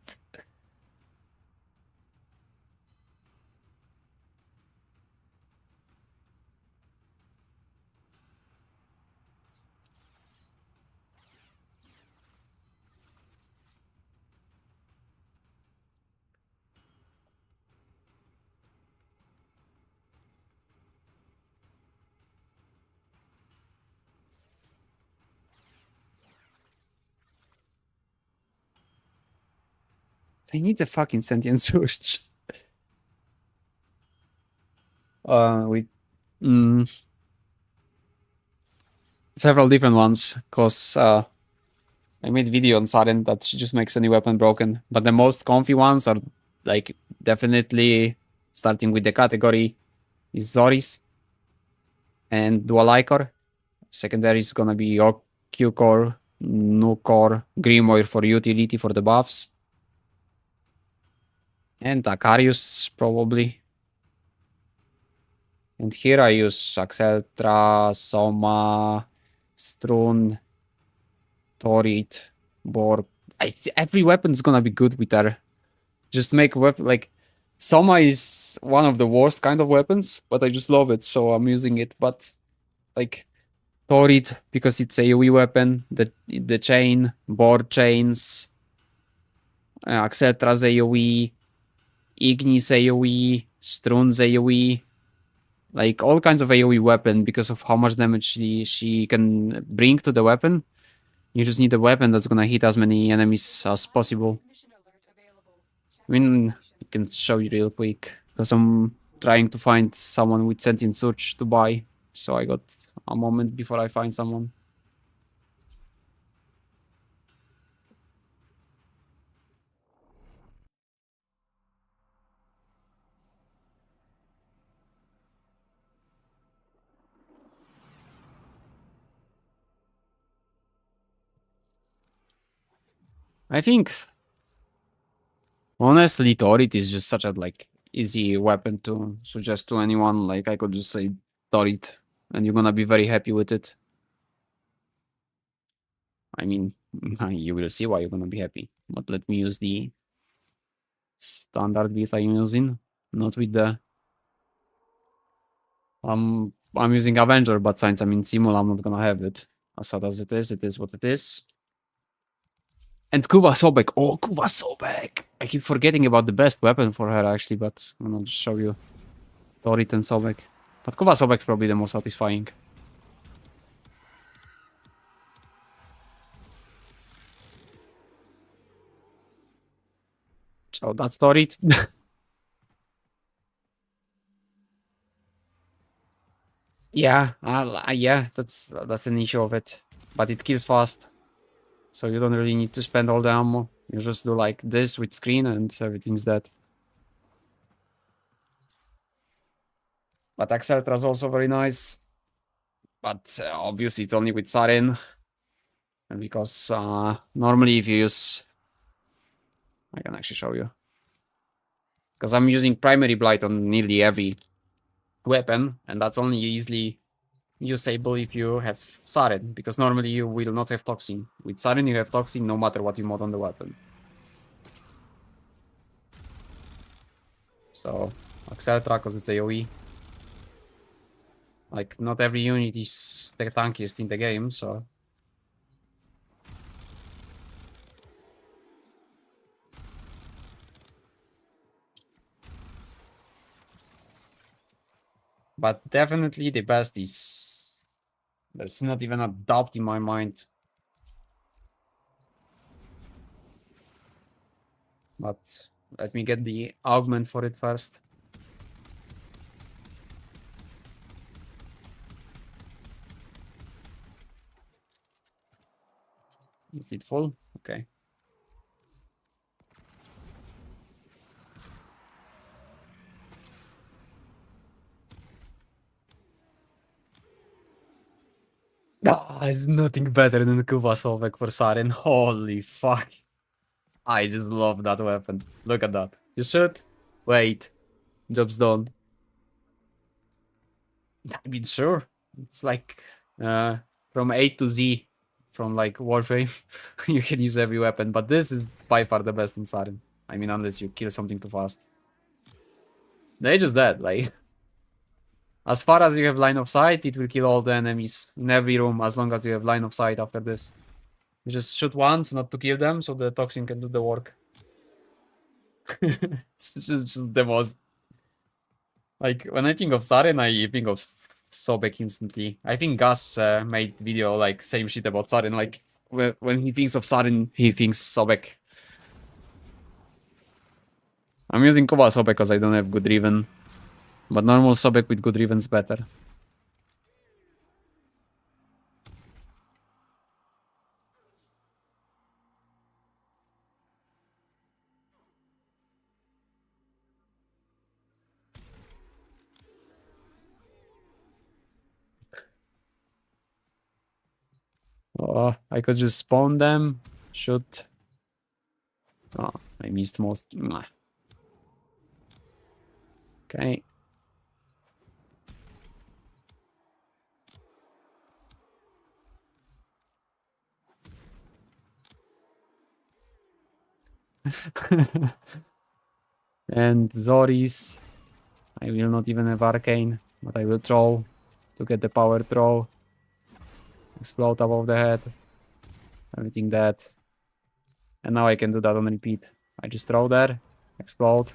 They need a fucking Sentient Surge. With several different ones, cause I made video on Saren that she just makes any weapon broken. But the most comfy ones are like definitely starting with the category is Zoris and Dual Icor. Secondary is gonna be Q Core, Nu Core, Grimoire for utility for the buffs. And Acarius probably. And here I use Axeltra, Soma, Strun, Torit, Bor. Every weapon's gonna be good with her. Just make weapon like Soma is one of the worst kind of weapons, but I just love it, so I'm using it. But like Torrid, because it's AoE weapon, the chain, board chains, Accetra's AoE, Ignis AoE, Strun's AoE, like all kinds of AoE weapon because of how much damage she can bring to the weapon. You just need a weapon that's gonna hit as many enemies as possible. Mission alert available. Check I mean, location. I can show you real quick because I'm trying to find someone with Sentient Surge to buy. So I got a moment before I find someone. I think honestly, Torrid is just such a like easy weapon to suggest to anyone. Like I could just say Torrid, and you're gonna be very happy with it. I mean, you will see why you're gonna be happy. But let me use the standard build I'm using, not with the. I'm using Avenger, but since I'm in Simul, I'm not gonna have it. As sad as it is what it is. And Kuba Sobek. Oh, Kuba Sobek! I keep forgetting about the best weapon for her, actually, but I'm gonna just show you Torrid and Sobek. But Kuba Sobek's probably the most satisfying. So that's Torrid. Yeah, yeah, that's an issue of it. But it kills fast. So you don't really need to spend all the ammo. You just do like this with screen and everything's dead. But Acceltra's also very nice. But obviously it's only with Sarin. And because normally if you use... I can actually show you. Because I'm using Primary Blight on nearly every weapon. And that's only easily usable if you have Sarin. Because normally you will not have Toxin. With Sarin you have Toxin no matter what you mod on the weapon. So, Acceltra, because it's AoE. Like, not every unit is the tankiest in the game, so... But definitely the best is... There's not even a doubt in my mind. But let me get the augment for it first. Is it full? Okay. Ah, it's nothing better than Kuba Sovek for Saren. Holy fuck. I just love that weapon. Look at that. You shoot. Wait. Job's done. I mean, sure. It's like from A to Z, from like Warframe. You can use every weapon, but this is by far the best in Saren. I mean, unless you kill something too fast. They're just dead. Like, as far as you have line of sight, it will kill all the enemies in every room as long as you have line of sight after this. You just shoot once, not to kill them, so the toxin can do the work. It's just the most. Like, when I think of Saren, I think of Sobek instantly. I think Gus made video like same shit about Saren. Like, when he thinks of Saren, he thinks Sobek. I'm using Kuba Sobek because I don't have good Riven. But normal Sobek with good Riven's better. Oh, I could just spawn them. Shoot. Oh, I missed most. Mwah. Okay. And Zoris. I will not even have Arcane, but I will throw to get the power throw. Explode above the head. Everything dead. And now I can do that on repeat. I just throw there, explode,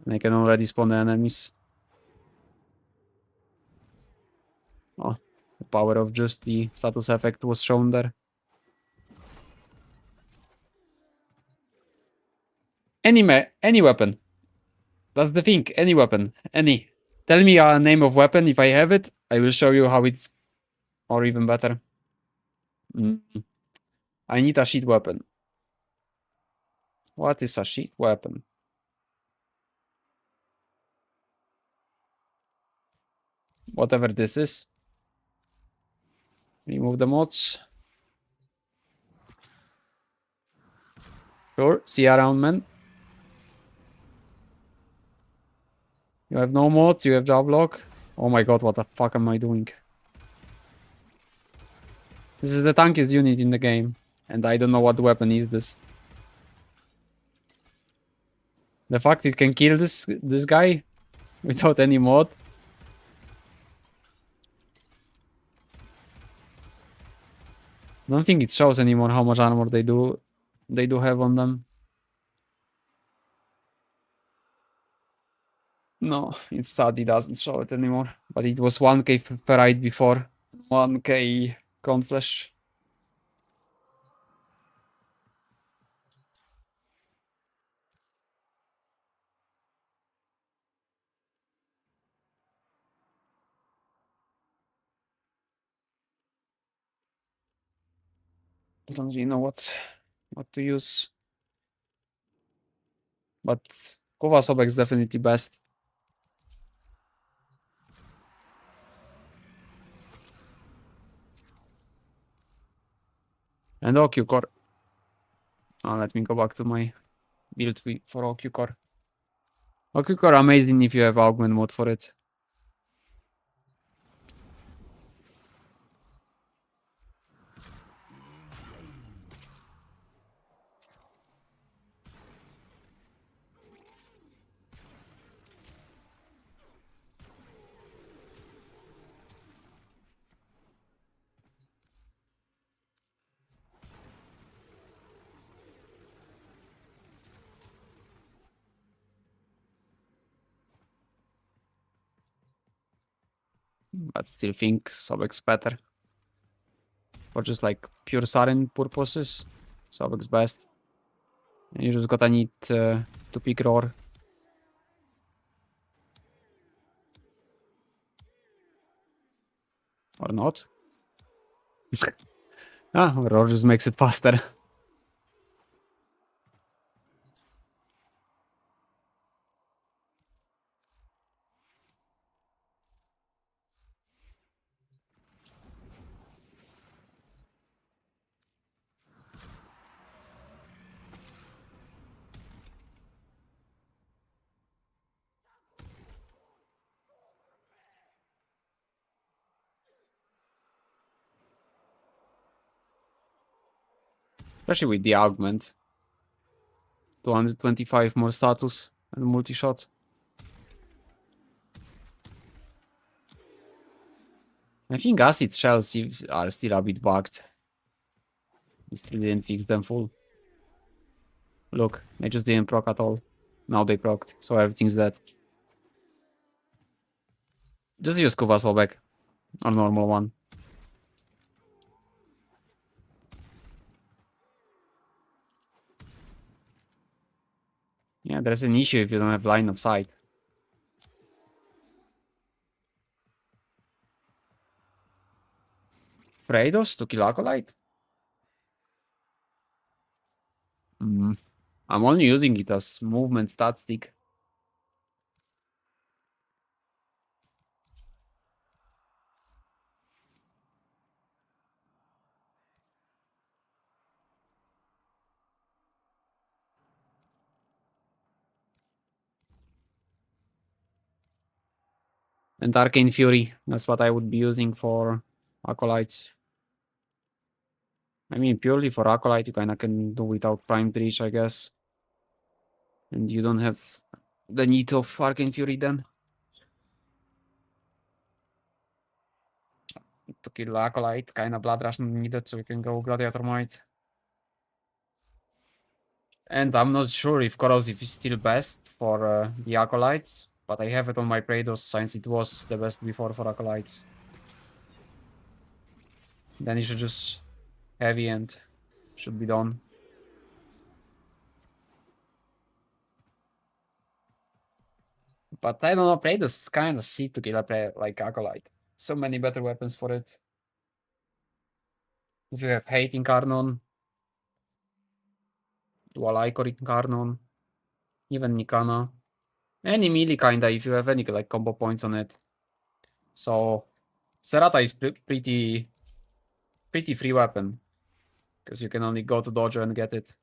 and I can already spawn the enemies. Oh, the power of just the status effect was shown there. Any weapon. That's the thing. Any weapon. Any. Tell me a name of weapon. If I have it, I will show you how it's... Or even better. I need a sheet weapon. What is a sheet weapon? Whatever this is. Remove the mods. Sure. See around, man. You have no mods. You have job lock. Oh my god, what the fuck am I doing? This is the tankiest unit in the game. And I don't know what weapon is this. The fact it can kill this guy without any mod. Don't think it shows anymore how much armor they do have on them. No, it's sad it doesn't show it anymore. But it was 1k ferrite before. 1k crown flesh. I don't really know what to use. But Kova Sobek is definitely best. And OQ-Core. Let me go back to my build for OQ-Core. OQ-Core amazing if you have augment mode for it. But still think Sobek's better. For just like pure Saren purposes, Sobek's best. And you just gotta need to pick Roar. Or not. Roar just makes it faster. Especially with the augment. 225 more status and multi-shot. I think acid shells are still a bit bugged. We still didn't fix them full. Look, they just didn't proc at all. Now they procced, so everything's dead. Just use Kuva Sobek. Or normal one. Yeah, there's an issue if you don't have line of sight. Praedos to kill Acolyte? I'm only using it as movement stat stick. And Arcane Fury, that's what I would be using for Acolytes. I mean, purely for Acolyte, you kinda can do without Primed Reach, I guess. And you don't have the need of Arcane Fury then. To kill Acolyte, kinda Blood Rush needed, so we can go Gladiator Might. And I'm not sure if Corrosive is still best for the Acolytes, but I have it on my Praetos since it was the best before for Acolytes. Then you should just heavy and should be done. But I don't know, Praetos is kinda shit to kill a like Acolyte. So many better weapons for it. If you have Hate Incarnon, Dual Icor Incarnon, even Nikana. Any melee kinda if you have any like combo points on it. So Serata is pretty free weapon. Because you can only go to Dojo and get it.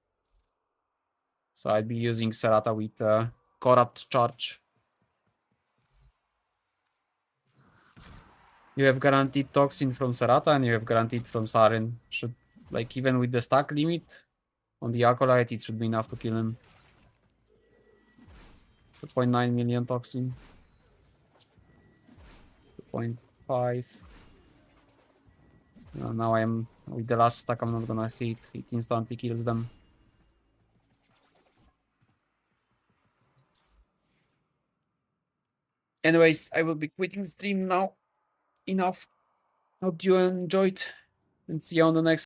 So I'd be using Serata with Corrupt Charge. You have guaranteed Toxin from Serata and you have guaranteed from Saren. Should, like, even with the stack limit on the Acolyte, it should be enough to kill him. 2.9 million Toxin. 2.5. Now I'm with the last stack, I'm not gonna see it. It instantly kills them. Anyways, I will be quitting the stream now. Enough. Hope you enjoyed and see you on the next